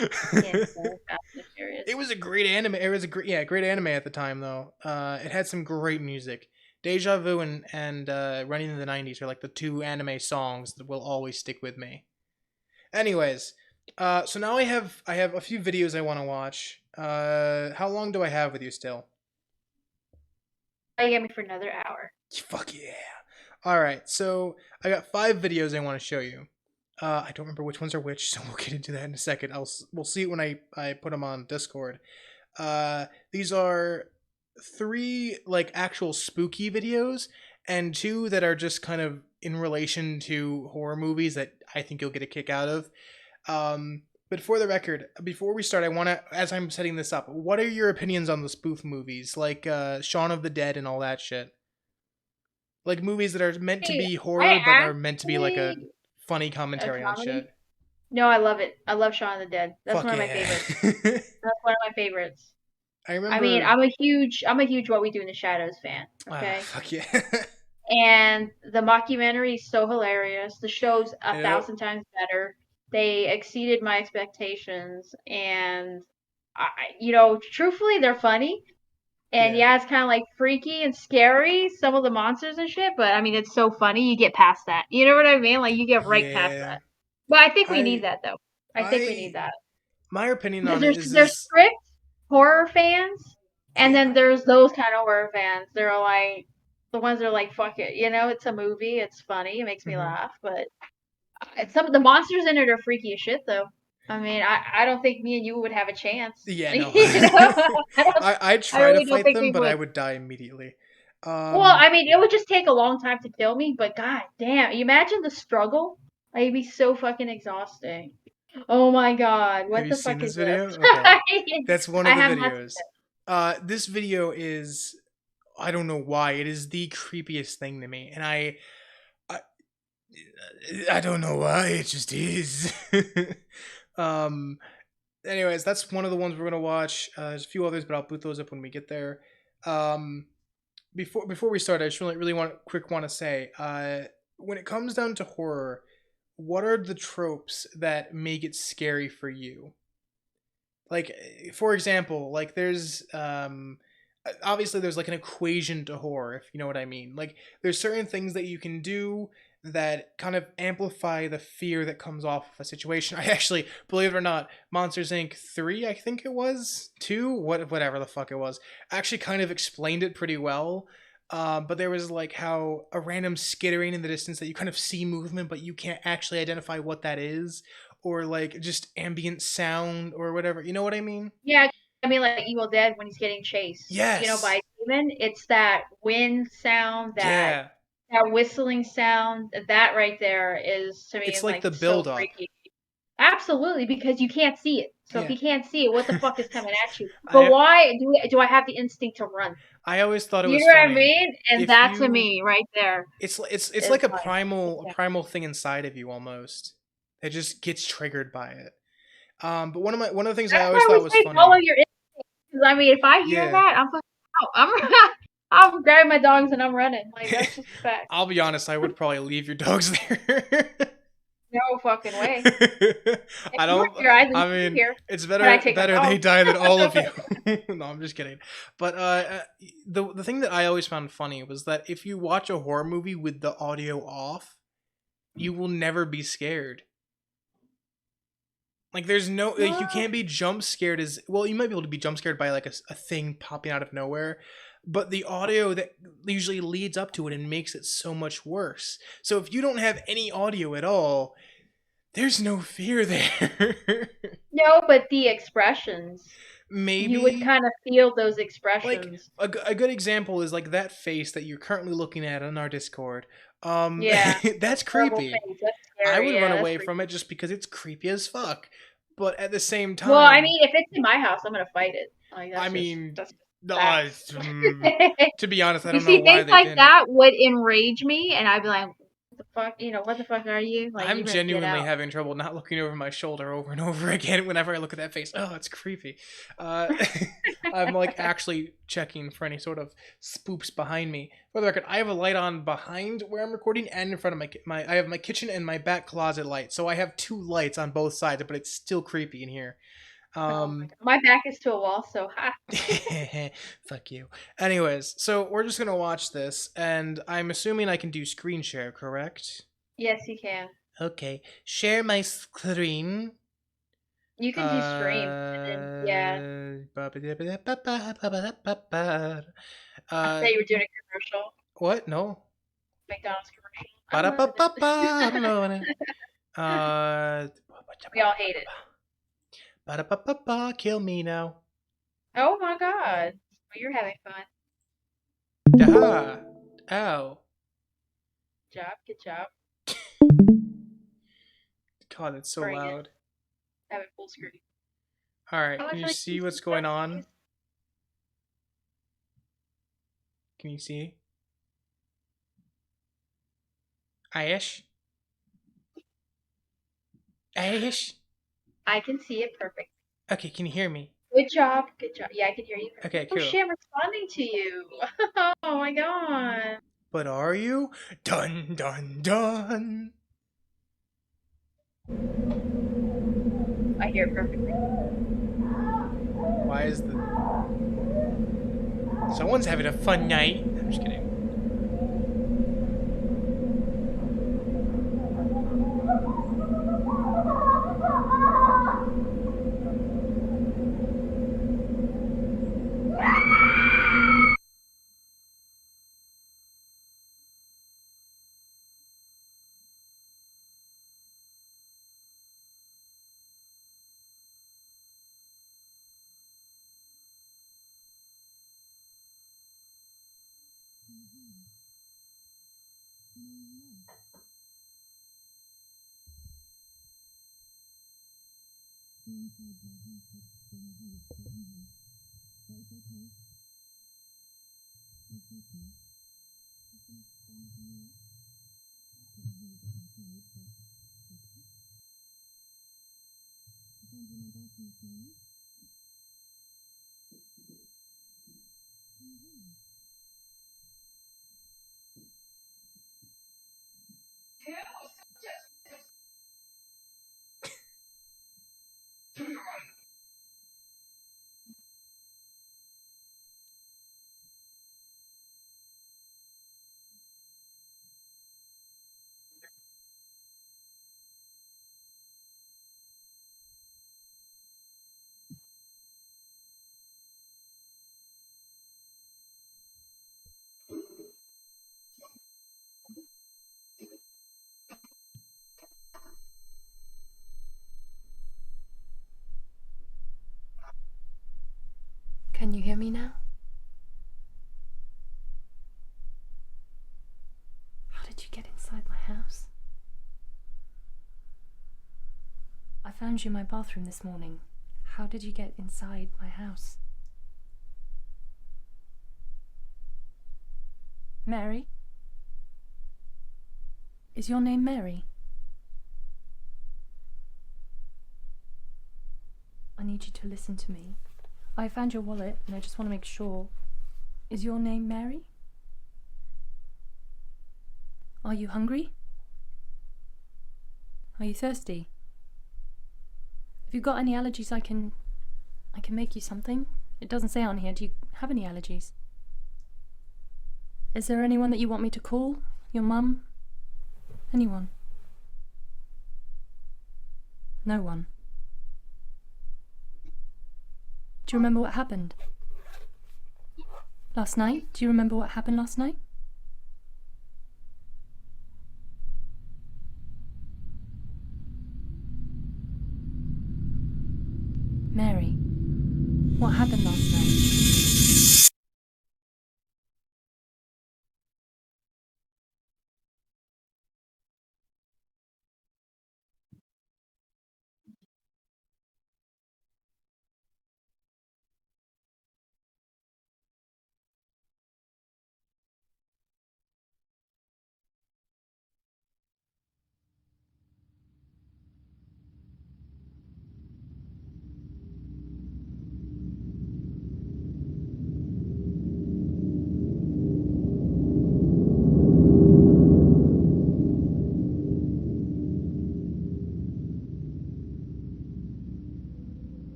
S2: Yes, so Fast and Furious.
S1: It was a great anime. It was a great anime at the time though. It had some great music. Deja Vu and Running in the '90s are like the 2 anime songs that will always stick with me. Anyways, so now I have a few videos I want to watch. How long do I have with you still?
S2: Oh, you get me for another hour.
S1: Fuck yeah! All right, so I got 5 videos I want to show you. I don't remember which ones are which, so we'll get into that in a second. We'll see it when I put them on Discord. These are 3 like actual spooky videos, and 2 that are just kind of in relation to horror movies that I think you'll get a kick out of. But for the record, before we start, I want to, as I'm setting this up, what are your opinions on the spoof movies like Shaun of the Dead and all that shit? Like movies that are meant to
S2: Hey,
S1: be
S2: I
S1: horror but are meant to be like a
S2: actually
S1: funny
S2: a
S1: commentary on
S2: comedy.
S1: shit.
S2: No, I love it. I love Shaun of the Dead. That's
S1: Fuck
S2: one of my
S1: yeah.
S2: favorites. That's one of my favorites.
S1: I
S2: I mean,
S1: remember.
S2: I'm a huge What We Do in the Shadows fan. Okay,
S1: Fuck yeah.
S2: and the mockumentary is so hilarious. The show's a
S1: Yep.
S2: thousand times better. They exceeded my expectations, and truthfully, they're funny. And
S1: Yeah.
S2: yeah, it's kind of like freaky and scary, some of the monsters and shit. But I mean, it's so funny. You get past that. You know what I mean? Like you get right past
S1: Yeah.
S2: that. But I think we need
S1: I
S2: that though. I think we
S1: I
S2: need that
S1: my opinion
S2: because
S1: on it
S2: there's
S1: is
S2: strict horror fans, and
S1: yeah.
S2: then there's those kind of horror fans. They're like the ones that are like, fuck it, it's a movie, it's funny, it makes me
S1: Hmm.
S2: laugh. But some of the monsters in it are freaky as shit though. I mean, I don't think me and you would have a chance.
S1: Yeah, no.
S2: You know, I don't.
S1: I'd
S2: I
S1: try to
S2: really don't
S1: fight
S2: think
S1: them,
S2: we
S1: but I
S2: would.
S1: would die immediately.
S2: Well,
S1: Um
S2: I mean, it would just take a long time to kill me, but god damn, you imagine the struggle? Like, it'd be so fucking exhausting. Oh my god,
S1: have
S2: what
S1: you
S2: the
S1: seen
S2: fuck is
S1: this
S2: this?
S1: video? Okay. That's one
S2: I
S1: of the
S2: have not seen
S1: videos. This video is I don't know why. It is the creepiest thing to me. And I I don't know why, it just is. um anyways, that's one of the ones we're gonna watch. There's a few others, but I'll boot those up when we get there. Um before we start, I just really want to say, when it comes down to horror, what are the tropes that make it scary for you? Like for example, like there's obviously there's like an equation to horror, if you know what I mean. Like there's certain things that you can do that kind of amplify the fear that comes off of a situation. I actually, believe it or not, Monsters Inc. 3, I think it was, 2, whatever the fuck it was, actually kind of explained it pretty well. But there was like how a random skittering in the distance that you kind of see movement, but you can't actually identify what that is, or like just ambient sound or whatever. You know what I mean?
S2: Yeah, I mean, like Evil Dead when he's getting chased, by
S1: Yes.
S2: a demon. It's that wind sound,
S1: Yeah.
S2: that whistling sound. That right there is to me
S1: It's
S2: is
S1: like
S2: like
S1: the
S2: so
S1: build up.
S2: freaky. Absolutely, because you can't see it. So if
S1: Yeah.
S2: you can't see it, what the fuck is coming at you? But
S1: I
S2: why do I have the instinct to run?
S1: I always thought it
S2: Do you
S1: was
S2: know what I
S1: funny.
S2: mean? And
S1: If
S2: that to
S1: you
S2: me right there
S1: it's
S2: is
S1: like a
S2: like,
S1: primal
S2: yeah.
S1: thing inside of you almost. It just gets triggered by it. But one of the things I
S2: That's
S1: always
S2: why we
S1: thought was
S2: say follow
S1: funny.
S2: your instincts. 'Cause I mean, if I hear
S1: Yeah.
S2: that, I'm fucking out. I'm grabbing my dogs and I'm running. Like that's just a fact.
S1: I'll be honest, I would probably leave your dogs there.
S2: No fucking way. If
S1: I
S2: you were
S1: don't.
S2: here, I'd leave
S1: I
S2: you
S1: mean,
S2: here.
S1: it's
S2: But I
S1: better
S2: take my
S1: they
S2: dog.
S1: die than all of you. No, I'm just kidding. But the thing that I always found funny was that if you watch a horror movie with the audio off, you will never be scared. Like there's no like you
S2: What?
S1: can't be jump scared as well. You might be able to be jump scared by like a thing popping out of nowhere, but the audio that usually leads up to it and makes it so much worse. So if you don't have any audio at all, there's no fear there.
S2: No, but the expressions. You would
S1: Maybe
S2: kind of feel those
S1: like
S2: expressions.
S1: a good example is like that face that you're currently looking at on our Discord.
S2: Yeah. The
S1: That's
S2: horrible
S1: creepy.
S2: face. That's
S1: I
S2: scary.
S1: would run
S2: Yeah, that's
S1: away
S2: creepy.
S1: from it just because it's creepy as fuck. But at the same
S2: Well, I
S1: time,
S2: mean, if it's in my house, I'm gonna fight it. Like
S1: I
S2: that's just
S1: mean,
S2: that's just
S1: uh,
S2: facts.
S1: to be honest, I
S2: You
S1: don't know
S2: see,
S1: why
S2: things
S1: they
S2: like
S1: didn't.
S2: that would enrage me, and I'd be like, "What the fuck? What the fuck are you? Like,
S1: I'm
S2: you better get
S1: genuinely
S2: out."
S1: having trouble not looking over my shoulder over and over again whenever I look at that face. Oh, it's creepy. Uh, I'm like actually checking for any sort of spoops behind me. For the record, I have a light on behind where I'm recording and in front of my I have my kitchen and my back closet light. So I have two lights on both sides, but it's still creepy in here.
S2: Oh my
S1: Um,
S2: god, my back is to a wall, so ha.
S1: fuck you. Anyways, so we're just gonna watch this, and I'm assuming I can do screen share, correct?
S2: Yes, you can.
S1: Okay, share my screen.
S2: You can do stream, and then yeah, I thought
S1: Uh,
S2: you were doing a commercial,
S1: what? No.
S2: McDonald's commercial. I'm loving
S1: Ba-da-ba-ba-ba, I'm
S2: it.
S1: loving it. Uh,
S2: We all hate it.
S1: ba-da-ba-ba-ba, kill me now.
S2: Oh my god. Well, you're having fun.
S1: Daha. Ow.
S2: Good job.
S1: God, it's so
S2: Bring it.
S1: loud.
S2: Have it full screen.
S1: Alright,
S2: Oh, I
S1: can
S2: feel
S1: you
S2: like
S1: see
S2: you
S1: what's
S2: should
S1: going
S2: stop
S1: on?
S2: these.
S1: Can you see? Aish? Aish?
S2: I can see it perfect.
S1: Okay, can you hear me?
S2: Good job. Good job. Yeah, I can hear you.
S1: Okay,
S2: Oh
S1: cool.
S2: shit, I'm responding to you. Oh my god.
S1: But are you? Dun dun dun!
S2: I hear it perfectly.
S1: Why is the... Someone's having a fun night. I'm just kidding.
S3: Can you hear me now? How did you get inside my house? I found you in my bathroom this morning. How did you get inside my house? Mary? Is your name Mary? I need you to listen to me. I found your wallet and I just want to make sure. Is your name Mary? Are you hungry? Are you thirsty? If you've got any allergies, I can make you something. It doesn't say on here. Do you have any allergies? Is there anyone that you want me to call? Your mum? Anyone? No one. Do you remember what happened? Last night? Do you remember what happened last night? Mary, what happened last night?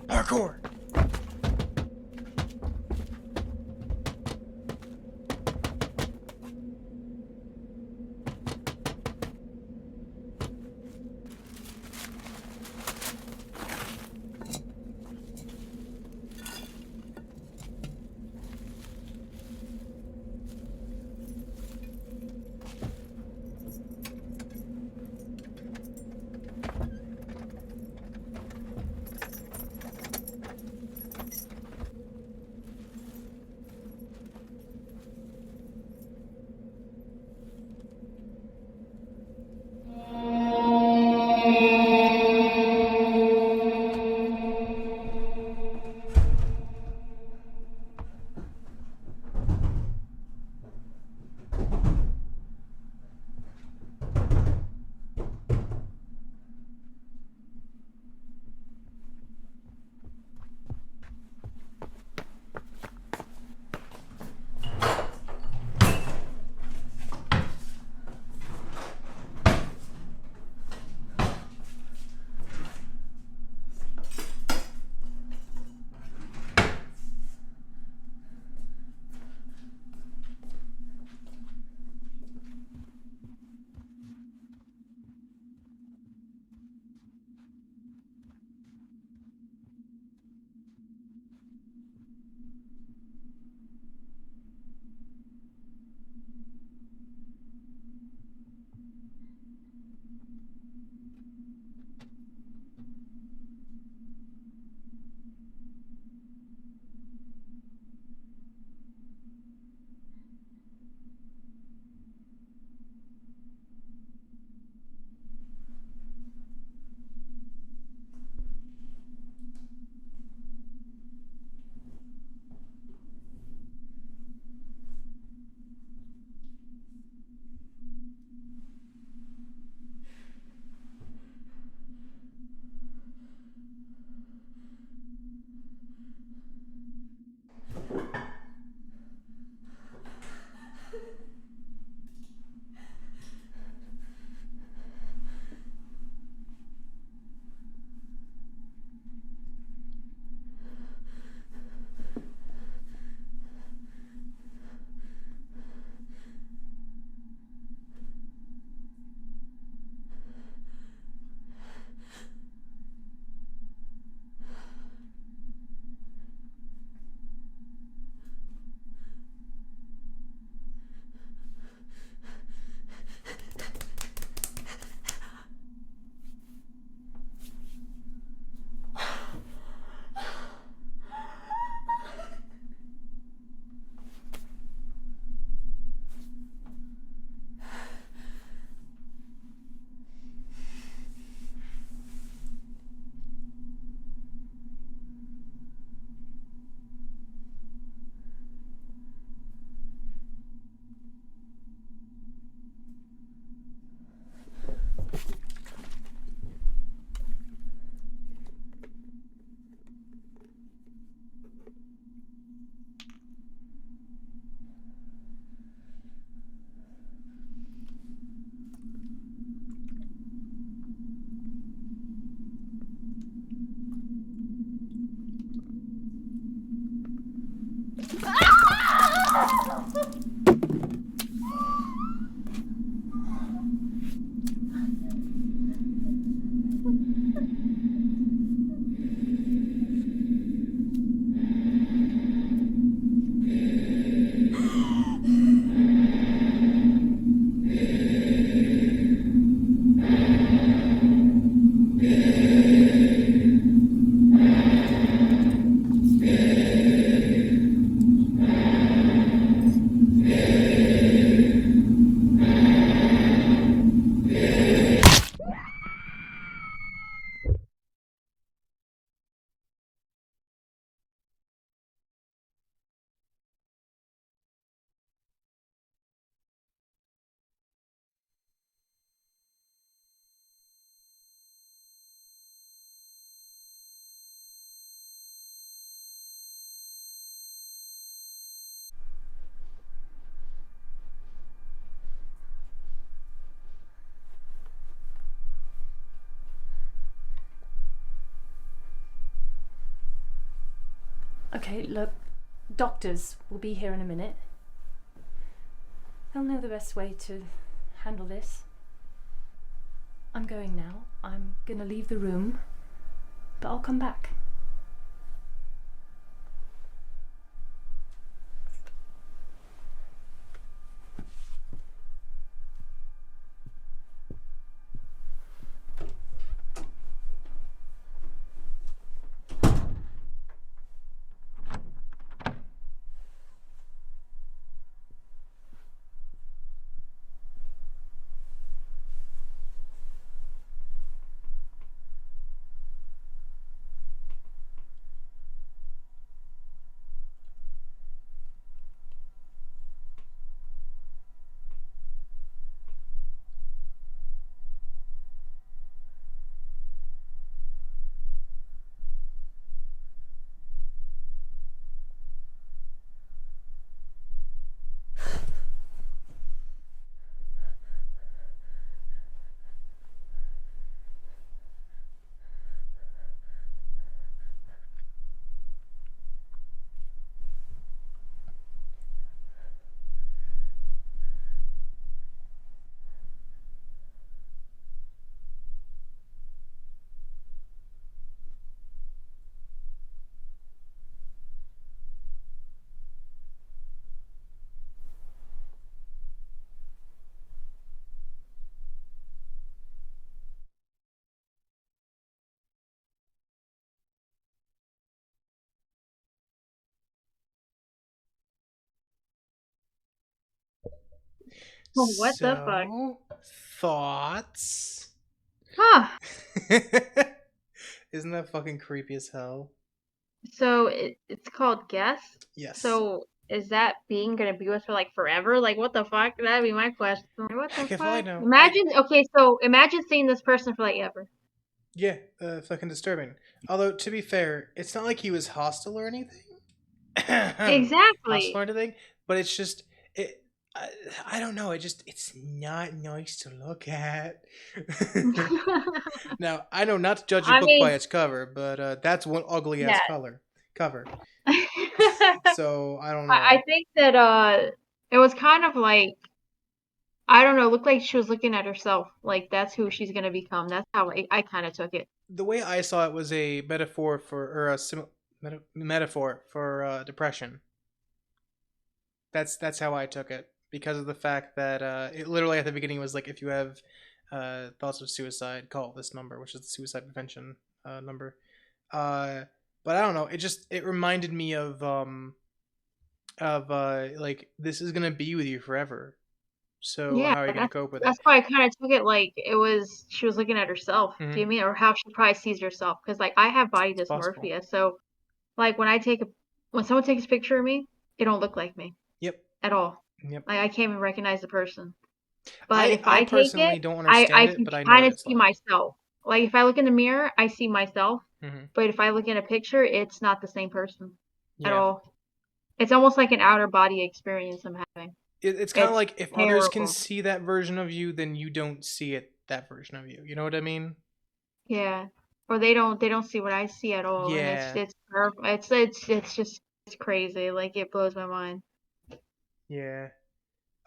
S1: Parkour!
S3: Okay, look, doctors will be here in a minute. They'll know the best way to handle this. I'm going now. I'm gonna leave the room, but I'll come back.
S2: Oh, what the fuck?
S1: So, thoughts?
S2: Huh.
S1: Isn't that fucking creepy as hell?
S2: So it's called Guess.
S1: Yes.
S2: So is that being gonna be with her like forever? Like what the fuck? That'd be my question. Like, what the
S1: Heck if I
S2: fuck?
S1: know.
S2: Imagine okay, so imagine seeing this person for like ever.
S1: Yeah, fucking disturbing. Although, to be fair, it's not like he was hostile or anything. Hostile
S2: Exactly.
S1: or anything, but it's just, it. I don't know. It's not nice to look at. Now, I know not to judge a
S2: I
S1: book
S2: mean,
S1: by its cover, but that's one ugly ass
S2: yeah.
S1: cover.
S2: I
S1: So I don't know.
S2: I think that it was kind of like I don't know, looked like she was looking at herself. Like that's who she's gonna become. That's how I kind of took it.
S1: The way I saw it was a metaphor for, or a metaphor for depression. That's how I took it, because of the fact that it literally at the beginning was like, if you have thoughts of suicide, call this number, which is the suicide prevention number. But I don't know. It reminded me of like, this is gonna be with you forever. So
S2: Yeah,
S1: how are you gonna cope with it?
S2: that's why I kind of took it like it was she was looking at herself. Do you
S1: Mm-hmm.
S2: mean or how she probably sees herself? Because like I have body
S1: It's possible.
S2: dysmorphia, so like when someone takes a picture of me, it don't look like me
S1: Yep.
S2: at all.
S1: Yep.
S2: Like I can't even recognize the person. But
S1: I
S2: if
S1: I
S2: I take it,
S1: personally don't
S2: I
S1: understand it,
S2: can
S1: but I know what
S2: kind of
S1: it's
S2: see
S1: like.
S2: myself. Like if I look in the mirror, I see myself.
S1: Mm-hmm.
S2: But if I look in a picture, it's not the same person at
S1: Yeah.
S2: all. It's almost like an outer body experience I'm having.
S1: It's kind of
S2: It's
S1: like, if others can
S2: terrible.
S1: see that version of you, then you don't see it, that version of you. You know what I mean?
S2: Yeah. Or they don't see what I see at all, and
S1: Yeah.
S2: it's just it's crazy. Like it blows my mind.
S1: Yeah.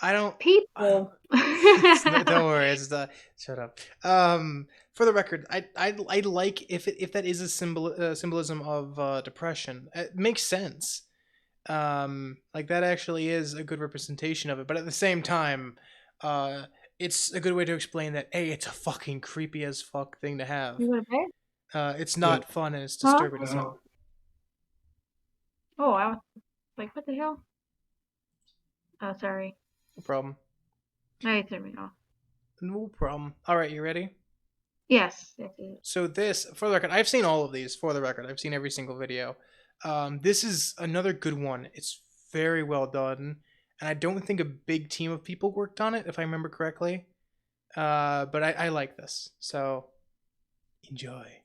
S1: I don't.
S2: People.
S1: Don't worry. It's shut up. For the record, I like, if that is a symbolism of depression. It makes sense. Like, that actually is a good representation of it. But at the same time, uh, it's a good way to explain that, hey, it's a fucking creepy as fuck thing to have.
S2: You go to bed?
S1: It's not fun, and it's
S2: Huh?
S1: disturbing as hell.
S2: Oh, I was like, what the hell? Oh, sorry.
S1: No problem.
S2: No, you threw me off.
S1: No problem. All right, you ready?
S2: Yes. Yes, yes.
S1: So this, for the record, I've seen all of these. For the record, I've seen every single video. This is another good one. It's very well done, and I don't think a big team of people worked on it, if I remember correctly. But I like this, so enjoy.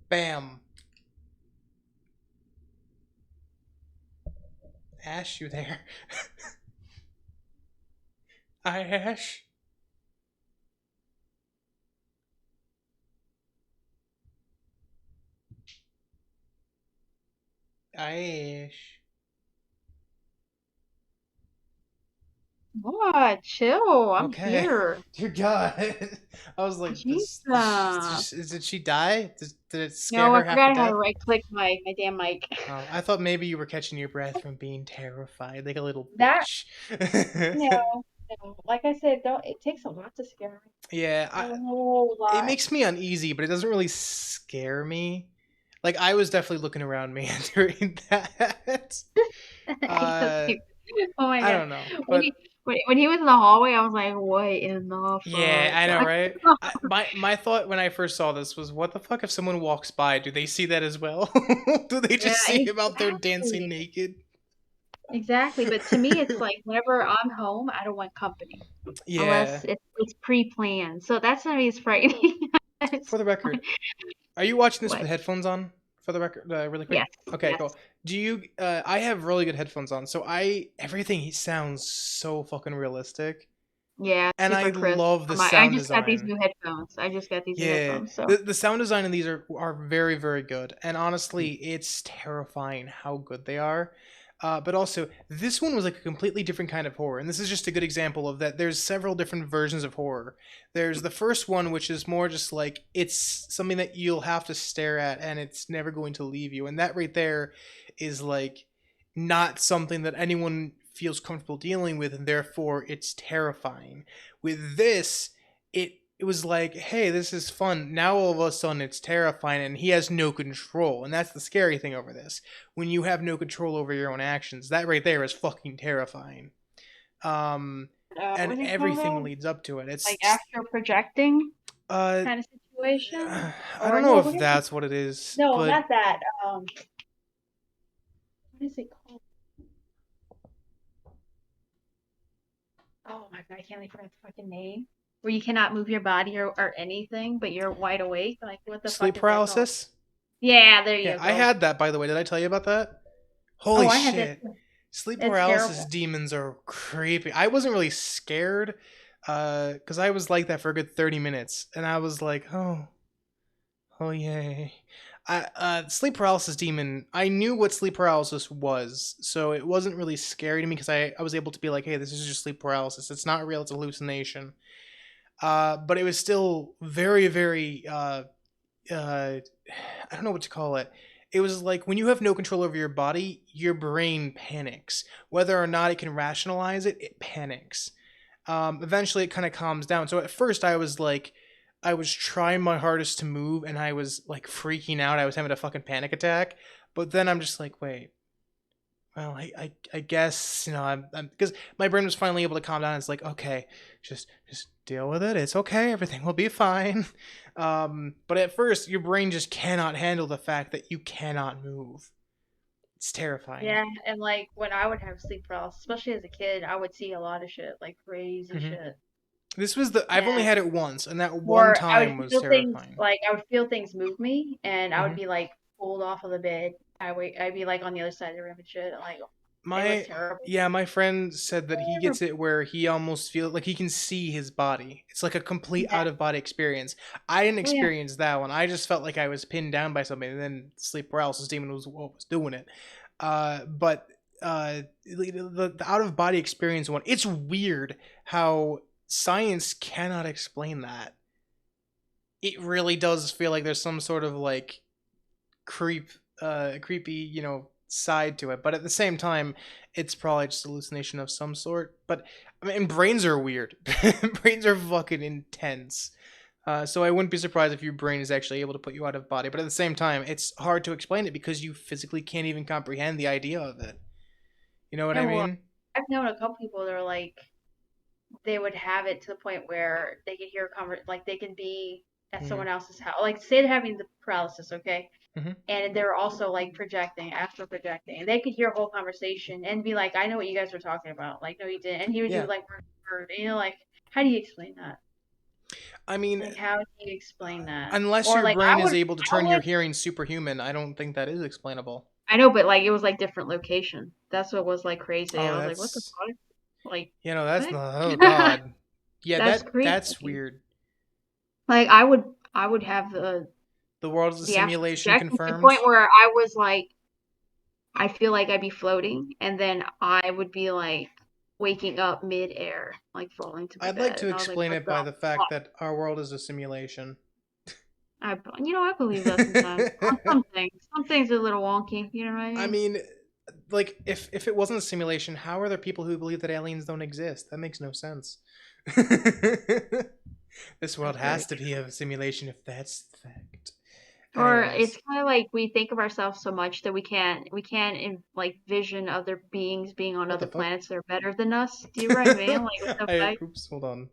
S1: Bam. Ash, you there? Ash? Ash.
S2: What? Chill. I'm
S1: Okay.
S2: here.
S1: Dear God. I was like,
S2: Jesus.
S1: did she die? Did it scare
S2: No, I
S1: her half to
S2: forgot how
S1: death?
S2: to right click my damn mic.
S1: Oh, I thought maybe you were catching your breath from being terrified, like a little
S2: That
S1: bitch.
S2: no, no. Like I said, don't. It takes a lot to scare me.
S1: Yeah,
S2: A whole
S1: it
S2: lot.
S1: makes me uneasy, but it doesn't really scare me. Like I was definitely looking around me during that. Uh,
S2: Oh my
S1: I
S2: god.
S1: don't know,
S2: When
S1: but
S2: he when he was in the hallway, I was like, what in the
S1: yeah, I know,
S2: fuck?
S1: right? My thought when I first saw this was, what the fuck if someone walks by? Do they see that as well? Do they
S2: Yeah,
S1: just see him out there dancing
S2: exactly.
S1: naked?
S2: Exactly. But to me, it's like whenever I'm home, I don't want company
S1: Yeah.
S2: unless it's pre-planned. So that's gonna be frightening. It's
S1: For the record, are you watching this with
S2: what?
S1: headphones on? For the record, really quick.
S2: Yes.
S1: Okay,
S2: Yes.
S1: cool. Do you? I have really good headphones on, so everything sounds so fucking realistic,
S2: Yeah,
S1: and I
S2: super crisp.
S1: love the
S2: I
S1: sound
S2: just got these
S1: design.
S2: new headphones. I just got these new
S1: Yeah,
S2: headphones. So
S1: the sound design in these are very very good, and honestly, it's terrifying how good they are. But also, this one was like a completely different kind of horror, and this is just a good example of that. There's several different versions of horror. There's the first one, which is more just like it's something that you'll have to stare at, and it's never going to leave you, and that right there is like not something that anyone feels comfortable dealing with, and therefore it's terrifying. With this, it was like, hey, this is fun. Now all of a sudden it's terrifying, and he has no control, and that's the scary thing over this. When you have no control over your own actions, that right there is fucking terrifying. Um,
S2: what
S1: and
S2: do you call
S1: everything
S2: that?
S1: leads up to it.
S2: Like astral projecting
S1: Uh,
S2: kind of situation?
S1: I
S2: Or
S1: don't know
S2: no, what
S1: if
S2: is it?
S1: that's what it is,
S2: No,
S1: but
S2: not that. What is it called? Oh my god, I can't even remember the fucking name. Where you cannot move your body or anything, but you're wide awake. Like, what the
S1: sleep
S2: fuck is that called?
S1: paralysis.
S2: Yeah, there
S1: Yeah,
S2: you
S1: I
S2: go.
S1: had that, by the way. Did I tell you about that?
S2: Oh,
S1: Holy
S2: I had that
S1: shit.
S2: too.
S1: Sleep
S2: It's
S1: paralysis
S2: terrible.
S1: demons are creepy. I wasn't really scared because I was like that for a good 30 minutes. And I was like, oh, yay. Sleep paralysis demon, I knew what sleep paralysis was. So it wasn't really scary to me because I was able to be like, hey, this is just sleep paralysis. It's not real, it's a hallucination. But it was still very, very I don't know what to call it. It was like when you have no control over your body, your brain panics. Whether or not it can rationalize it, it panics. Eventually, it kind of calms down. So at first, I was like, I was trying my hardest to move, and I was like freaking out. I was having a fucking panic attack. But then I'm just like, wait, Well, I guess, I'm because my brain was finally able to calm down. It's like, okay, just deal with it. It's okay. Everything will be fine. But at first, your brain just cannot handle the fact that you cannot move. It's terrifying.
S2: Yeah, and like when I would have sleep paralysis, especially as a kid, I would see a lot of shit, like crazy
S1: Hmm.
S2: shit.
S1: This was I've only
S2: And
S1: had it once, and that one
S2: or I would
S1: time was
S2: feel things
S1: terrifying.
S2: like I would feel things move me, and I would
S1: Hmm.
S2: be like pulled off of the bed. I'd be like on the other side of the room and shit. Like it was
S1: My
S2: terrible.
S1: Yeah, my friend said that he gets it where he almost feels like he can see his body. It's like a complete
S2: Yeah.
S1: out of body experience. I didn't
S2: Oh yeah.
S1: experience that one. I just felt like I was pinned down by something, and then sleep paralysis demon was what was doing it. But the out of body experience one, it's weird how science cannot explain that. It really does feel like there's some sort of like creepy, side to it. But at the same time, it's probably just hallucination of some sort. But I mean, brains are weird. Brains are fucking intense. So I wouldn't be surprised if your brain is actually able to put you out of body. But at the same time, it's hard to explain it because you physically can't even comprehend the idea of it. You know what
S2: Yeah,
S1: I
S2: well,
S1: mean?
S2: I've known a couple people that are like they would have it to the point where they could hear like they can be at
S1: Hmm.
S2: someone else's house. Like say they're having the paralysis, okay?
S1: Hmm.
S2: And they're also like projecting, astral projecting. And they could hear a whole conversation and be like, I know what you guys were talking about. Like, no, you didn't. And he would do
S1: Yeah.
S2: like word for word. And you're like, how do you explain that?
S1: I mean,
S2: Like, how do you explain that?
S1: unless
S2: Or
S1: your
S2: like,
S1: brain is able to
S2: I
S1: turn your
S2: would,
S1: hearing superhuman, I don't think that is explainable.
S2: I know, but like, it was like different location. That's what was like crazy.
S1: Oh,
S2: I was like, what the
S1: that's
S2: fuck? Like,
S1: that's
S2: what?
S1: not. Oh God. Yeah,
S2: That's
S1: that's
S2: crazy.
S1: weird.
S2: Like, I would have
S1: The world is a
S2: the astral
S1: simulation
S2: projection to the
S1: confirmed.
S2: point where I was like, I feel like I'd be floating, and then I would be like waking up mid-air, like falling to my
S1: I'd like
S2: bed,
S1: to
S2: and I was like,
S1: explain
S2: "What
S1: it
S2: the
S1: by the fact
S2: fuck?"
S1: that our world is a simulation.
S2: I believe that sometimes. On some things are a little wonky. You know what I
S1: I
S2: mean?
S1: mean, like if it wasn't a simulation, how are there people who believe that aliens don't exist? That makes no sense. This world
S2: That's very
S1: has to be a simulation if that's the fact.
S2: Or it's
S1: Anyways,
S2: kind of like we think of ourselves so much that we can't like vision other beings being on
S1: what the
S2: other
S1: fuck?
S2: planets that are better than us. Do you know what I mean? Like what the fuck?
S1: Oops, hold on.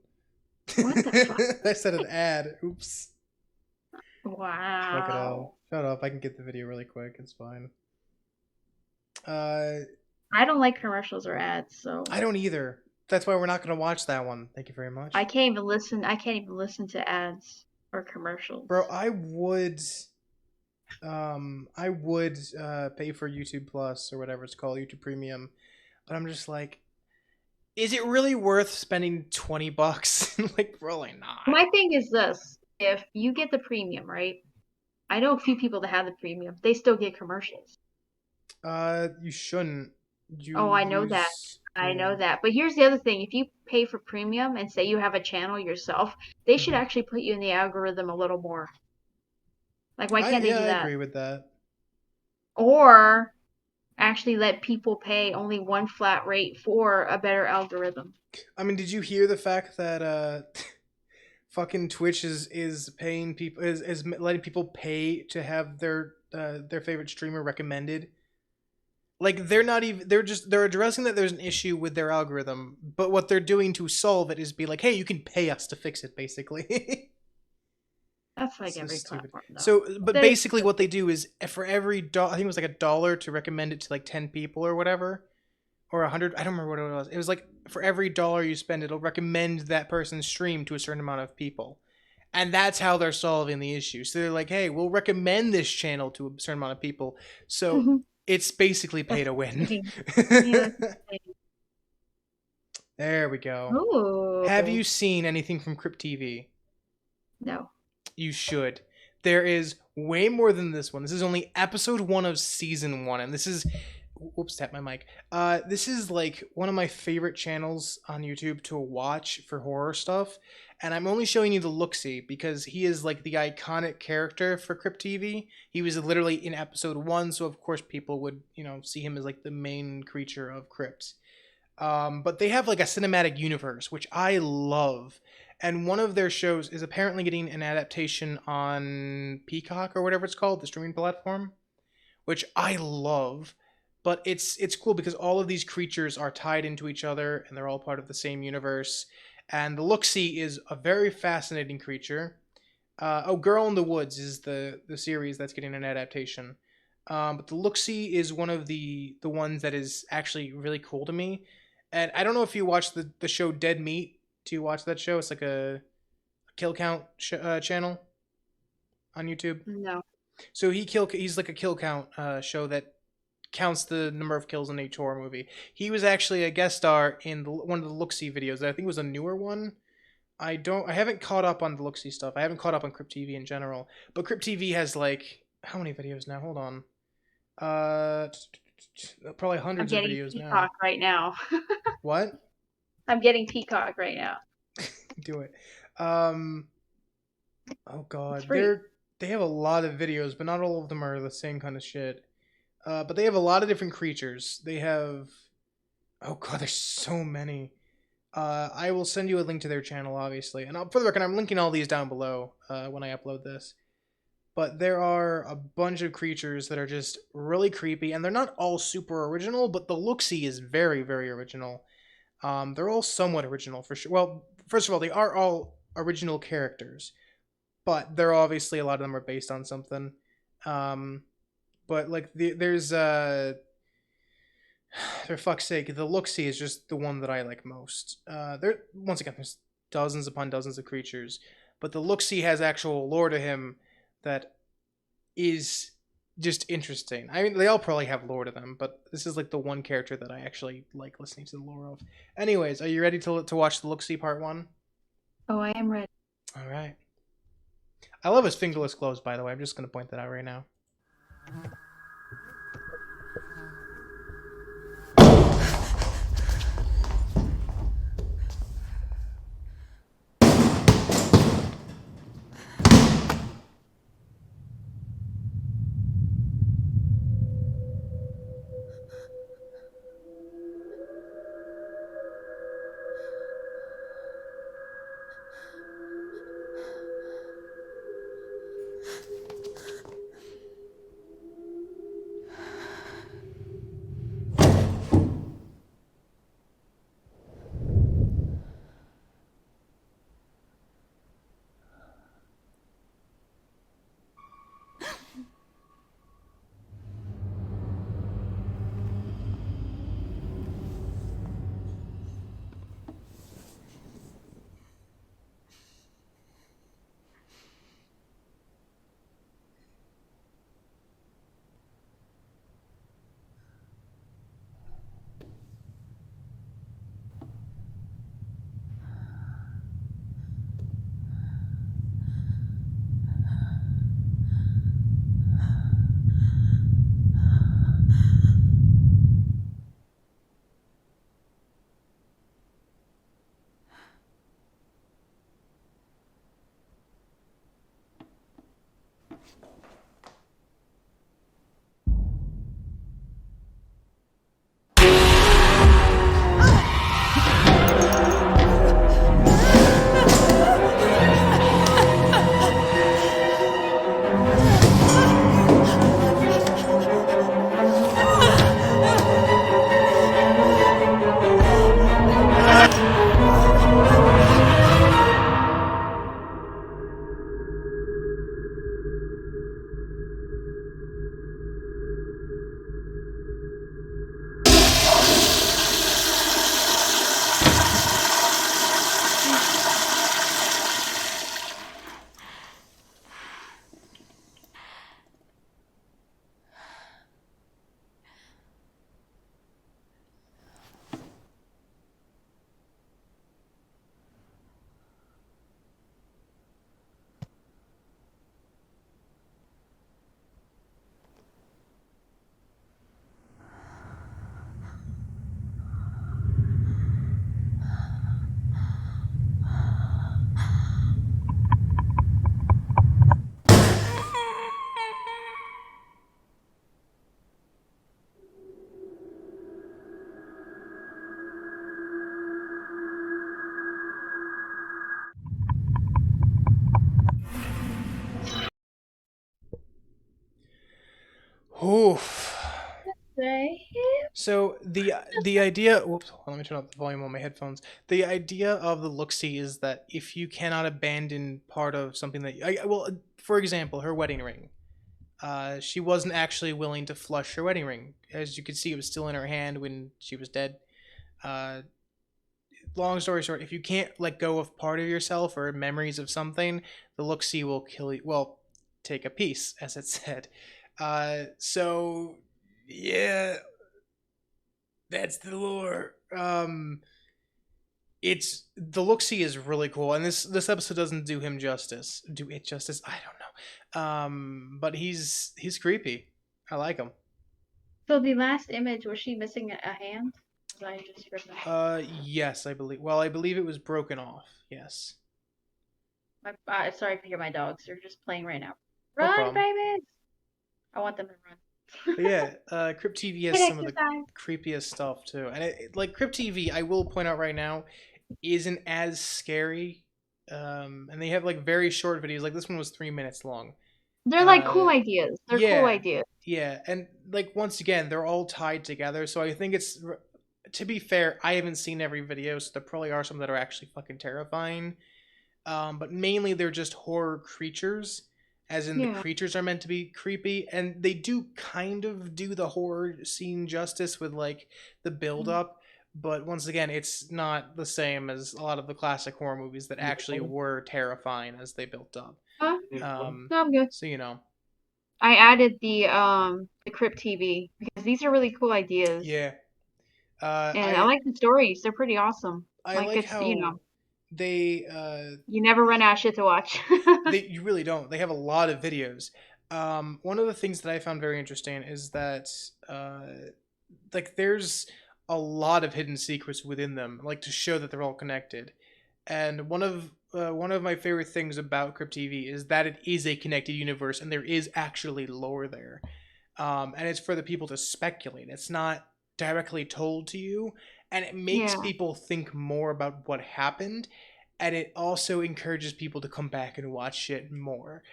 S2: What the fuck?
S1: I said an ad. Oops. Fuck it
S2: Wow.
S1: all. Shut up. I can get the video really quick. It's fine. Uh,
S2: I don't like commercials or ads, so
S1: I don't either. That's why we're not gonna watch that one. Thank you very much,
S2: I can't even listen to ads or
S1: bro.
S2: commercials.
S1: I would pay for YouTube Plus or whatever it's called, YouTube Premium, but I'm just like, is it really worth spending $20? Like, really not.
S2: My thing is this, if you get the premium, right? I know a few people that have the premium. They still get commercials.
S1: You shouldn't.
S2: Oh,
S1: You
S2: I know that.
S1: use
S2: I
S1: yeah.
S2: know that. But here's the other thing. If you pay for premium and say you have a channel yourself, they should
S1: Mhm.
S2: actually put you in the algorithm a little more. Like, why can't they do
S1: I
S2: that?
S1: agree with that.
S2: Or actually let people pay only one flat rate for a better algorithm.
S1: I mean, did you hear the fact that fucking Twitch is paying people is letting people pay to have their favorite streamer recommended? Like they're not even they're addressing that there's an issue with their algorithm, but what they're doing to solve it is be like, hey, you can pay us to fix it, basically.
S2: That's like
S1: So
S2: every
S1: stupid.
S2: platform, though.
S1: So, but
S2: They,
S1: basically, what they do is for every dollar, I think it was like $1 to recommend it to like 10 people or whatever, or 100. I don't remember what it was. It was like for every dollar you spend, it'll recommend that person's stream to a certain amount of people, and that's how they're solving the issue. So they're like, hey, we'll recommend this channel to a certain amount of people. So it's basically pay
S2: that's
S1: to win.
S2: insane. Yeah, that's insane.
S1: There we go. Have
S2: Ooh.
S1: you seen anything from Crypt TV?
S2: No.
S1: You should. There is way more than this one. This is only episode 1 of season 1, and this is whoops, tap my mic. This is like one of my favorite channels on YouTube to watch for horror stuff, and I'm only showing you the look-see because he is like the iconic character for Crypt TV. He was literally in episode 1, so of course people would see him as like the main creature of Crypt. But they have like a cinematic universe, which I love. And one of their shows is apparently getting an adaptation on Peacock or whatever it's called, the streaming platform, which I love. but it's cool because all of these creatures are tied into each other and they're all part of the same universe. And the Look-See is a very fascinating creature. Girl in the Woods is the series that's getting an adaptation. But the Look-See is one of the ones that is actually really cool to me. And I don't know if you watch the show Dead Meat. Do you watch that show? It's like a kill count channel on YouTube.
S2: No.
S1: So he's like a kill count show that counts the number of kills in each horror movie. He was actually a guest star in one of the Look-See videos. I think it was a newer one. I haven't caught up on the Look-See stuff. I haven't caught up on Crypt TV in general. But Crypt TV has like how many videos now? Hold on. Probably
S2: I'm
S1: hundreds of
S2: getting
S1: videos now.
S2: Peacock right now.
S1: What?
S2: I'm getting Peacock right now.
S1: Do it. Oh god.
S2: It's free.
S1: They have a lot of videos, but not all of them are the same kind of shit. But they have a lot of different creatures. They have oh god, there's so many. I will send you a link to their channel, obviously. And for the record, I'm linking all these down below when I upload this. But there are a bunch of creatures that are just really creepy, and they're not all super original, but the Look-See is very, very original. They're all somewhat original, for sure. Well, first of all, they are all original characters, but they're obviously, a lot of them are based on something. But, like, there's, for fuck's sake, the Look-See is just the one that I like most. Once again, there's dozens upon dozens of creatures, but the Look-See has actual lore to him that is just interesting. I mean, they all probably have lore to them, but this is like the one character that I actually like listening to the lore of. Anyways, are you ready to watch the Look-See Part 1?
S2: Oh, I am ready.
S1: All right. I love his fingerless gloves, by the way. I'm just going to point that out right now. Oof.
S2: say.
S1: So the idea. Whoops. Hold on, let me turn up the volume on my headphones. The idea of the look-see is that if you cannot abandon part of something that, well, for example, her wedding ring. She wasn't actually willing to flush her wedding ring. As you could see, it was still in her hand when she was dead. Uh, Long story short, if you can't let go of part of yourself or memories of something, the look-see will kill you. Well, take a piece, as it said. So yeah, that's the lore. It's the look-see is really cool, and this episode doesn't do him justice. Do it justice? I don't know. But he's creepy. I like him.
S2: So the last image, was she missing a hand? 'Cause I just remember.
S1: Yes, I believe. Well, I believe it was broken off. Yes.
S2: Sorry if you hear my dogs. They're just playing right now.
S1: No
S2: Run,
S1: problem.
S2: babies! I want them to run.
S1: But yeah, Crypt TV has
S2: Get
S1: some of the
S2: exercise.
S1: creepiest stuff too, and like Crypt TV, I will point out right now, isn't as scary. And they have like very short videos. Like this one was 3 minutes long.
S2: They're like cool
S1: Uh,
S2: ideas. They're
S1: yeah,
S2: cool ideas.
S1: yeah, and like once again, they're all tied together. So I think it's, to be fair, I haven't seen every video, so there probably are some that are actually fucking terrifying. But mainly they're just horror creatures, as in the
S2: Yeah.
S1: creatures are meant to be creepy, and they do kind of do the horror scene justice with like the build up. But once again, it's not the same as a lot of the classic horror movies that actually were terrifying as they built up.
S2: Huh?
S1: Um,
S2: No, I'm good.
S1: so you know,
S2: I added the Crypt TV because these are really cool ideas.
S1: yeah.
S2: And I like the stories. They're pretty awesome.
S1: I
S2: Like
S1: like
S2: it's, you know,
S1: how they
S2: you never run out of shit to watch.
S1: you really don't. They have a lot of videos. One of the things that I found very interesting is that like there's a lot of hidden secrets within them, like to show that they're all connected. And one of my favorite things about Crypt TV is that it is a connected universe, and there is actually lore there. And it's for the people to speculate. It's not directly told to you, and it makes
S2: Yeah.
S1: people think more about what happened, and it also encourages people to come back and watch it more.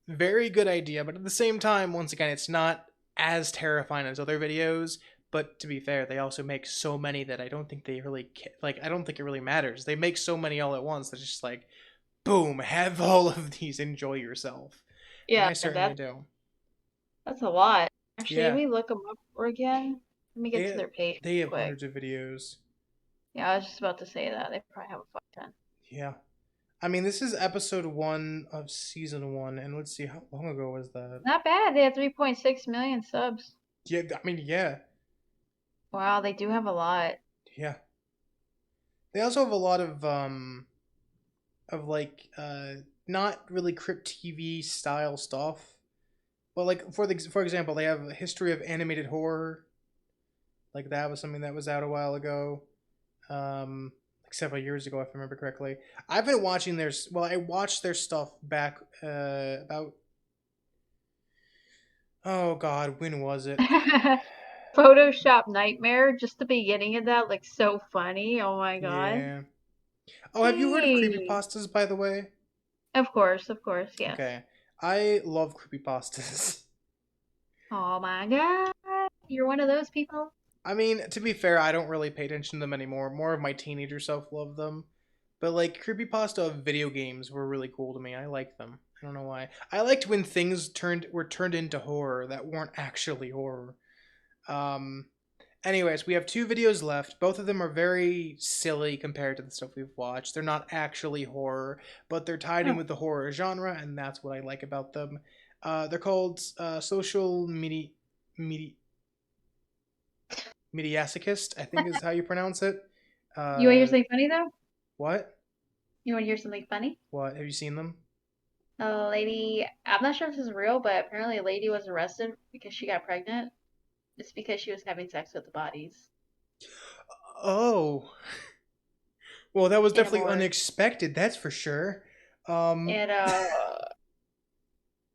S1: Very good idea, but at the same time, once again, it's not as terrifying as other videos. But to be fair, they also make so many that I don't think they really like. I don't think it really matters. They make so many all at once that it's just like, boom, have all of these, enjoy yourself. And
S2: Yeah,
S1: I certainly do.
S2: that's a lot. Actually,
S1: Yeah.
S2: let me look them up again. Let me get to their page
S1: They have
S2: quick.
S1: hundreds of videos.
S2: Yeah, I was just about to say that. They probably have a fuck ton.
S1: Yeah. I mean, this is episode 1 of season 1, and let's see, how long ago was that?
S2: Not bad. They have 3.6 million subs.
S1: Yeah, I mean, yeah.
S2: Wow, they do have a lot.
S1: Yeah. They also have a lot of like not really Crypt TV style stuff. But like for example, they have a history of animated horror. Like that was something that was out a while ago. Like several years ago, if I remember correctly. I've been watching their, well, I watched their stuff back about, oh god, when was it?
S2: Photoshop Nightmare, just the beginning of that looks so funny. Oh my god.
S1: Yeah. Oh, have you heard of
S2: Jeez.
S1: creepypastas, by the way?
S2: Of course, yes.
S1: Okay. I love creepypastas.
S2: Oh my god. You're one of those people?
S1: I mean, to be fair, I don't really pay attention to them anymore. More of my teenager self love them. But like creepypasta of video games were really cool to me. I like them. I don't know why. I liked when things were turned into horror that weren't actually horror. Anyways, we have 2 videos left. Both of them are very silly compared to the stuff we've watched. They're not actually horror, but they're tied in with the horror genre, and that's what I like about them. They're called Social Mediasochist, I think is how you pronounce it.
S2: You want to hear something funny though?
S1: What?
S2: You want to hear something funny?
S1: What? Have you seen them?
S2: A lady, I'm not sure if this is real, but apparently a lady was arrested because she got pregnant. It's because she was having sex with the bodies.
S1: Oh. Well, that was
S2: In a
S1: definitely
S2: morgue.
S1: unexpected, that's for sure.
S2: And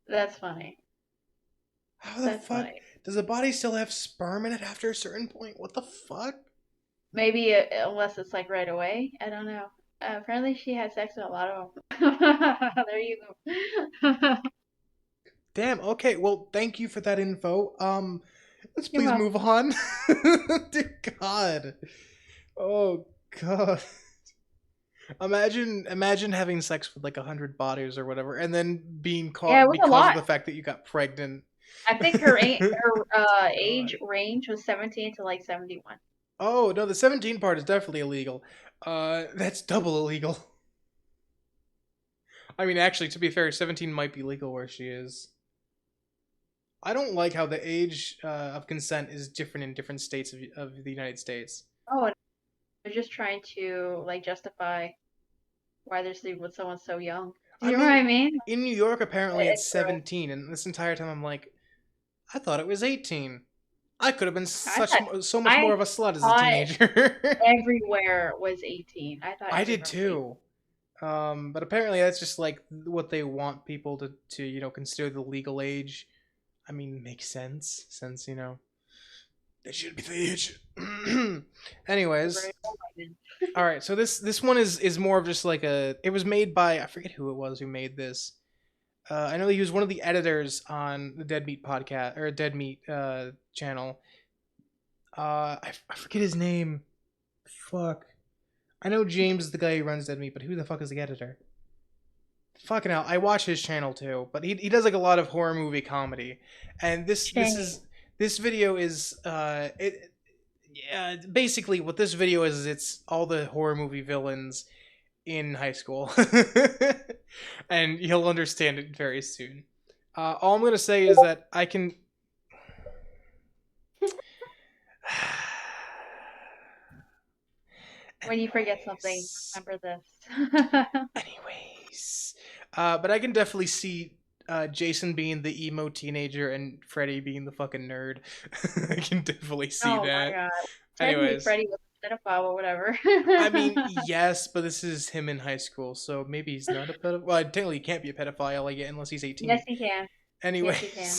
S2: that's funny.
S1: How the
S2: That's
S1: fuck?
S2: funny.
S1: Does a body still have sperm in it after a certain point? What the fuck?
S2: Maybe unless it's like right away. I don't know. Apparently she had sex with a lot of them. There you go.
S1: Damn, okay, well, thank you for that info. Let's
S2: You're
S1: please
S2: welcome.
S1: move on. Dear God. Oh God. Imagine having sex with like 100 bodies or whatever, and then being
S2: Yeah, it
S1: caught
S2: was a
S1: because of
S2: lot.
S1: the fact that you got pregnant.
S2: I think her
S1: God.
S2: age range was 17 to like 71.
S1: Oh no, the 17 part is definitely illegal. That's double illegal. I mean, actually, to be fair, 17 might be legal where she is. I don't like how the age of consent is different in different states of the United States.
S2: Oh, and they're just trying to like justify why they're sleeping with someone so young. Do
S1: I
S2: you know what I
S1: mean,
S2: mean?
S1: in New York, apparently it's
S2: It's gross.
S1: 17, and this entire time I'm like, I thought it was 18. I could have been
S2: I thought
S1: so much more of a slut as a
S2: I
S1: teenager.
S2: everywhere was 18. I thought
S1: I did
S2: everywhere was 18.
S1: too. But apparently that's just like what they want people to consider the legal age. I mean, makes sense since they should be the age. Anyways,
S2: Very well-minded.
S1: all right. So this one is more of just like it was made by, I forget who it was who made this. I know he was one of the editors on the Dead Meat podcast or Dead Meat channel. I forget his name. Fuck. I know James is the guy who runs Dead Meat, but who the fuck is the editor? Fucking hell, I watch his channel too, but he does like a lot of horror movie comedy, and this video is basically what this video is it's all the horror movie villains in high school, and you'll understand it very soon. All I'm gonna say is that I can.
S2: When you forget something, remember this.
S1: Anyways, but I can definitely see Jason being the emo teenager and Freddy being the fucking nerd. I can definitely see
S2: Oh
S1: that.
S2: my god.
S1: Anyways,
S2: Freddy was a pedophile or whatever.
S1: I mean, yes, but this is him in high school, so maybe he's not a pedophile. Well, technically, he can't be a pedophile like unless he's 18.
S2: Yes, he can.
S1: Anyways,
S2: Yes, he can.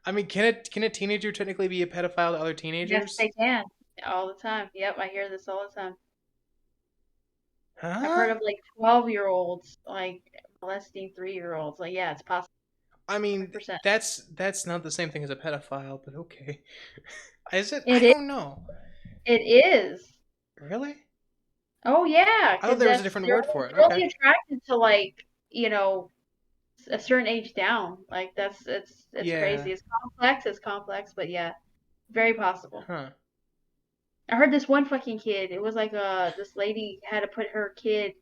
S1: I mean, can a teenager technically be a pedophile to other teenagers?
S2: Yes, they can. All the time. Yep, I hear this all the time.
S1: Huh?
S2: I've heard of like 12-year-olds like molesting 3-year-olds. Like, yeah, it's possible.
S1: I mean,
S2: 100%.
S1: that's not the same thing as a pedophile, but okay. Is it?
S2: It
S1: I
S2: is.
S1: don't know.
S2: It is.
S1: Really?
S2: Oh yeah.
S1: I thought there was a different word for it.
S2: They're
S1: Okay.
S2: only attracted to like, a certain age down. Like it's
S1: Yeah.
S2: crazy. It's complex, but yeah, very possible.
S1: Huh.
S2: I heard this one fucking kid. It was like this lady had to put her kid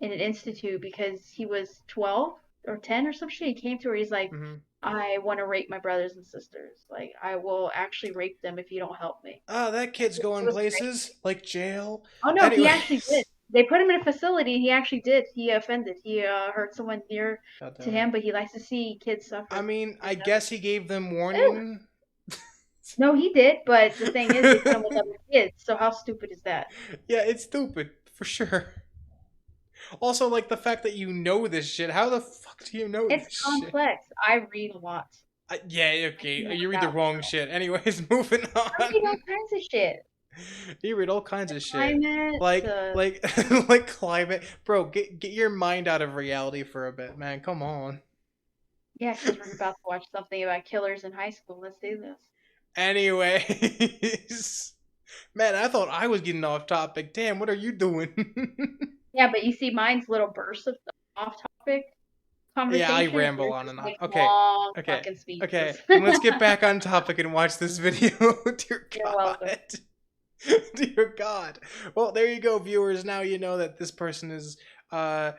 S2: in an institute because he was 12 or 10 or some shit. He came to her. He's like,
S1: Mm-hmm.
S2: I want to rape my brothers and sisters. Like, I will actually rape them if you don't help me.
S1: Oh, that kid's going
S2: was
S1: places like jail.
S2: Oh no, he
S1: Anyways.
S2: actually did. They put him in a facility, and he actually did. He offended. He hurt someone near
S1: God
S2: to
S1: damn it.
S2: him, but he likes to see kids suffer.
S1: I mean, I
S2: know?
S1: guess he gave them warning.
S2: No, he did, but the thing is, they put him with other kids. So how stupid is that?
S1: Yeah, it's stupid for sure. Also, like the fact that you know this shit. How the fuck do you know
S2: It's
S1: this
S2: complex. I read a lot.
S1: shit? Yeah, okay.
S2: Yeah,
S1: You read the
S2: that-
S1: wrong shit. Anyways, moving
S2: I read all
S1: on.
S2: kinds of shit.
S1: You read all kinds of shit.
S2: Climate,
S1: Like like climate, bro. Get your mind out of reality for a bit, man. Come on.
S2: yeah, because we're about to watch something about killers in high school. Let's do this.
S1: Anyways, man, I thought I was getting off topic. Damn, what are you doing?
S2: Yeah, but you see, mine's little bursts of off-topic conversation.
S1: Yeah, I ramble
S2: Yours
S1: on
S2: is,
S1: and on.
S2: like,
S1: Okay,
S2: long
S1: okay,
S2: fucking speeches.
S1: okay. Let's get back on topic and watch this video. Dear
S2: You're
S1: God.
S2: welcome.
S1: Dear God. Well, there you go, viewers. Now you know that this person is that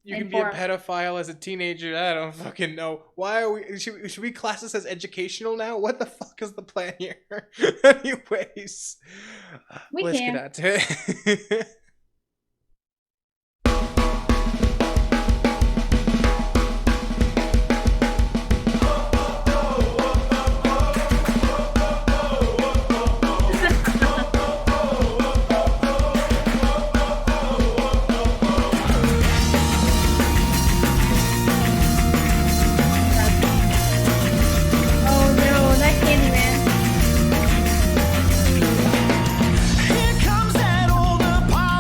S1: you can
S2: Informed.
S1: be a pedophile as a teenager. I don't fucking know. Why are we? Should we class this as educational now? What the fuck is the plan here? Anyways,
S2: We
S1: let's
S2: can.
S1: get out to it.
S2: Oh no, not Candyman.
S4: Here comes that older power.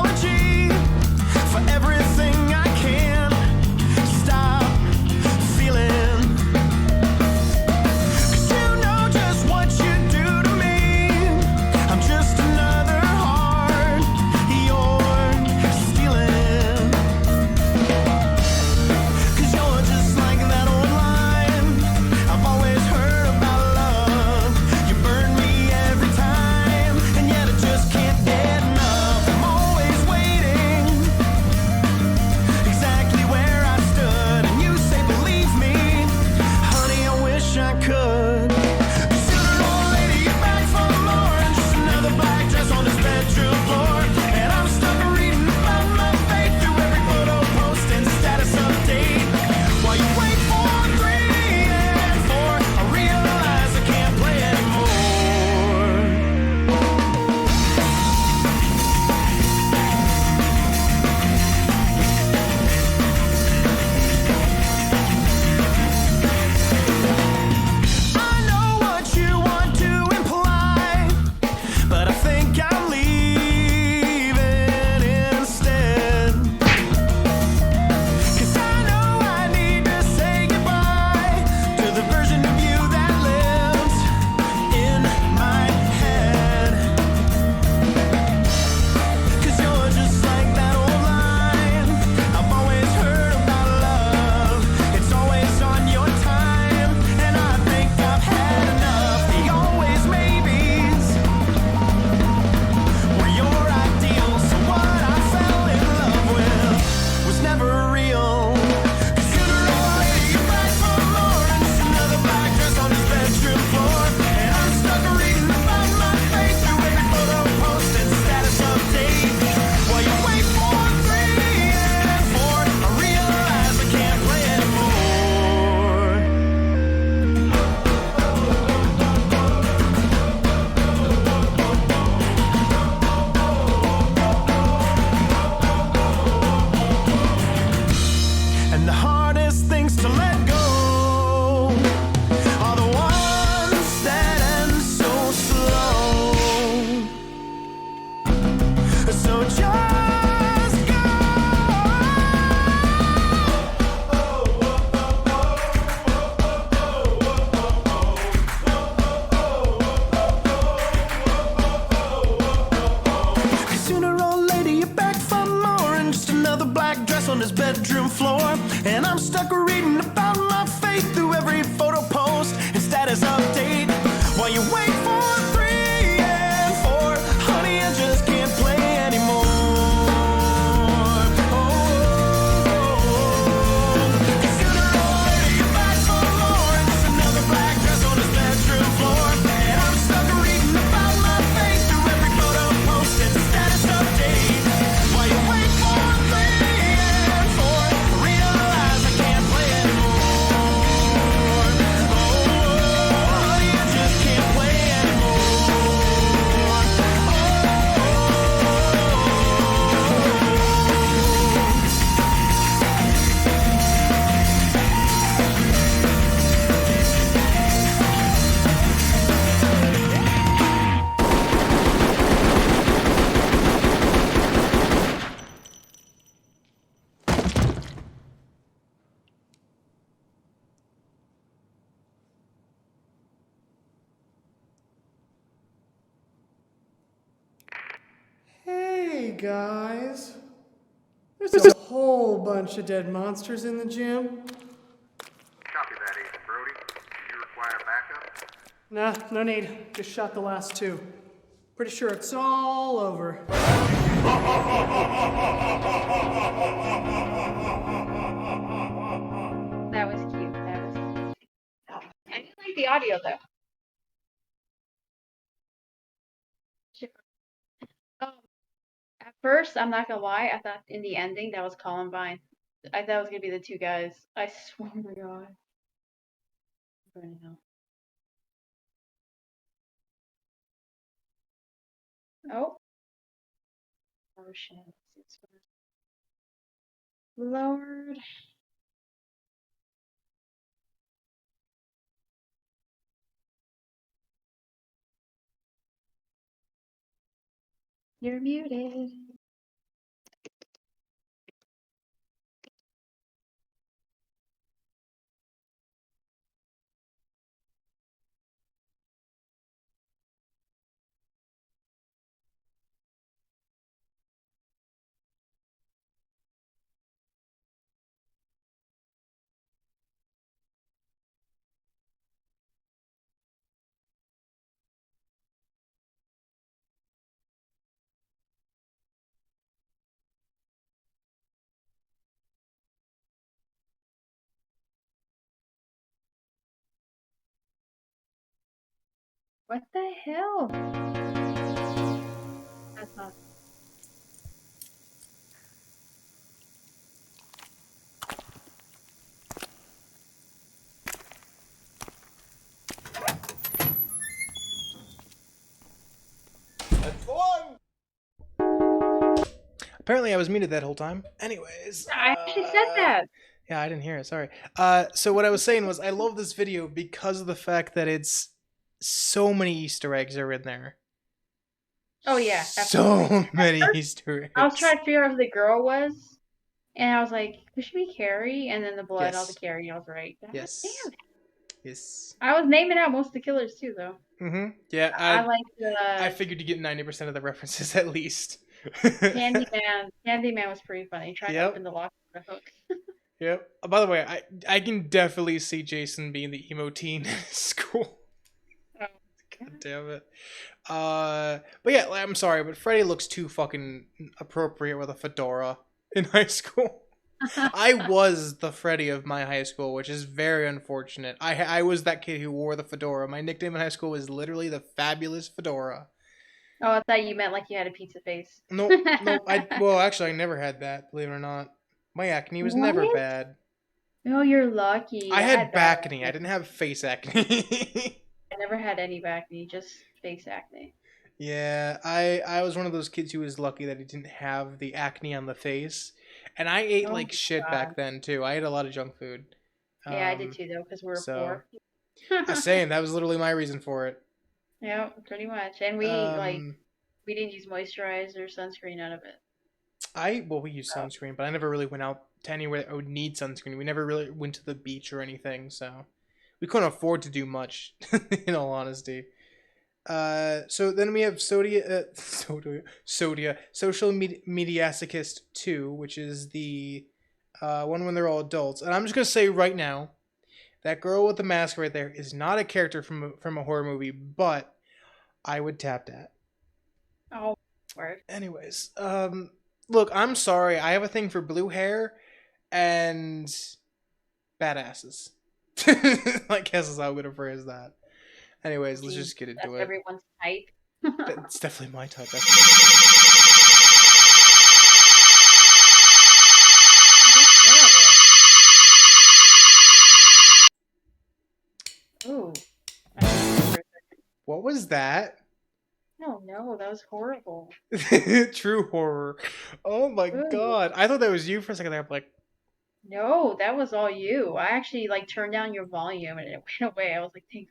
S4: Hey guys, there's a whole bunch of dead monsters in the gym.
S5: Copy that, Agent Brody. Do you require backup?
S4: Nah, no need. Just shot the last two. Pretty sure it's all over.
S2: That was cute. That was cute. Oh, I didn't like the audio though. Um, at first, I'm not gonna lie, I thought in the ending that was Columbine. I thought it was gonna be the two guys. I swear to God. I'm burning out. Oh. Oh shit. It's Lord. You're muted. What the hell? That's not.
S1: Apparently I was muted that whole time. Anyways.
S2: I actually said that.
S1: Yeah, I didn't hear it. Sorry. So what I was saying was I love this video because of the fact that it's so many Easter eggs are in there.
S2: Oh yeah.
S1: So many Easter eggs.
S2: I was trying to figure out who the girl was, and I was like, could she be Carrie? And then the blood, I was
S1: Yes.
S2: like, Carrie. I was right. God
S1: Yes.
S2: damn it.
S1: Yes.
S2: I was naming out most of the killers too, though.
S1: Mm-hmm. Yeah,
S2: I like the
S1: I figured you get 90% of the references at least.
S2: Candyman. Candyman was pretty funny. Trying to
S1: Yep.
S2: open the lock with a hook.
S1: Yep. By the way, I can definitely see Jason being the emo teen in school.
S2: Oh.
S1: God damn it. But yeah, I'm sorry, but Freddy looks too fucking appropriate with a fedora in high school. I was the Freddy of my high school, which is very unfortunate. I was that kid who wore the fedora. My nickname in high school was literally the Fabulous Fedora.
S2: Oh, I thought you meant like you had a pizza face.
S1: Nope. Well, actually, I never had that, believe it or not. My acne was never
S2: What?
S1: bad.
S2: Oh, you're lucky.
S1: I had
S2: bad
S1: acne. I didn't have face acne.
S2: I never had any acne, just face acne.
S1: Yeah, I was one of those kids who was lucky that he didn't have the acne on the face. And I ate
S2: Oh
S1: like
S2: my
S1: shit
S2: God.
S1: back then too. I ate a lot of junk food.
S2: Yeah, I did too though, because we were
S1: so-
S2: poor.
S1: I was saying that was literally my reason for it.
S2: Yeah, pretty much. And we we didn't use moisturizer, sunscreen, none of it.
S1: We used sunscreen, but I never really went out to anywhere that I would need sunscreen. We never really went to the beach or anything, so we couldn't afford to do much, in all honesty. So then we have Social Mediasochist 2, which is the one when they're all adults. And I'm just gonna say right now, that girl with the mask right there is not a character from a horror movie, but I would tap that.
S2: Oh, word.
S1: Anyways, look, I'm sorry. I have a thing for blue hair and badasses. I guess is how I'm gonna phrase that. Anyways, let's just get into
S2: That's
S1: it.
S2: everyone's type.
S1: It's definitely my type.
S2: Ooh.
S1: What was that?
S2: No, that was horrible.
S1: True horror. Oh my
S2: Ooh.
S1: god. I thought that was you for a second there. I'm like,
S2: No, that was all you. I actually like turned down your volume and it went away. I was like, thank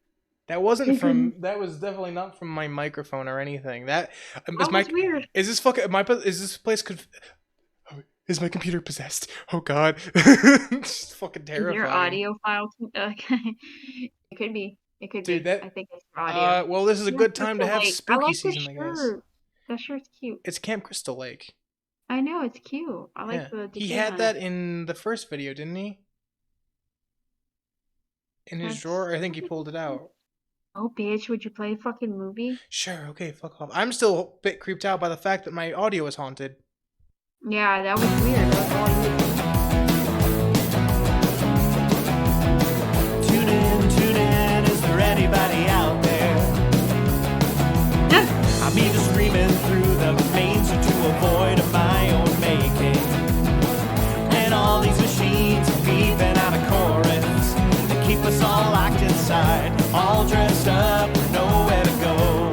S1: that wasn't from. That was definitely not from my microphone or anything. That is
S2: that was weird.
S1: Is this fucking is this place is my computer possessed? Oh god. It's fucking terrifying.
S2: Your audio file. It could be. It could
S1: Dude,
S2: be.
S1: that-
S2: I think it's your audio.
S1: Well, this is a good time to have
S2: I
S1: spooky
S2: like the
S1: season, I guess.
S2: shirt. That shirt's cute.
S1: It's Camp Crystal Lake.
S2: I know, it's cute. I like
S1: Yeah.
S2: the
S1: He
S2: decay
S1: had
S2: on
S1: that
S2: it.
S1: in the first video, didn't he? In his
S2: That's-
S1: drawer? I think he pulled it out.
S2: Oh, bitch, would you play a fucking movie?
S1: Sure, okay, fuck off. I'm still a bit creeped out by the fact that my audio is haunted.
S2: Yeah, that was weird. That was all you.
S6: Tune in, is there anybody out there? I'm even screaming through the mains to avoid of my own making. And all these machines are beeping out a chorus that keep us all locked inside, all dressed up with nowhere to go.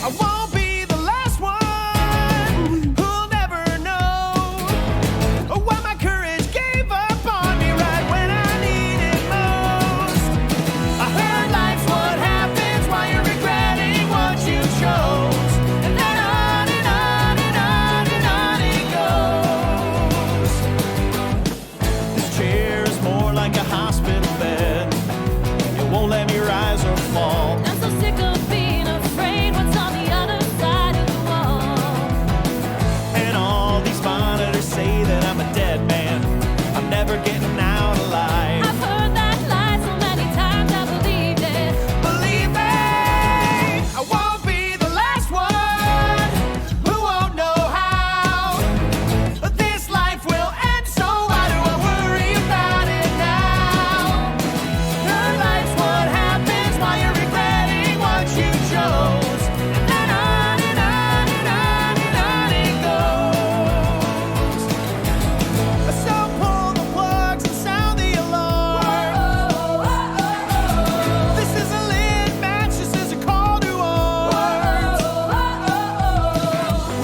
S6: I won't be the last one who'll never know why my courage gave up on me right when I needed most. I heard life's what happens while you're regretting what you chose. And then on and on and on and on it goes. This chair is more like a hospital bed. It won't let me rise or fall.
S7: I'm so sick of being afraid what's on the other side of the wall.
S6: And all these monitors say that I'm a dead man. I'm never getting out alive.
S7: I've heard that lie so many times I believed it.
S6: Believe me, I won't be the last one who won't know how this life will end. So why do I worry about it now? Your life's what happens while you're regretting what you chose. And then on and on and on and on it goes. So pull the plugs and sound the alarm. This isn't lit match, this is a call to arms.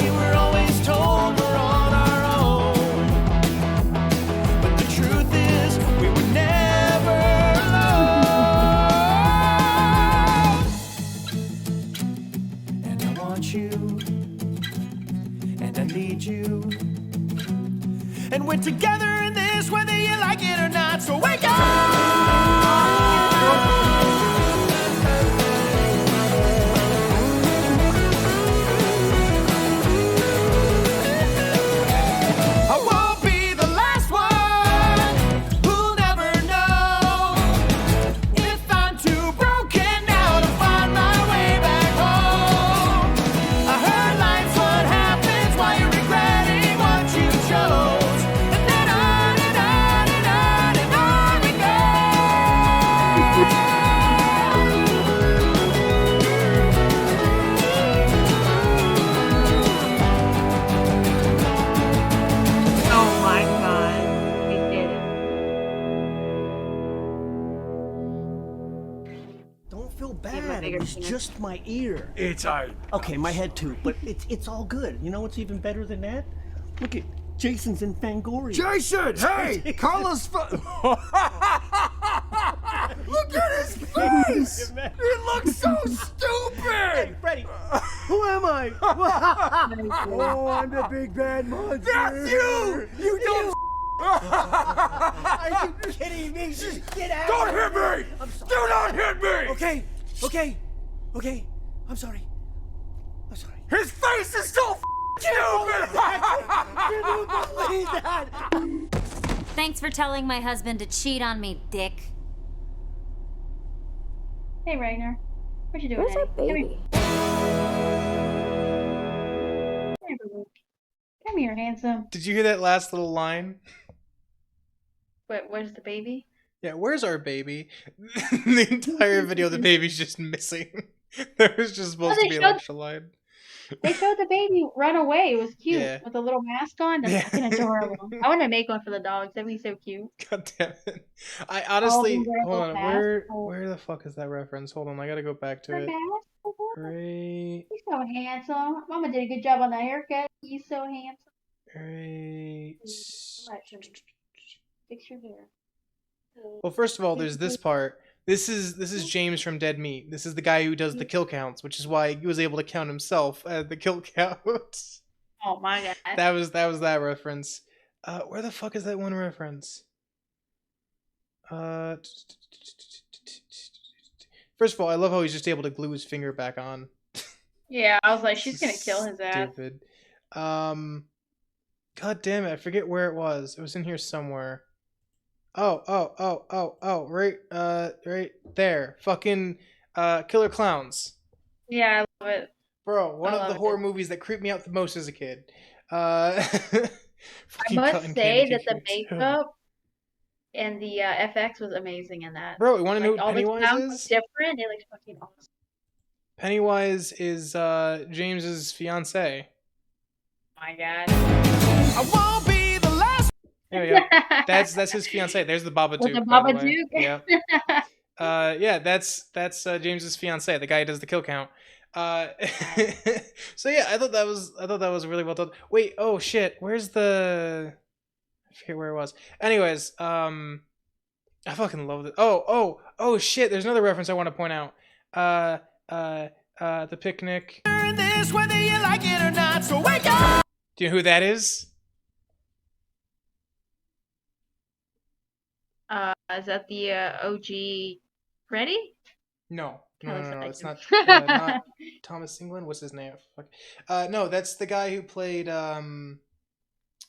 S6: We were always told we're on our own, but the truth is we were never alone. And I want you, and I need you, and we're together in this whether you like it or not. So wake up! I won't be the last one who'll never know if I'm too broken now to find my way back home. I heard life's what happens while you're regretting what you chose. And then on and on and on and on it
S2: Oh my god. They did it.
S8: Don't feel
S2: Give a
S8: bad.
S2: bigger
S8: It was
S2: penis.
S8: just my ear.
S4: It's I.
S8: Okay, my head too, but it's all good. You know what's even better than that? Look at Jason's in Fangoria.
S4: Jason, hey, Carlos. Look at his face. It looks so stupid.
S8: Freddie, who am I?
S4: Oh, I'm the big bad monster. That's you. You don't.
S8: Are you kidding me? Get out!
S4: Don't hit me. Do not hit me.
S8: Okay. I'm sorry.
S4: His face is so stupid.
S8: Can you believe that?
S7: Thanks for telling my husband to cheat on me, dick.
S2: Hey, Ragnar. What you doing?
S7: Where's our
S2: Eddie?
S7: baby?
S2: Come here, handsome.
S1: Did you hear that last little line?
S2: Where's the baby?
S1: Yeah, where's our baby? The entire video, the baby's just missing. There was just supposed
S2: Oh,
S1: to
S2: they
S1: be an
S2: showed-
S1: extra line.
S2: They showed the baby run away. It was cute
S1: Yeah.
S2: with a little mask on. That's
S1: Yeah.
S2: fucking adorable. I want to make one for the dogs. That'd be so cute.
S1: God damn it. I honestly,
S2: them wear
S1: hold
S2: those
S1: on,
S2: masks.
S1: where the fuck is that reference? Hold on, I gotta go back to
S2: Her
S1: it.
S2: mask.
S1: Great,
S2: He's so handsome. Mama did a good job on that haircut. He's so handsome.
S1: great.
S2: Fix your hair.
S1: Well, first of all, there's this part. This is James from Dead Meat. This is the guy who does the kill counts, which is why he was able to count himself at the kill count.
S2: Oh my god.
S1: that was that reference. Where the fuck is that one reference? First of all, I love how he's just able to glue his finger back on.
S2: Yeah, I was like, she's gonna kill his ass.
S1: Stupid. God damn it! I forget where it was. It was in here somewhere. Oh! Right there. Fucking Killer Clowns.
S2: Yeah, I love it.
S1: Bro, one
S2: I
S1: of the
S2: love
S1: horror
S2: it.
S1: movies that creeped me out the most as a kid.
S2: I
S1: Fucking
S2: must
S1: cotton
S2: say
S1: candy
S2: that the
S1: figures.
S2: makeup and the FX was amazing in that.
S1: Bro, you want to know
S2: Like
S1: who
S2: all the
S1: Pennywise
S2: clowns look
S1: is?
S2: different. It looks fucking awesome.
S1: Pennywise is James's fiance.
S2: Oh my god.
S6: I won't be the last.
S1: There we go. That's his fiance. There's the Babadook.
S2: With the
S1: by the way.
S2: Babadook?
S1: Yeah. Yeah, that's James's fiance, the guy who does the kill count. So yeah, I thought that was really well done. Wait, oh shit, where's the? I forget where it was. Anyways, I fucking love it. Oh shit, there's another reference I want to point out. The picnic.
S6: This whether you like it or not. So wake up.
S1: Do you know who that is?
S2: Is that the OG Freddy?
S1: No,
S2: Kinda looks
S1: it's
S2: like
S1: not.
S2: him.
S1: Not Thomas England. What's his name? Fuck. No, that's the guy who played. Oh,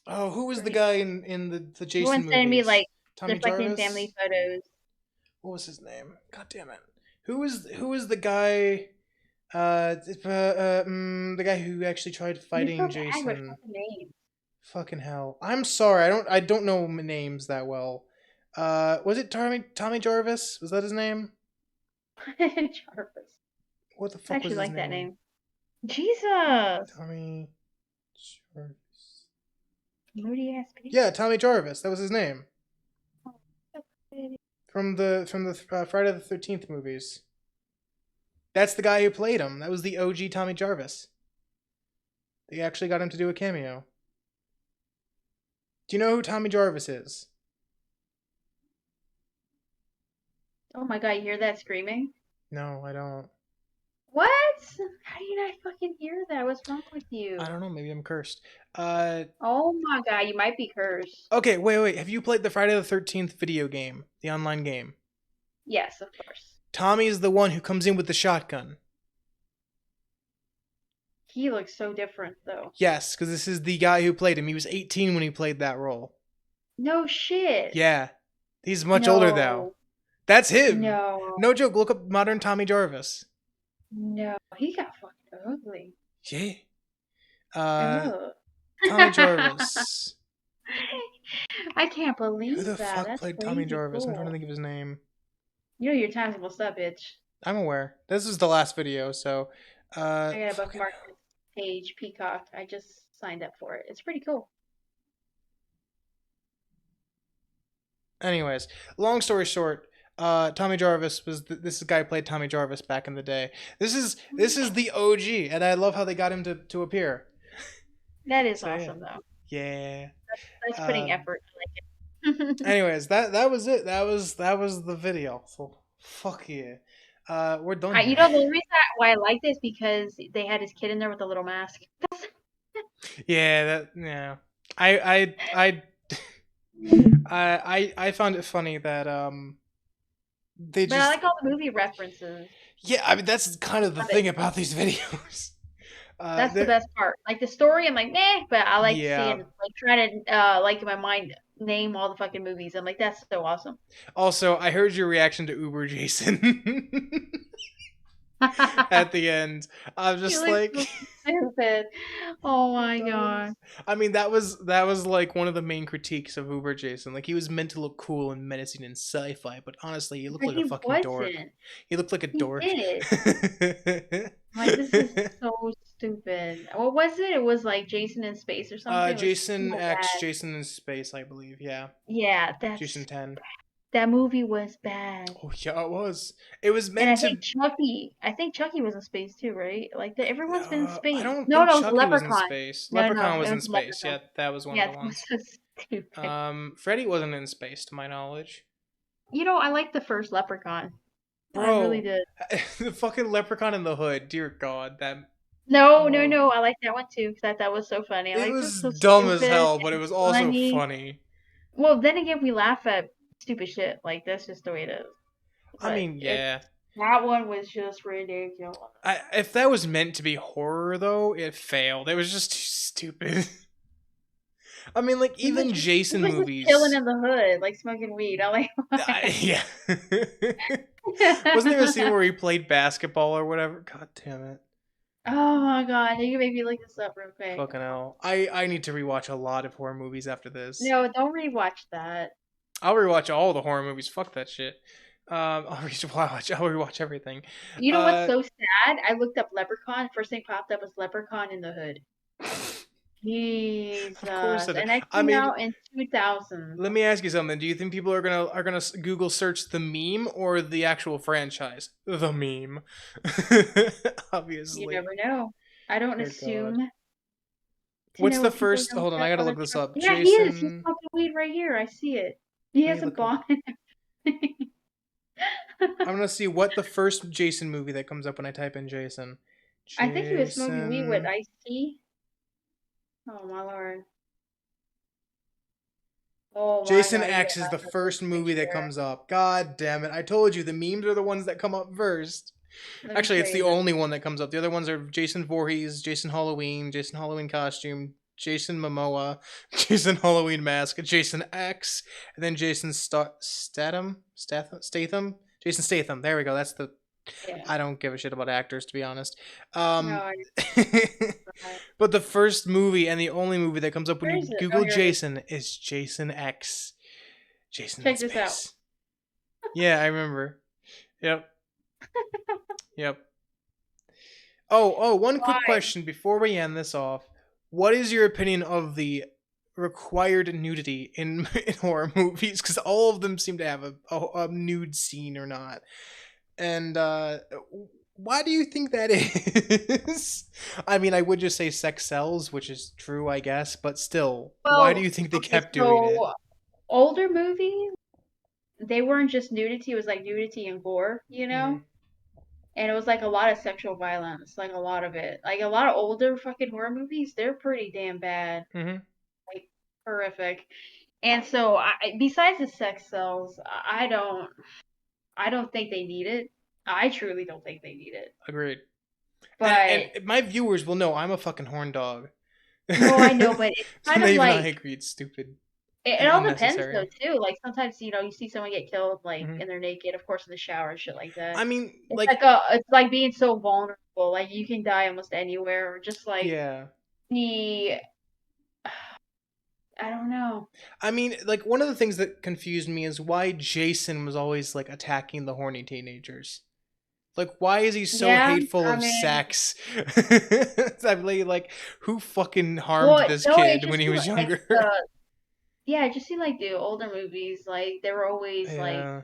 S1: who was the guy in the Jason
S2: Everyone's
S1: movies?
S2: sending me like
S1: Tommy
S2: their fucking
S1: Jarvis?
S2: family photos.
S1: What was his name? God damn it! Who was the guy? The guy who actually tried
S2: You're
S1: fighting
S2: so bad
S1: Jason.
S2: with fucking names.
S1: Fucking hell! I'm sorry. I don't know names that well. Was it Tommy Jarvis? Was that his name?
S2: Jarvis.
S1: What the
S2: I
S1: fuck
S2: actually
S1: was his
S2: like
S1: name?
S2: that name. Jesus.
S1: Tommy Jarvis.
S2: Moody ass bitch.
S1: Yeah, Tommy Jarvis. That was his name. From the Friday the 13th movies. That's the guy who played him. That was the OG Tommy Jarvis. They actually got him to do a cameo. Do you know who Tommy Jarvis is?
S2: Oh my god, you hear that screaming?
S1: No, I don't.
S2: What? How do you not fucking hear that? What's wrong with you?
S1: I don't know. Maybe I'm cursed.
S2: Oh my god, you might be cursed.
S1: Okay, wait. Have you played the Friday the 13th video game? The online game?
S2: Yes, of course.
S1: Tommy is the one who comes in with the shotgun.
S2: He looks so different though.
S1: Yes, because this is the guy who played him. He was 18 when he played that role.
S2: No shit.
S1: Yeah. He's much older now. That's him.
S2: No.
S1: No joke. Look up modern Tommy Jarvis.
S2: No. He got fucking ugly.
S1: Yeah.
S2: Ugh.
S1: Tommy Jarvis.
S2: I can't believe
S1: Who the
S2: that.
S1: fuck
S2: That's
S1: played
S2: crazy
S1: Tommy Jarvis? I'm
S2: cool.
S1: trying to think of his name.
S2: You know your time's almost up, bitch.
S1: I'm aware. This is the last video, so.
S2: I got a
S1: fucking
S2: bookmark this page, Peacock. I just signed up for it. It's pretty cool.
S1: Anyways, long story short, Tommy Jarvis was this guy who played Tommy Jarvis back in the day. This is the OG, and I love how they got him to appear.
S2: That is
S1: So, yeah.
S2: awesome, though.
S1: Yeah.
S2: That's putting effort. I like it.
S1: Anyways, that was it. That was the video. So fuck yeah. We're done.
S2: You know, the reason why I like this because they had his kid in there with a little mask.
S1: Yeah, yeah. I found it funny that they
S2: But
S1: just
S2: I like all the movie references.
S1: yeah. I mean that's kind of the thing about these videos.
S2: That's the best part. Like the story, I'm like, nah, but I like
S1: Yeah.
S2: seeing, like, trying to, like in my mind, name all the fucking movies. I'm like, that's so awesome.
S1: Also, I heard your reaction to Uber Jason at the end. I'm just
S2: You
S1: like,
S2: look so stupid. Oh my god.
S1: I mean, that was like one of the main critiques of Uber Jason. Like he was meant to look cool and menacing and sci-fi, but honestly, he looked
S2: But
S1: like a
S2: he
S1: fucking dork.
S2: wasn't.
S1: He looked like a
S2: He
S1: dork.
S2: did. Like, this is so stupid. What was it? It was like Jason in Space or something. It was
S1: Jason
S2: so
S1: X,
S2: bad.
S1: Jason in Space, I believe. Yeah,
S2: Yeah,
S1: Jason 10.
S2: that movie was bad.
S1: Oh yeah, it was. It was
S2: And I
S1: meant to.
S2: think Chucky was in space too, right? Like everyone's been in space.
S1: I don't
S2: No,
S1: think
S2: no,
S1: Chucky
S2: Leprechaun.
S1: was in space.
S2: No,
S1: Leprechaun
S2: no,
S1: was
S2: it
S1: in
S2: was
S1: space.
S2: Leprechaun.
S1: Yeah, that was one
S2: Yeah,
S1: of the
S2: that
S1: ones.
S2: was so stupid.
S1: Freddy wasn't in space, to my knowledge.
S2: You know, I like the first Leprechaun. I
S1: Bro,
S2: really did.
S1: the fucking Leprechaun in the Hood. Dear God, that
S2: No,
S1: Oh.
S2: no, I like that one too because that was so funny. I
S1: it
S2: like
S1: was
S2: so
S1: dumb as
S2: stupid
S1: hell, but it
S2: and
S1: was also
S2: funny.
S1: funny.
S2: Well, then again, we laugh at stupid shit. Like that's just the way it is.
S1: I
S2: But
S1: mean, yeah.
S2: That one was just ridiculous.
S1: If that was meant to be horror, though, it failed. It was just too stupid. I mean, like,
S2: He was
S1: even
S2: just,
S1: Jason
S2: he was
S1: movies.
S2: just chilling in the hood, like smoking weed. I'm like,
S1: Yeah. Wasn't there a scene where he played basketball or whatever? God damn it.
S2: oh my god, you can make me look this up real quick.
S1: Fucking hell. I need to rewatch a lot of horror movies after this.
S2: No, don't rewatch that.
S1: I'll rewatch all the horror movies. Fuck that shit. I'll rewatch everything.
S2: You know what's so sad? I looked up Leprechaun. First thing popped up was Leprechaun in the Hood. Jesus.
S1: Of course it
S2: And that
S1: I
S2: came
S1: mean,
S2: out in 2000.
S1: let me ask you something. Do you think people are gonna Google search the meme or the actual franchise? The meme. Obviously.
S2: You never know. I don't
S1: Dear
S2: assume.
S1: God.
S2: to
S1: What's
S2: know
S1: the
S2: what people
S1: first?
S2: don't
S1: Hold on,
S2: say
S1: I gotta
S2: all the
S1: look this
S2: time.
S1: up.
S2: Yeah, he is. He's
S1: Jason.
S2: smoking weed right here. I see it. He
S1: Let
S2: has
S1: me
S2: a
S1: look
S2: bond.
S1: I'm gonna see what the first Jason movie that comes up when I type in Jason.
S2: I think he was smoking weed with
S1: Jason-
S2: Ice-T. Oh my lord. Oh my
S1: Jason
S2: god.
S1: X
S2: yeah,
S1: is the
S2: that's a
S1: first movie that
S2: picture.
S1: comes up. God damn it. I told you the memes are the ones that come up first.
S2: Let me
S1: Actually, it's
S2: show
S1: the
S2: you this.
S1: only one that comes up. The other ones are Jason Voorhees, Jason Halloween costume, Jason Momoa, Jason Halloween mask, Jason X, and then Jason Statham? Jason Statham. There we go. That's the.
S2: Yeah.
S1: I don't give a shit about actors, to be honest.
S2: No, I
S1: But the first movie and the only movie that comes up when
S2: Where
S1: you
S2: is it?
S1: Google
S2: Oh, here it is.
S1: Jason is Jason X. Jason in
S2: Check this out.
S1: space. Yeah, I remember. Yep. Yep. Oh, one quick
S2: Why?
S1: question before we end this off. What is your opinion of the required nudity in, in horror movies? Because all of them seem to have a nude scene or not. And why do you think that is? I mean, I would just say sex sells, which is true, I guess, but still, why do you think they kept doing it?
S2: Older movies, they weren't just nudity, it was like nudity and gore, you know?
S1: Mhm.
S2: And it was like a lot of sexual violence, like a lot of it. Like a lot of older fucking horror movies, they're pretty damn bad,
S1: Mm-hmm.
S2: like horrific. And so, besides the sex sells, I don't think they need it. I truly don't think they need it.
S1: Agreed.
S2: But
S1: And my viewers will know I'm a fucking horn dog.
S2: no, I know, but it's kind of
S1: Even I
S2: like
S1: agree, it's stupid.
S2: it
S1: and
S2: all depends though
S1: unnecessary.
S2: too. Like sometimes you see someone get killed like
S1: Mhm.
S2: and they're naked, of course in the shower and shit like that.
S1: I mean,
S2: It's
S1: like,
S2: it's like being so vulnerable. Like you can die almost anywhere, or just like
S1: yeah.
S2: the I don't know.
S1: I mean, like, one of the things that confused me is why Jason was always, like, attacking the horny teenagers. Like, why is he so
S2: Yeah,
S1: hateful
S2: I
S1: of
S2: mean-
S1: sex? I'm like, who fucking harmed
S2: Well,
S1: this
S2: no, it
S1: kid
S2: just
S1: when he
S2: seemed
S1: was
S2: like
S1: younger?
S2: yeah, it just seemed like the older movies, like they were always like
S1: Yeah.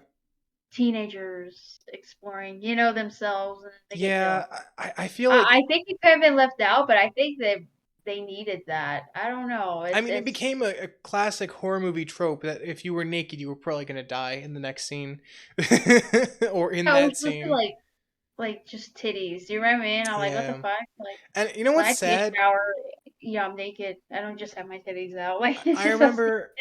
S2: teenagers exploring, themselves and they get
S1: Yeah,
S2: killed.
S1: I feel like,
S2: I think it could have been left out, but I think that they needed that. I don't know.
S1: I mean, it
S2: it's-
S1: became a classic horror movie trope that if you were naked, you were probably gonna die in the next scene, or in
S2: No, it
S1: that
S2: was supposed
S1: scene.
S2: to like just titties. Do you remember me? And I'm like, what
S1: Yeah.
S2: the fuck? Like
S1: And you know
S2: when I
S1: what's
S2: take a
S1: sad?
S2: shower, I'm naked. I don't just have my titties out. Like it's
S1: I
S2: just so
S1: remember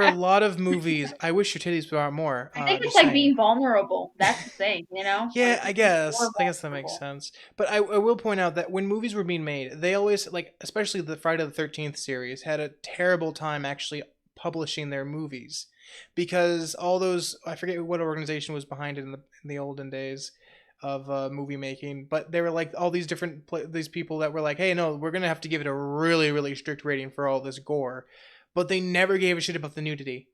S2: stupid.
S1: a lot of movies. I wish your titties were out more.
S2: I think it's
S1: just
S2: like
S1: saying.
S2: being vulnerable. That's the thing,
S1: Yeah,
S2: Like,
S1: I
S2: it's
S1: guess.
S2: more
S1: I guess that makes
S2: vulnerable.
S1: sense. But I will point out that when movies were being made, they always, like, especially the Friday the 13th series, had a terrible time actually publishing their movies. Because all those, I forget what organization was behind it in the olden days of movie making, but they were like all these different these people that were like, hey, no, we're gonna have to give it a really, really strict rating for all this gore. But they never gave a shit about the nudity.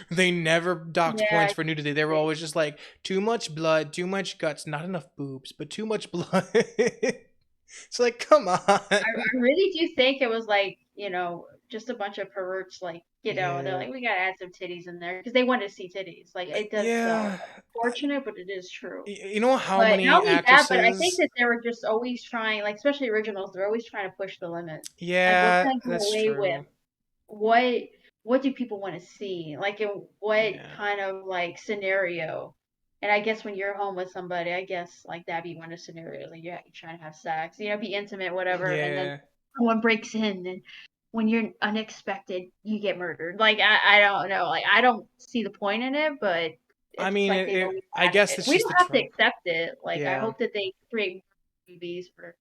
S1: They never docked
S2: Yeah,
S1: points for nudity. They were always just like, too much blood, too much guts, not enough boobs, but too much blood. It's like, come on.
S2: I really do think it was like, just a bunch of perverts, like, they're
S1: Yeah.
S2: like, we gotta add some titties in there because they wanted to see titties. Like, it does
S1: Yeah.
S2: unfortunate, but it is true.
S1: You know how
S2: But
S1: many
S2: not only that,
S1: actresses?
S2: but I think that they were just always trying, like, especially originals, they're always trying to push the limits.
S1: Yeah,
S2: Like, what can I
S1: that's
S2: get away
S1: true.
S2: with? What do people want to see? Like, in what
S1: Yeah.
S2: kind of, like, scenario? And I guess when you're home with somebody, I guess, like, that'd be one of the scenarios. Like, you're trying to have sex, be intimate, whatever, and then
S1: Yeah.
S2: someone breaks in, and when you're unexpected, you get murdered. Like, I don't know. Like, I don't see the point in it, but
S1: I
S2: It's
S1: mean,
S2: like they always
S1: I
S2: have
S1: guess
S2: it.
S1: it's
S2: We
S1: just
S2: don't
S1: a
S2: have to
S1: trope.
S2: accept it. Like I
S1: Yeah.
S2: hope that they create more movies for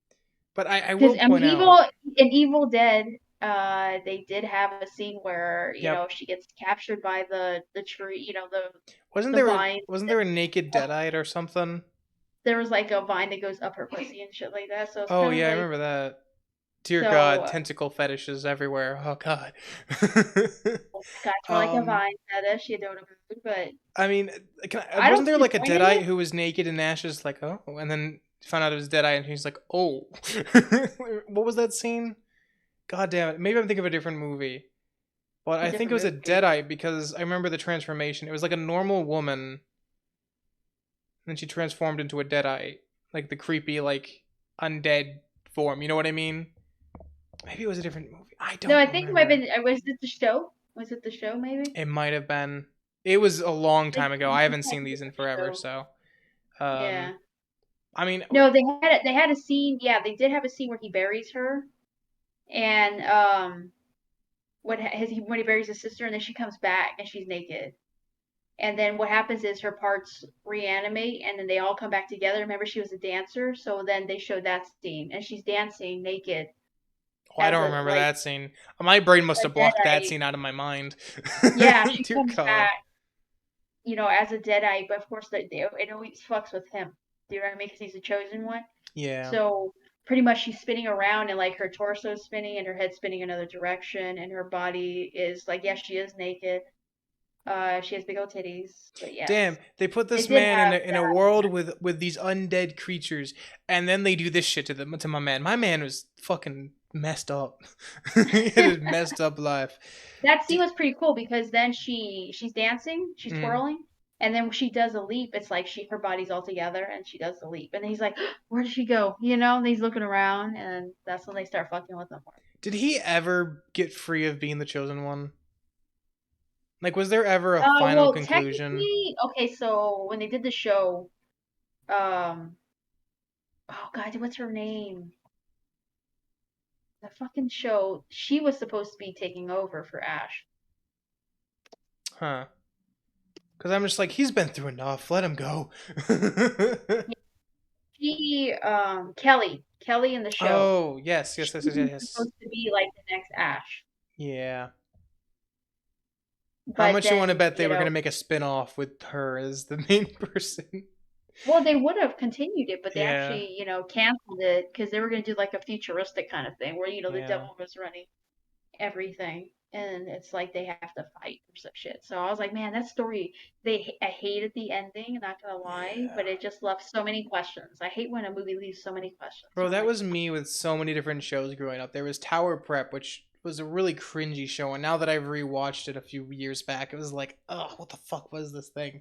S1: But I
S2: because
S1: will
S2: I mean
S1: point
S2: Evil
S1: out.
S2: in Evil Dead, they did have a scene where
S1: Yep.
S2: she gets captured by the tree,
S1: Wasn't
S2: the
S1: there
S2: vine.
S1: a naked Deadite or something?
S2: There was like a vine that goes up her pussy and shit like that. So it's
S1: Oh
S2: kind of
S1: yeah, I
S2: like
S1: remember that. Dear
S2: so.
S1: God, tentacle fetishes everywhere. Oh God.
S2: Got more like a
S1: um,
S2: vine fetish, you don't agree, but
S1: I mean,
S2: I don't
S1: wasn't there
S2: see the
S1: like a
S2: point in
S1: Deadite
S2: it.
S1: who was naked and Ash is like, oh, and then found out it was Deadite and he's like, oh. What was that scene? God damn it. Maybe I'm thinking of a different movie. But
S2: A
S1: I think it was a
S2: different movie.
S1: Deadite because I remember the transformation. It was like a normal woman, and then she transformed into a Deadite. Like the creepy, like, undead form. You know what I mean? Maybe it was a different movie. I don't
S2: No, I think it might have
S1: remember.
S2: been. Was it the show? Was it the show? Maybe.
S1: It might have been. It was a long
S2: I think
S1: time ago.
S2: it
S1: I haven't
S2: might
S1: seen
S2: have
S1: these
S2: been
S1: in
S2: the
S1: forever,
S2: show.
S1: so.
S2: Yeah.
S1: I mean,
S2: No, they had a scene. Yeah, they did have a scene where he buries her, and when he buries his sister, and then she comes back and she's naked. And then what happens is her parts reanimate, and then they all come back together. Remember, she was a dancer, so then they showed that scene, and she's dancing naked
S1: I
S2: as
S1: don't
S2: a
S1: remember that scene. My brain must
S2: a
S1: have blocked that
S2: deadite.
S1: scene out of my mind.
S2: Yeah, she
S1: Dear
S2: comes
S1: God.
S2: back, as a deadite, but of course it always fucks with him. Do you know what I mean? Because he's the chosen one.
S1: Yeah.
S2: So pretty much she's spinning around, and like her torso is spinning and her head's spinning another direction, and her body is like, yes, she is naked. She has big old titties, but
S1: Damn,
S2: yes,
S1: they put this
S2: it did
S1: man
S2: have
S1: in a world with these undead creatures, and then they do this shit to my man. My man was fucking messed up. He had a messed up life.
S2: that scene was pretty cool because then she's dancing, she's
S1: Mm.
S2: twirling, and then when she does a leap, it's like her body's all together and she does the leap, and then he's like, where did she go? And he's looking around, and that's when they start fucking with him more.
S1: Did he ever get free of being the chosen one? Like, was there ever a final
S2: Well,
S1: conclusion?
S2: technically, okay, so when they did the show, um, oh God, what's her name? The fucking show, she was supposed to be taking over for Ash.
S1: Huh. Because I'm just like, he's been through enough. Let him go.
S2: Kelly in the show.
S1: Oh, yes, yes, yes, yes,
S2: She's
S1: yes.
S2: supposed to be like the next Ash.
S1: Yeah. How
S2: But
S1: much you want to
S2: then,
S1: bet they were going to make a spin-off with her as the main person?
S2: well, they would have continued it, but they
S1: Yeah.
S2: actually, canceled it because they were going to do like a futuristic kind of thing where, the
S1: Yeah.
S2: devil was running everything. And it's like they have to fight or some shit. So I was like, man, that story, I hated the ending, not gonna lie, but it just left so many questions. I hate when a movie leaves so many questions.
S1: Bro,
S2: I'm
S1: that
S2: like,
S1: was me with so many different shows growing up. There was Tower Prep, which was a really cringy show, and now that I've rewatched it a few years back, it was like, oh, what the fuck was this thing?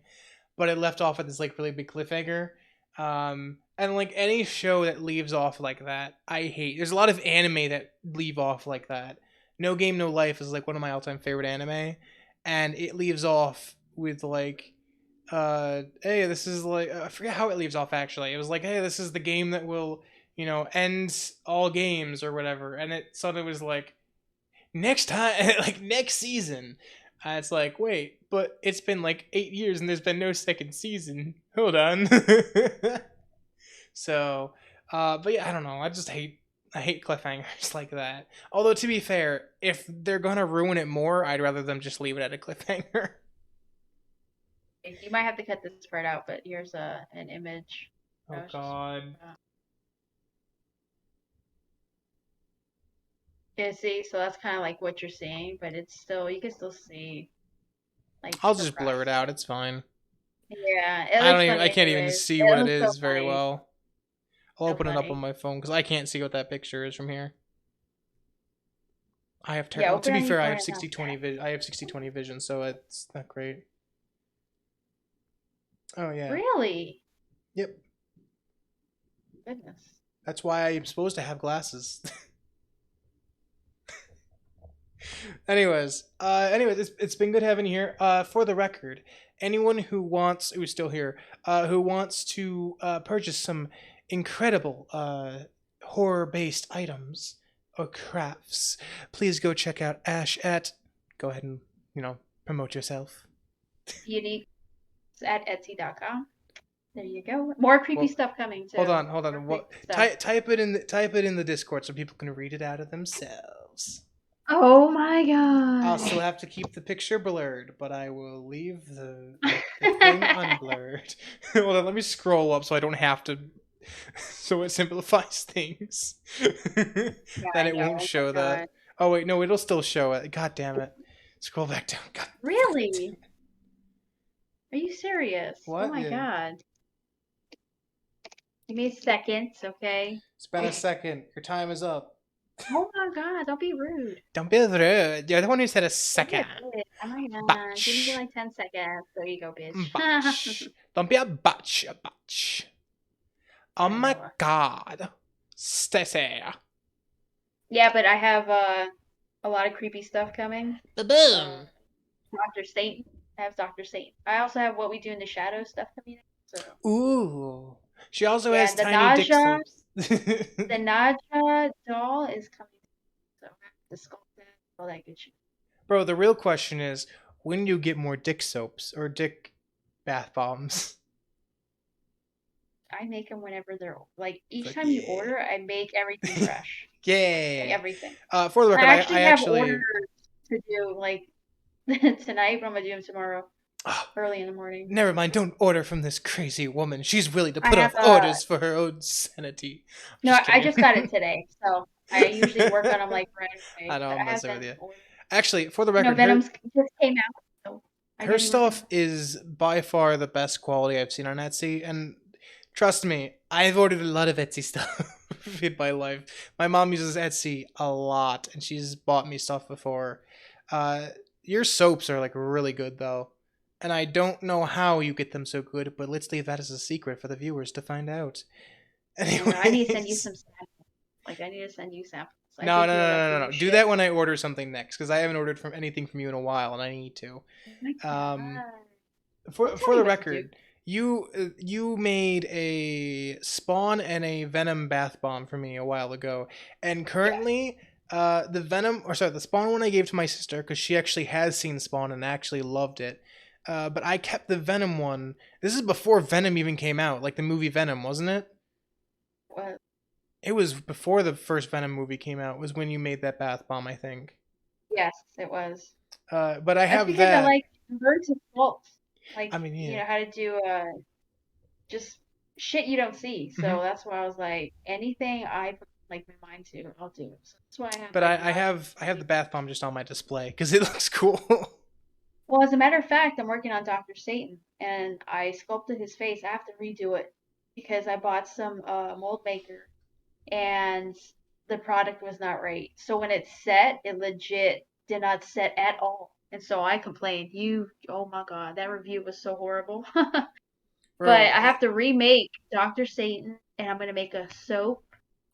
S1: But it left off with this like really big cliffhanger. And like any show that leaves off like that, I hate. There's a lot of anime that leave off like that. No Game No Life is like one of my all-time favorite anime, and it leaves off with like hey, this is like, I forget how it leaves off actually. It was like, hey, this is the game that will, end all games or whatever, and it suddenly was like, next time, like next season. It's like, wait, but it's been like 8 years and there's been no second season. Hold on. So, but yeah, I don't know. I hate cliffhangers like that. Although to be fair, if they're gonna ruin it more, I'd rather them just leave it at a cliffhanger.
S2: you might have to cut this part out, but here's an image.
S1: Oh
S2: Gosh.
S1: God.
S2: Yeah, see, so that's kind of like what you're seeing, but it's still, you can still see, like,
S1: I'll
S2: her
S1: just blur it
S2: breasts.
S1: out. It's fine.
S2: Yeah, it
S1: I
S2: looks
S1: don't even.
S2: funny
S1: I can't even
S2: anyways.
S1: see
S2: It
S1: what it
S2: looks so
S1: is very
S2: funny.
S1: well. I'll
S2: So
S1: open it up
S2: funny.
S1: on my phone because I can't see what that picture is from here. I have
S2: Yeah,
S1: to
S2: open
S1: be
S2: on your
S1: fair, I
S2: phone
S1: have
S2: and
S1: 60/20 vision. I have 60/20 vision, so it's not great. Oh yeah.
S2: Really?
S1: Yep.
S2: Goodness.
S1: That's why I'm supposed to have glasses. Anyways, it's been good having you here. For the record, anyone who's still here, who wants to purchase some incredible horror-based items or crafts, please go check out Ash at. Go ahead and promote yourself.
S2: Unique at Etsy.com. There you go. More creepy
S1: Well,
S2: stuff coming too.
S1: Hold on.
S2: More
S1: What?
S2: creepy stuff.
S1: Type it in the Discord so people can read it out of themselves.
S2: Oh my god.
S1: I'll still have to keep the picture blurred, but I will leave the thing unblurred. Hold on, let me scroll up so I don't have to. So it simplifies things. Then
S2: I
S1: it
S2: know, oh
S1: won't
S2: my
S1: show that.
S2: God.
S1: Oh wait, no, it'll still show it. God damn it. Scroll back down. God.
S2: Really? Are you serious?
S1: What?
S2: Oh my
S1: Yeah.
S2: God. Give me a second, okay?
S1: It's been a second. Your time is up.
S2: Oh my God, don't be rude.
S1: Don't be rude. You're the one who said a
S2: Don't be a
S1: second.
S2: bitch. Oh my God.
S1: Batch.
S2: Give me like 10 seconds. There you go, bitch.
S1: Batch. Don't be a batch. A batch. Oh
S2: I
S1: my
S2: know.
S1: god. Stacy.
S2: Yeah, but I have a lot of creepy stuff coming.
S1: Boom.
S2: Dr. Satan. I have Dr. Satan. I also have What We Do in the Shadows stuff coming in. So
S1: Ooh. She also
S2: yeah,
S1: has
S2: the
S1: tiny dick
S2: Naja,
S1: soaps.
S2: the Naja doll is coming. So I have to sculpt that, all that good shit.
S1: Bro, the real question is, when do you get more dick soaps or dick bath bombs?
S2: I make them whenever they're like each
S1: Like,
S2: time you
S1: yeah.
S2: order, I make everything fresh. Like
S1: Yeah.
S2: everything.
S1: For the record,
S2: I actually
S1: I
S2: have
S1: actually.
S2: orders to do like tonight, but I'm gonna do them tomorrow,
S1: Oh,
S2: early in the morning.
S1: never mind. Don't order from this crazy woman. She's willing to
S2: I
S1: put off
S2: have,
S1: orders for her own sanity.
S2: No, I
S1: kidding.
S2: just got it today, so I usually work on them like right away.
S1: I know,
S2: but
S1: I'm
S2: I have
S1: messing with
S2: been
S1: you.
S2: ordering.
S1: Actually, for the
S2: No,
S1: record,
S2: Venom's just came out, so I
S1: her
S2: didn't even
S1: stuff is by far the best quality I've seen on Etsy, and trust me, I've ordered a lot of Etsy stuff in my life. My mom uses Etsy a lot, and she's bought me stuff before. Your soaps are like really good though, and I don't know how you get them so good, but let's leave that as a secret for the viewers to find out.
S2: I know, I need to send you
S1: Anyways.
S2: some samples. Like I need to send you samples. I
S1: No,
S2: think
S1: no,
S2: you would like
S1: no,
S2: the
S1: no, no,
S2: new
S1: no. Do
S2: shit.
S1: that when I order something next, because I haven't ordered from anything from you in a while, and I need to.
S2: Oh my
S1: Um,
S2: God.
S1: For
S2: Don't tell
S1: for
S2: me
S1: the
S2: what to do.
S1: record, you made a Spawn and a Venom bath bomb for me a while ago, and currently, the Spawn one I gave to my sister because she actually has seen Spawn and actually loved it. But I kept the Venom one. This is before Venom even came out, like the movie Venom, wasn't it?
S2: What?
S1: It was before the first Venom movie came out. Was when you made that bath bomb, I think.
S2: Yes, it was.
S1: But I
S2: That's
S1: have
S2: because
S1: that.
S2: I like learned to sculpt. Like
S1: I mean,
S2: you
S1: yeah.
S2: know how to do just shit you don't see. So
S1: Mhm.
S2: that's why I was like anything I put like my mind to, I'll do. So that's why I have.
S1: But
S2: like,
S1: I have the bath bomb just on my display because it looks cool.
S2: Well, as a matter of fact, I'm working on Dr. Satan, and I sculpted his face. I have to redo it because I bought some mold maker, and the product was not right. So when it set, it legit did not set at all. And so I complained. Oh my God, that review was so horrible.
S1: Bro,
S2: But I have to remake Dr. Satan, and I'm gonna make a soap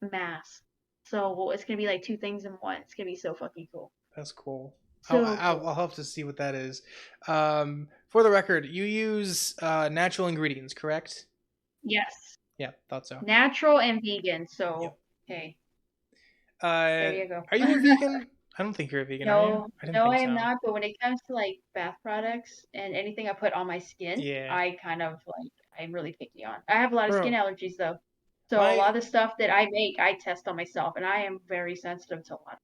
S2: mask. So it's gonna be like two things in one. It's gonna be so fucking cool.
S1: that's cool.
S2: So
S1: I'll have to see what that is. For the record, you use natural ingredients, correct?
S2: yes,
S1: Yeah, thought so.
S2: natural and vegan. So
S1: Yep.
S2: hey, there you go.
S1: Are you a vegan? I don't think you're a vegan, are you?
S2: No,
S1: I didn't
S2: no,
S1: think
S2: I am
S1: so.
S2: not. But when it comes to like bath products and anything I put on my skin,
S1: Yeah.
S2: I kind of like I'm really picky on. I have a lot of skin
S1: Bro,
S2: allergies though. So
S1: my
S2: a lot of the stuff that I make, I test on myself, and I am very sensitive to a lot.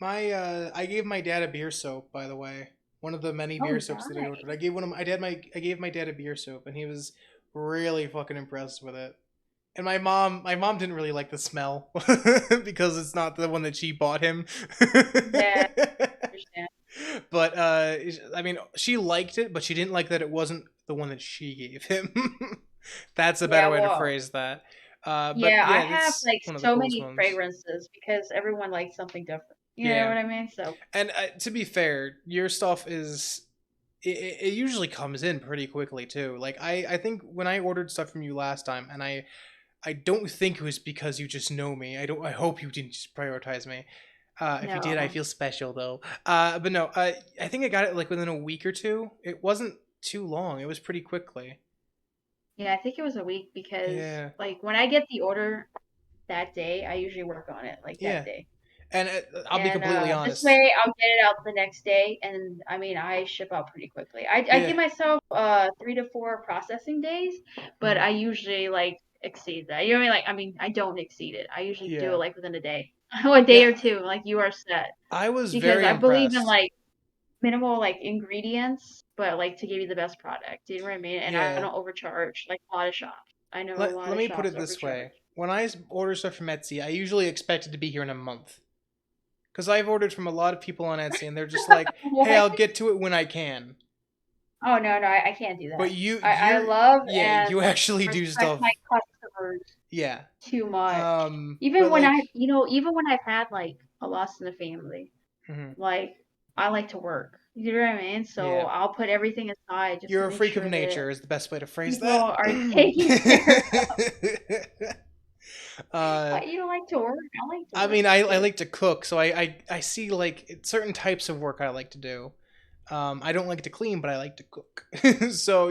S1: I gave my dad a beer soap, by the way. One of the many
S2: Oh,
S1: beer soaps that I
S2: nice.
S1: ordered. I gave my dad a beer soap, and he was really fucking impressed with it. And my mom didn't really like the smell because it's not the one that she bought him.
S2: Yeah, I understand.
S1: But I mean, she liked it, but she didn't like that it wasn't the one that she gave him. That's a better
S2: Yeah,
S1: way to
S2: well,
S1: phrase that. But
S2: yeah, I
S1: yeah,
S2: have
S1: it's
S2: like
S1: one of the
S2: so
S1: coolest
S2: many
S1: ones.
S2: fragrances because everyone likes something different. You know
S1: Yeah.
S2: what I mean? So
S1: And to be fair, your stuff is it usually comes in pretty quickly too. Like I think when I ordered stuff from you last time, and I don't think it was because you just know me. I hope you didn't just prioritize me. If you did, I
S2: no.
S1: feel special though. But no, I think I got it like within a week or two. It wasn't too long. It was pretty quickly.
S2: Yeah, I think it was a week because
S1: Yeah.
S2: like when I get the order that day, I usually work on it like
S1: Yeah.
S2: that day.
S1: And I'll be
S2: And
S1: completely
S2: this
S1: honest.
S2: way, I'll get it out the next day. And I mean, I ship out pretty quickly. I
S1: Yeah.
S2: give myself 3 to 4 processing days, but
S1: Mhm.
S2: I usually like exceed that. You know what I mean? Like, I mean, I don't exceed it. I usually do
S1: Yeah.
S2: it like within a day, a day
S1: Yeah,
S2: or two. Like you are set
S1: I was
S2: because
S1: very
S2: I believe in
S1: impressed.
S2: like minimal like ingredients, but like to give you the best product. You know what I mean? And I
S1: Yeah.
S2: don't overcharge like a lot of shops. I know a lot
S1: Let
S2: of
S1: me put
S2: shops
S1: it this
S2: overcharge.
S1: way. When I order stuff from Etsy, I usually expect it to be here in a month. Because I've ordered from a lot of people on Etsy, and they're just like, "Hey,
S2: What?
S1: I'll get to it when I can."
S2: Oh no, no, I can't do
S1: But
S2: that.
S1: you,
S2: I
S1: you're,
S2: love
S1: yeah,
S2: and
S1: you actually do
S2: respect
S1: stuff.
S2: my customers
S1: Yeah.
S2: too much.
S1: But
S2: Even when
S1: like,
S2: even when I've had like a loss in the family,
S1: mhm,
S2: like I like to work. You know what I mean? So
S1: yeah,
S2: I'll put everything aside just to
S1: you're a
S2: make
S1: freak of
S2: sure that
S1: nature is the best way to phrase
S2: people
S1: that.
S2: are taken care of.
S1: uh,
S2: But you don't like to work? I like to
S1: I
S2: work.
S1: mean,
S2: It's
S1: I
S2: good.
S1: like to cook, so I see like certain types of work I like to do. I don't like to clean, but I like to cook. So,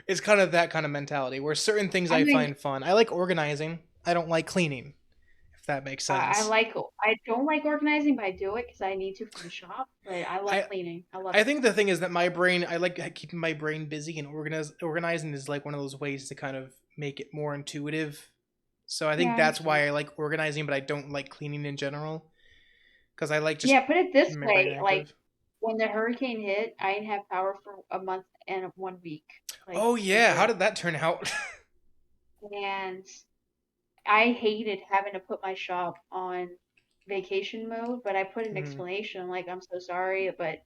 S1: it's kind of that kind of mentality where certain things
S2: I
S1: I
S2: mean,
S1: find fun. I like organizing. I don't like cleaning, if that makes
S2: I
S1: sense.
S2: like I don't like organizing, but I do it because I need to for the shop. But I love
S1: I
S2: cleaning. I love
S1: I
S2: it.
S1: think the thing is that my brain, I like keeping my brain busy, and organizing is like one of those ways to kind of make it more intuitive. So I
S2: Yeah,
S1: think
S2: I
S1: that's
S2: understand.
S1: why I like organizing, but I don't like cleaning in general because I like just
S2: Yeah, put it this
S1: keeping my brain
S2: way, like
S1: active.
S2: when the hurricane hit, I didn't have power for a month and 1 week. Like
S1: Oh
S2: for
S1: yeah, how
S2: good.
S1: did that turn out?
S2: And I hated having to put my shop on vacation mode, but I put an
S1: Mhm.
S2: explanation like I'm so sorry, but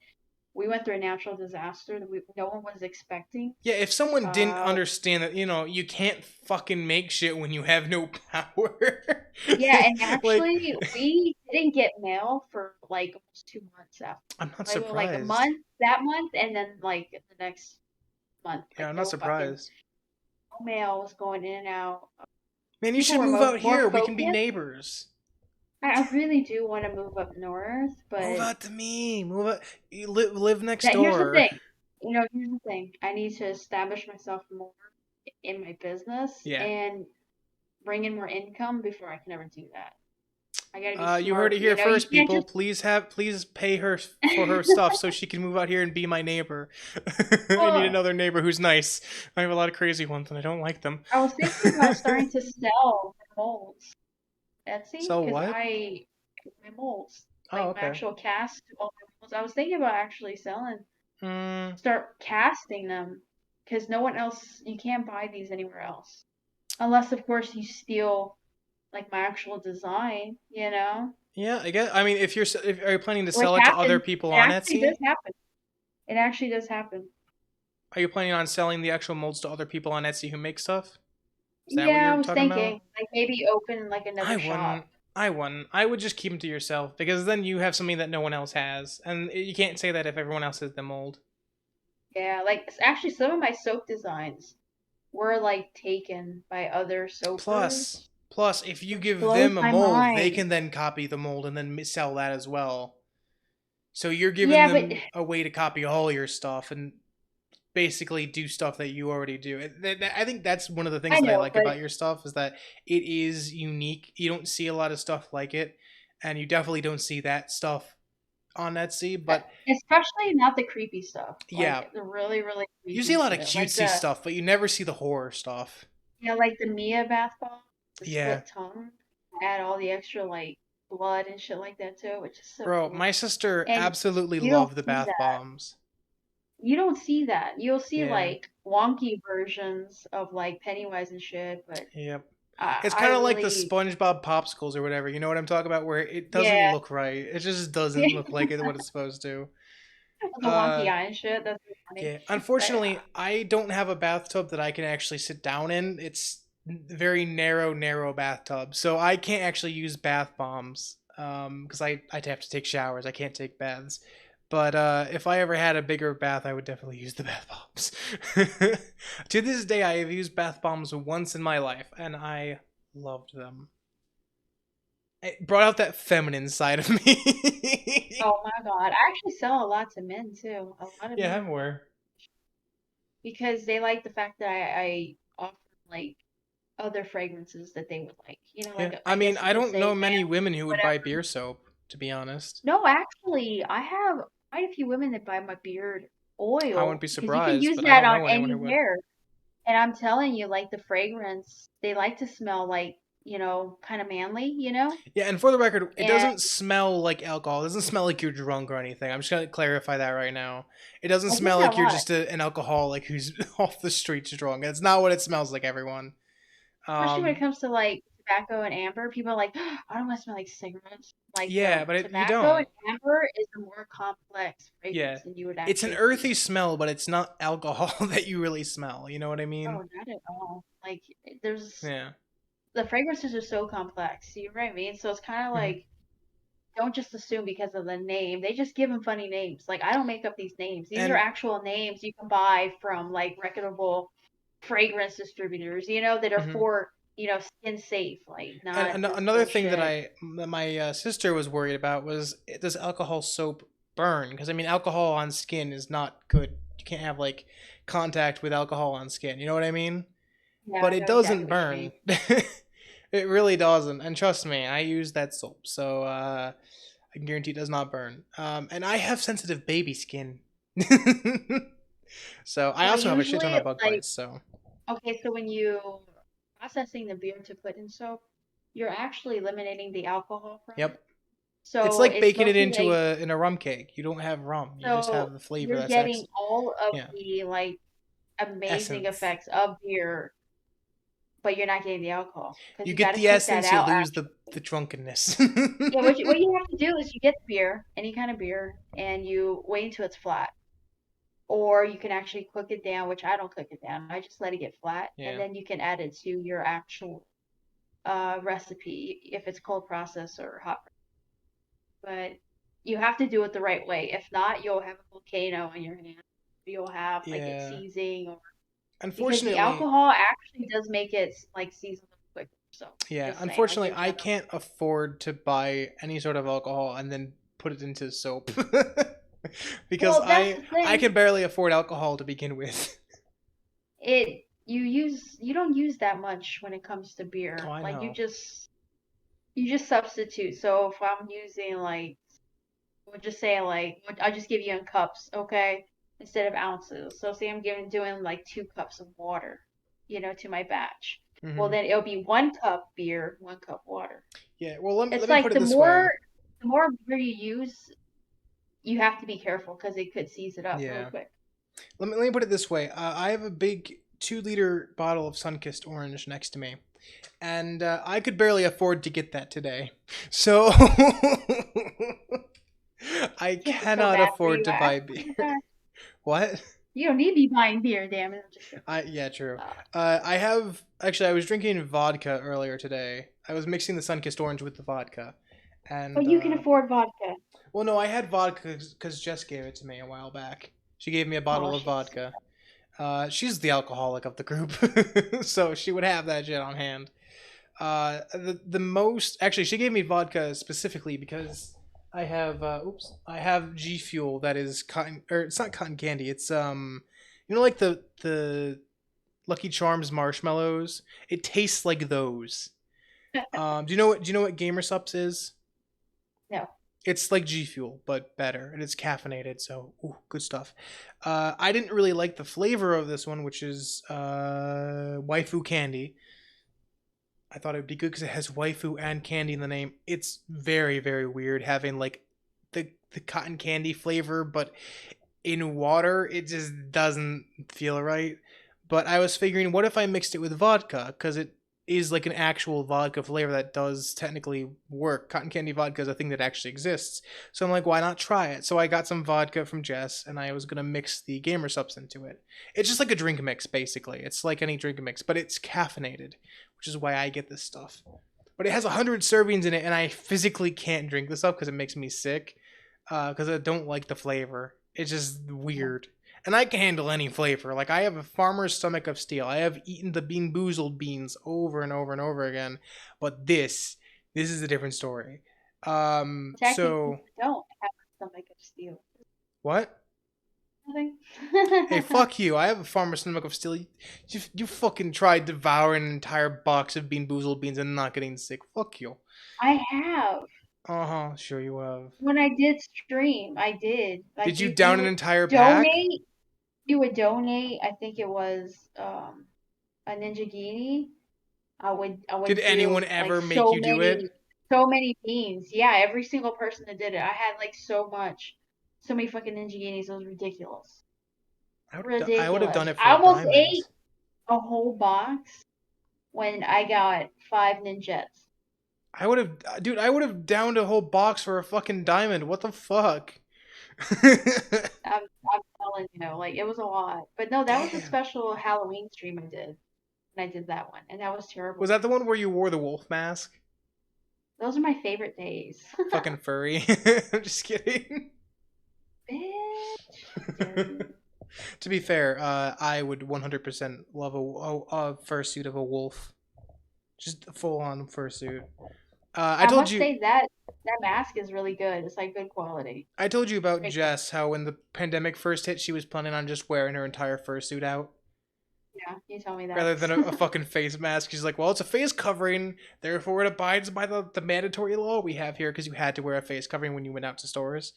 S2: we went through a natural disaster that no one was expecting.
S1: Yeah, if someone didn't
S2: Uh,
S1: understand that, you can't fucking make shit when you have no power.
S2: yeah, and
S1: Like,
S2: actually we didn't get mail for like almost 2 months after.
S1: I'm not
S2: Like a
S1: surprised.
S2: month that month and then like the next month,
S1: Yeah,
S2: like
S1: I'm not
S2: no fucking
S1: surprised.
S2: mail was going in and out.
S1: Man, you
S2: People
S1: should
S2: were
S1: move out
S2: more
S1: here. We can be
S2: focused.
S1: neighbors.
S2: I really do want to move up north,
S1: Move
S2: but
S1: out to me. Move out. You live next
S2: that here's the
S1: door.
S2: thing. Here's the thing. I need to establish myself more in my business
S1: Yeah.
S2: and bring in more income before I can ever do that. I gotta be
S1: You heard
S2: smart.
S1: it here
S2: You
S1: first,
S2: can't
S1: people.
S2: just.
S1: Please pay her for her stuff so she can move out here and be my neighbor. I need
S2: Well,
S1: another neighbor who's nice. I have a lot of crazy ones and I don't like them.
S2: I was thinking about starting to sell my molds, Etsy,
S1: So
S2: because
S1: what?
S2: my molds,
S1: Oh,
S2: like my
S1: okay.
S2: actual cast, all my molds. I was thinking about actually
S1: Mm,
S2: start casting them, because no one else, you can't buy these anywhere else. Unless, of course, you steal like my actual design,
S1: yeah, I guess. I mean, if are you planning to
S2: which
S1: sell it to other
S2: happens.
S1: people
S2: It
S1: on
S2: actually does
S1: Etsy?
S2: happen. It actually does happen.
S1: Are you planning on selling the actual molds to other people on Etsy who make stuff? Is that what
S2: Yeah, I
S1: you're
S2: was
S1: talking about?
S2: thinking like maybe open like
S1: I
S2: another
S1: wouldn't.
S2: shop.
S1: I wouldn't. I would just keep them to yourself because then you have something that no one else has, and you can't say that if everyone else has the mold.
S2: Yeah, like actually some of my soap designs were like taken by other
S1: Plus,
S2: soapers,
S1: plus, if you
S2: which
S1: give
S2: blows
S1: them a
S2: my
S1: mold, they
S2: mind.
S1: can then copy the mold and then sell that as well. So you're giving
S2: Yeah, but
S1: them a way to copy all your stuff and basically do stuff that you already do. I think that's one of the things
S2: I
S1: that I
S2: know,
S1: like
S2: but
S1: about your stuff is that it is unique. You don't see a lot of stuff like it, and you definitely don't see that stuff on Etsy. But
S2: especially not the creepy stuff,
S1: yeah,
S2: like the really, really
S1: you see
S2: creepy
S1: a lot of
S2: shit,
S1: cutesy stuff, but you never see the horror stuff.
S2: like the Mia bath bomb, the
S1: Yeah,
S2: split tongue, add all the extra like blood and shit like that too, which is so
S1: bro,
S2: cool.
S1: my sister
S2: And
S1: absolutely
S2: you don't
S1: loved the
S2: see
S1: bath
S2: that.
S1: bombs.
S2: You don't see that. You'll see
S1: Yeah,
S2: like wonky versions of like Pennywise and shit, but
S1: yep. It's
S2: I
S1: kind of like the
S2: really,
S1: SpongeBob popsicles or whatever. You know what I'm talking about? Where it doesn't
S2: yeah,
S1: look right. It just doesn't look like what it's supposed to.
S2: the wonky
S1: Uh,
S2: eye and shit. That's really funny.
S1: Yeah,
S2: But
S1: unfortunately, I don't have a bathtub that I can actually sit down in. It's very narrow bathtub, so I can't actually use bath bombs. Because I'd have to take showers. I can't take baths. But if I ever had a bigger bath, I would definitely use the bath bombs. To this day, I have used bath bombs once in my life, and I loved them. It brought out that feminine side of me.
S2: oh my God, I actually sell a lot to men too. A lot of
S1: Yeah,
S2: men
S1: I'm aware.
S2: because they like the fact that I offer like other fragrances that they would like.
S1: Yeah,
S2: Like
S1: I
S2: I
S1: mean,
S2: guess you
S1: I
S2: could
S1: don't
S2: say
S1: know
S2: man,
S1: many women who would buy
S2: whatever.
S1: beer soap. to be honest.
S2: No, actually, I have quite a few women that buy my beard oil
S1: I wouldn't be
S2: because you can
S1: surprised,
S2: use
S1: but I
S2: that
S1: don't
S2: on
S1: know anyone
S2: any
S1: who would.
S2: hair. And I'm telling you, like the fragrance, they like to smell like, kind of manly,
S1: Yeah, and for the record, it
S2: And
S1: doesn't smell like alcohol. It doesn't smell like you're drunk or anything. I'm just gonna clarify that right now. It doesn't
S2: I think
S1: smell
S2: I
S1: like you're
S2: was.
S1: just an alcoholic who's off the streets drunk. That's not what it smells like, everyone.
S2: Especially when it
S1: Um,
S2: comes to like tobacco and amber, people are like, I don't want to smell like cigarettes. Like
S1: yeah,
S2: the
S1: but you
S2: tobacco and
S1: don't.
S2: amber is a more complex
S1: Yeah,
S2: fragrance than you would
S1: it's an
S2: actually
S1: earthy
S2: think.
S1: smell, but it's not alcohol that you really smell. You know what I
S2: Oh,
S1: mean?
S2: not at all. Like there's
S1: Yeah.
S2: the fragrances are so complex. You know what I mean? So it's kind of
S1: Hmm.
S2: like don't just assume because of the name. They just give them funny names. Like I don't make up these names. These are
S1: And
S2: actual names you can buy from like reputable fragrance distributors, that are
S1: mhm.
S2: for, skin safe, like
S1: And
S2: not this
S1: another thing that
S2: bullshit.
S1: my sister was worried about was, does alcohol soap burn? Because I mean, alcohol on skin is not good. You can't have like contact with alcohol on skin. You know what I mean?
S2: Yeah,
S1: But
S2: I
S1: it
S2: know exactly
S1: doesn't
S2: what you mean.
S1: burn. It really doesn't. And trust me, I use that soap, so I can guarantee it does not burn. And I have sensitive baby skin, so I
S2: Well,
S1: also have a shit ton
S2: usually,
S1: of bug
S2: like,
S1: bites. So
S2: okay, so when you processing the beer to put in soap, you're actually eliminating the alcohol from it.
S1: yep. It's
S2: So
S1: like
S2: it's
S1: baking it
S2: mostly
S1: into
S2: like,
S1: a rum cake. You don't have rum. You just
S2: so
S1: have the flavor
S2: you're
S1: that's
S2: getting all of
S1: yeah,
S2: the like amazing
S1: essence.
S2: effects of beer, but you're not getting the alcohol because
S1: You
S2: you
S1: get
S2: got to
S1: the
S2: cook that
S1: essence, you
S2: out
S1: lose the
S2: actually.
S1: drunkenness.
S2: Yeah, what you have to do is you get the beer, any kind of beer, and you wait until it's flat. Or you can actually cook it down, which I don't cook it down. I just let it get flat, and
S1: Yeah.
S2: then you can add it to your actual recipe if it's cold process or hot. But you have to do it the right way. If not, you'll have a volcano in your hand. You'll have like it
S1: Yeah.
S2: seizing, or because the
S1: Unfortunately,
S2: alcohol actually does make it like season quicker. So
S1: yeah,
S2: just saying, like
S1: unfortunately,
S2: in
S1: I
S2: general.
S1: can't afford to buy any sort of alcohol and then put it into soap. Because
S2: Well, that's the
S1: I
S2: thing.
S1: can barely afford alcohol to begin with.
S2: You don't use that much when it comes to
S1: Oh,
S2: beer.
S1: I
S2: Like
S1: know.
S2: you just substitute. So if I'm using like we'll just say like I'll just give you in cups, okay, instead of ounces. So say I'm doing like 2 cups of water, to my batch. Well,
S1: Hmm.
S2: then it'll be 1 cup beer, 1 cup water.
S1: Yeah, well,
S2: It's
S1: let me put
S2: like
S1: it this way.
S2: the more beer you use, you have to be careful because it could seize it up really
S1: Yeah.
S2: quick.
S1: Let me put it this way. I have a big 2 liter bottle of Sunkist Orange next to me, and I could barely afford to get that today. So I
S2: Yeah, it's so
S1: cannot
S2: bad for
S1: afford
S2: you.
S1: to buy beer. What?
S2: You don't need to be buying beer, damn it. I'm just kidding.
S1: Yeah, true.
S2: Uh,
S1: I have actually. I was drinking vodka earlier today. I was mixing the Sunkist Orange with the vodka,
S2: but
S1: and
S2: you can afford vodka.
S1: well, no, I had vodka because Jess gave it to me a while back. She gave me a
S2: Oh,
S1: bottle of
S2: she's
S1: vodka. She's the alcoholic of the group, so she would have that shit on hand. The most actually, she gave me vodka specifically because I have G Fuel that is cotton, or it's not cotton candy. It's like the Lucky Charms marshmallows. It tastes like those. Do you know what Gamer Sups is?
S2: no.
S1: It's like G Fuel, but better, and it's caffeinated, so good stuff. I didn't really like the flavor of this one, which is waifu candy. I thought it would be good because it has waifu and candy in the name. It's very, very weird having like the cotton candy flavor, but in water, it just doesn't feel right. But I was figuring, what if I mixed it with vodka? Because it is like an actual vodka flavor that does technically work. Cotton candy vodka is a thing that actually exists. So I'm like, why not try it? So I got some vodka from Jess, and I was gonna mix the Gamer Subs into it. It's just like a drink mix, basically. It's like any drink mix, but it's caffeinated, which is why I get this stuff. But it has 100 servings in it, and I physically can't drink this stuff because it makes me sick. Because I don't like the flavor. It's just weird. And I can handle any flavor. Like, I have a farmer's stomach of steel. I have eaten the Bean Boozled beans over and over and over again. But this is a different story.
S2: Technically,
S1: So,
S2: you don't have a stomach of steel.
S1: what?
S2: Nothing.
S1: Hey, fuck you. I have a farmer's stomach of steel. You fucking tried devouring an entire box of Bean Boozled beans and not getting sick. Fuck you.
S2: I have.
S1: Sure you have.
S2: When I did stream, I did. Like
S1: Did you
S2: you
S1: down an
S2: would
S1: entire pack?
S2: donate. You would donate. I think it was a Ninjagini. I would
S1: Did anyone
S2: do like
S1: ever make you do it?
S2: so many beans. Yeah, every single person that did it. I had like so many fucking Ninjaginis. It was ridiculous.
S1: I would have done
S2: Ridiculous.
S1: it
S2: I
S1: for a
S2: almost
S1: diamond.
S2: ate a whole box when I got 5 ninjets.
S1: I would have, dude. I would have downed a whole box for a fucking diamond. What the fuck?
S2: I'm telling you, like it was a lot. But no, that was a
S1: Damn.
S2: special Halloween stream I did. And I did that one, and that was terrible.
S1: Was that the one where you wore the wolf mask?
S2: Those are my favorite days.
S1: Fucking furry. I'm just kidding.
S2: Bitch.
S1: To be fair, I would 100% love a fursuit of a wolf. Just a full-on fursuit. I told
S2: must
S1: you.
S2: say that mask is really good. It's like good quality.
S1: I told you about
S2: Great.
S1: Jess, how when the pandemic first hit, she was planning on just wearing her entire fursuit out
S2: Yeah, you told me that.
S1: rather than a fucking face mask. She's like, well, it's a face covering, therefore it abides by the mandatory law we have here because you had to wear a face covering when you went out to stores.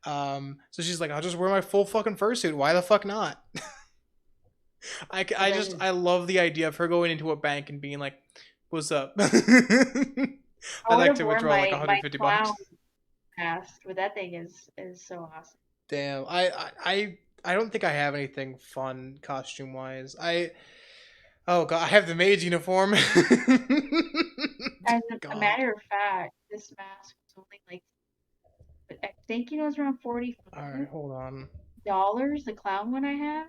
S1: So she's like, I'll just wear my full fucking fursuit. Why the fuck not? I love the idea of her going into a bank and being like, what's up? I'd like to withdraw like 150 bucks.
S2: Mask, but that thing is so awesome.
S1: Damn, I don't think I have anything fun costume wise. Oh god, I have the maid's uniform.
S2: As a
S1: God.
S2: matter of fact, this mask was only like, I think it was around
S1: All right, hold on.
S2: $40. The clown one I have,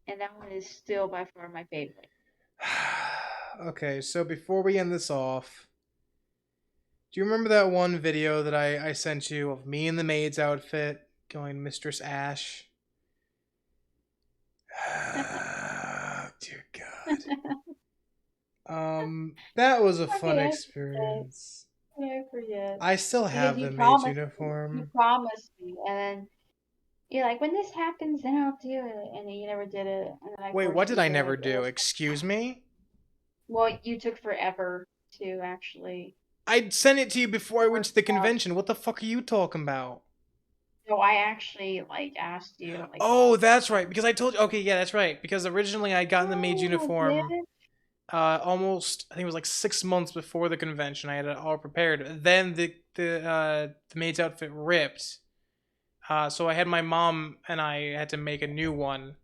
S2: and that one is still by far my favorite.
S1: Okay, so before we end this off, do you remember that one video that I sent you of me in the maid's outfit going Mistress Ash? Dear God. That was a fun
S2: Okay,
S1: experience.
S2: I forget.
S1: I still have
S2: Because
S1: the
S2: you
S1: maid's
S2: promised-
S1: uniform.
S2: You promised me, and then you're like, when this happens, then I'll do it, and then you never did it. And then I
S1: Wait,
S2: forced
S1: what
S2: you
S1: did I
S2: to
S1: never
S2: it.
S1: do? Excuse me?
S2: Well, you took forever to actually.
S1: I sent it to you before I went to the convention. What the fuck are you talking about?
S2: So I actually like asked you. Like,
S1: Oh, that's right. Because I told you. Okay, yeah, that's right. Because originally I got in the maid's uniform almost, I think it was like 6 months before the convention. I had it all prepared. Then the maid's outfit ripped. So I had my mom and I had to make a new one.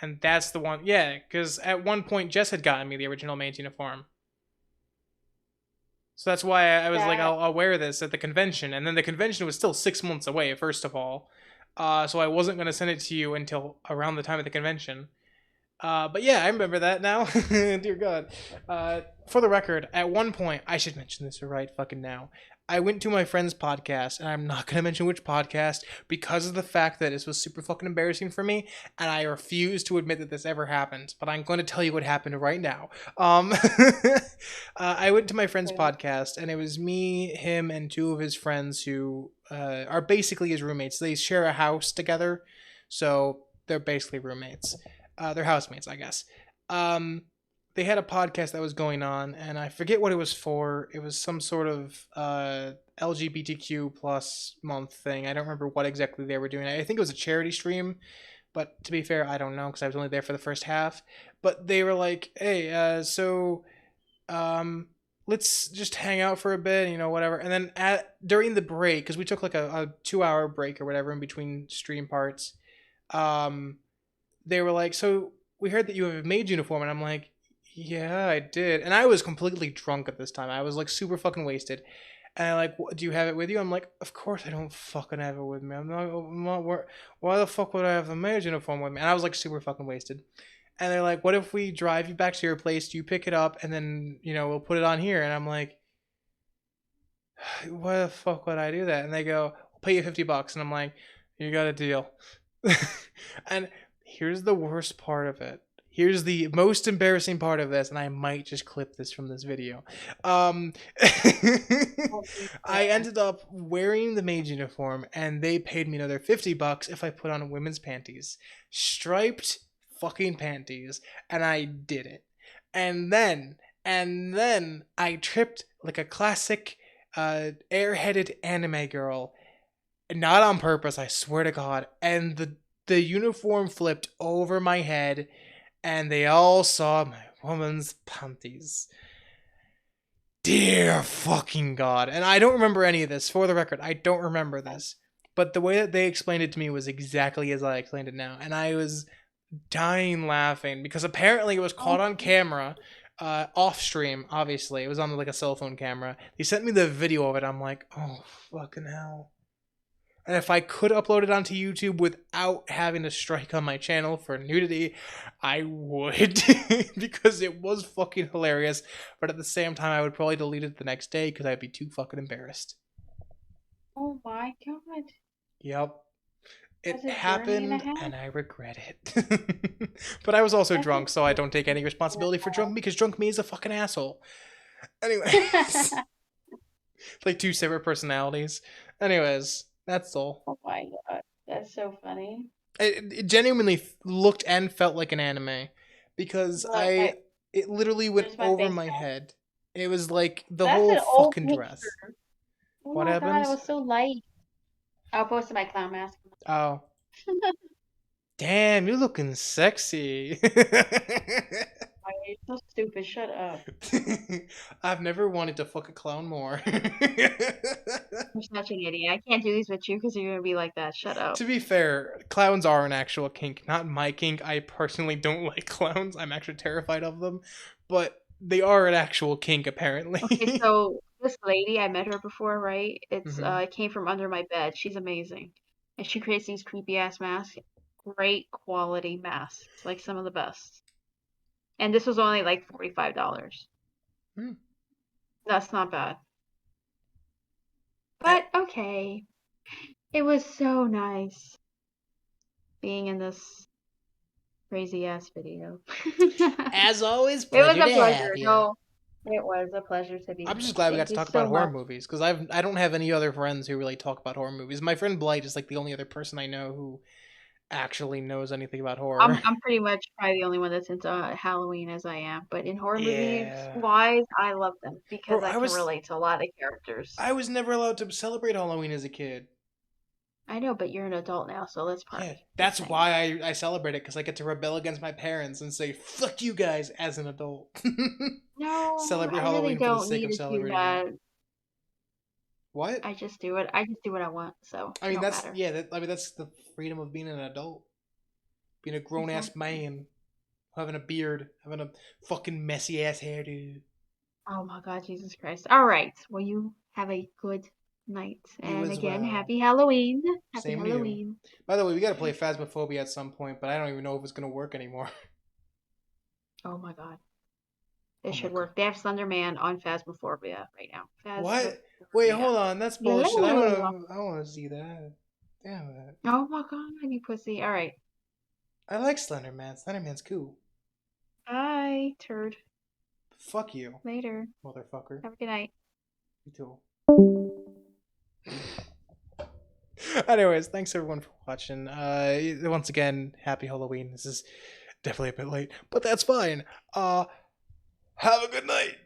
S1: And that's the one. Yeah, because at one point Jess had gotten me the original maid's uniform. So that's why I was like, I'll wear this at the convention. And then the convention was still 6 months away, first of all. So I wasn't going to send it to you until around the time of the convention. But yeah, I remember that now. Dear God. For the record, at one point, I should mention this right fucking now. I went to my friend's podcast, and I'm not going to mention which podcast because of the fact that this was super fucking embarrassing for me, and I refuse to admit that this ever happened, but I'm going to tell you what happened right now. I went to my friend's podcast, and it was me, him, and 2 of his friends who are basically his roommates. They share a house together, so they're basically roommates. They're housemates, I guess. They had a podcast that was going on, and I forget what it was for. It was some sort of LGBTQ plus month thing. I don't remember what exactly they were doing. I think it was a charity stream, but to be fair, I don't know because I was only there for the first half. But they were like, hey, let's just hang out for a bit, you know, whatever. And then during the break, because we took like a 2-hour break or whatever in between stream parts, they were like, so we heard that you have a maid's uniform. And I'm like, yeah, I did. And I was completely drunk at this time. I was like super fucking wasted. And I'm like, do you have it with you? I'm like, of course I don't fucking have it with me. I'm not why the fuck would I have the maid's uniform with me? And I was like super fucking wasted. And they're like, what if we drive you back to your place, you pick it up, and then, you know, we'll put it on here. And I'm like, why the fuck would I do that? And they go, I'll pay you $50. And I'm like, you got a deal. And here's the worst part of it. Here's the most embarrassing part of this, and I might just clip this from this video. I ended up wearing the maid's uniform, and they paid me another $50 if I put on women's panties. Striped fucking panties, and I did it. And then I tripped like a classic airheaded anime girl. Not on purpose, I swear to God. And the uniform flipped over my head, and they all saw my woman's panties. Dear fucking God. And I don't remember any of this. For the record, I don't remember this. But the way that they explained it to me was exactly as I explained it now. And I was dying laughing because apparently it was caught on camera, off stream, obviously. It was on like a cell phone camera. They sent me the video of it. I'm like, oh, fucking hell. And if I could upload it onto YouTube without having to strike on my channel for nudity, I would. Because it was fucking hilarious. But at the same time, I would probably delete it the next day because I'd be too fucking embarrassed.
S2: Oh my god.
S1: Yep. It
S2: That's a journey and a
S1: happened
S2: half.
S1: and I regret it. But I was also
S2: That's
S1: drunk, so I don't take any responsibility for drunk me because drunk me is a fucking asshole. Anyways. Like two separate personalities. Anyways, that's all.
S2: Oh my god. That's so funny.
S1: It genuinely looked and felt like an anime because
S2: Well,
S1: it literally went
S2: There's my
S1: over
S2: face
S1: my
S2: now.
S1: head. It was like the
S2: That's
S1: whole
S2: an old
S1: fucking dress.
S2: picture. Oh
S1: What
S2: my god,
S1: happens?
S2: it was so light. I'll post my clown mask.
S1: Oh. Damn, you're looking sexy.
S2: You're so stupid. Shut up.
S1: I've never wanted to fuck a clown more.
S2: You're such an idiot. I can't do these with you because you're gonna be like that. Shut up.
S1: To be fair, clowns are an actual kink, not my kink. I personally don't like clowns. I'm actually terrified of them, but they are an actual kink apparently.
S2: Okay, so this lady, I met her before, right?
S1: Mhm.
S2: It came from under my bed. She's amazing. And she creates these creepy ass masks. Great quality masks. Like some of the best. And this was only like $45.
S1: Hmm.
S2: That's not bad. But okay. It was so nice being in this crazy ass video.
S1: As always,
S2: It was a
S1: pleasure to
S2: pleasure.
S1: have you.
S2: No, it was a pleasure to be
S1: I'm
S2: here.
S1: just glad we got
S2: Thank
S1: to
S2: you
S1: talk
S2: so
S1: about horror
S2: much.
S1: movies because I don't have any other friends who really talk about horror movies. My friend Blight is like the only other person I know who actually knows anything about horror.
S2: I'm pretty much probably the only one that's into Halloween as I am. But in horror movies
S1: Yeah.
S2: wise, I love them because
S1: Bro,
S2: I can relate to a lot of characters.
S1: I was never allowed to celebrate Halloween as a kid.
S2: I know, but you're an adult now, so let's party.
S1: Yeah,
S2: Just
S1: that's
S2: saying.
S1: why I celebrate it because I get to rebel against my parents and say "fuck you guys" as an adult.
S2: No,
S1: Celebrate
S2: I
S1: Halloween
S2: really
S1: for the
S2: don't
S1: sake
S2: need
S1: of
S2: to do
S1: celebrating
S2: that.
S1: it. What?
S2: I just do it. I just do what I want. So
S1: I mean,
S2: don't
S1: that's
S2: matter.
S1: yeah. I mean, that's the freedom of being an adult, being a grown ass
S2: Exactly.
S1: man, having a beard, having a fucking messy ass hairdo.
S2: Oh my God, Jesus Christ! All right. Well, you have a good night,
S1: You
S2: and
S1: as
S2: again,
S1: well.
S2: happy Halloween. Happy
S1: Same to you.
S2: Halloween.
S1: By the way, we gotta play Phasmophobia at some point, but I don't even know if it's gonna work anymore.
S2: Oh my God.
S1: Oh
S2: It
S1: my
S2: should
S1: God.
S2: work. They have Slender Man on Phasmophobia right now.
S1: What? Wait,
S2: Phasmophobia.
S1: hold on. That's
S2: Yeah.
S1: bullshit. I wanna see that. Damn it.
S2: Oh my God, you pussy. All right.
S1: I like Slender Man. Slender Man's cool.
S2: Bye, turd.
S1: Fuck you,
S2: Later.
S1: motherfucker.
S2: Have a good night.
S1: You too. Anyways, thanks everyone for watching. Once again, happy Halloween. This is definitely a bit late, but that's fine. Have a good night.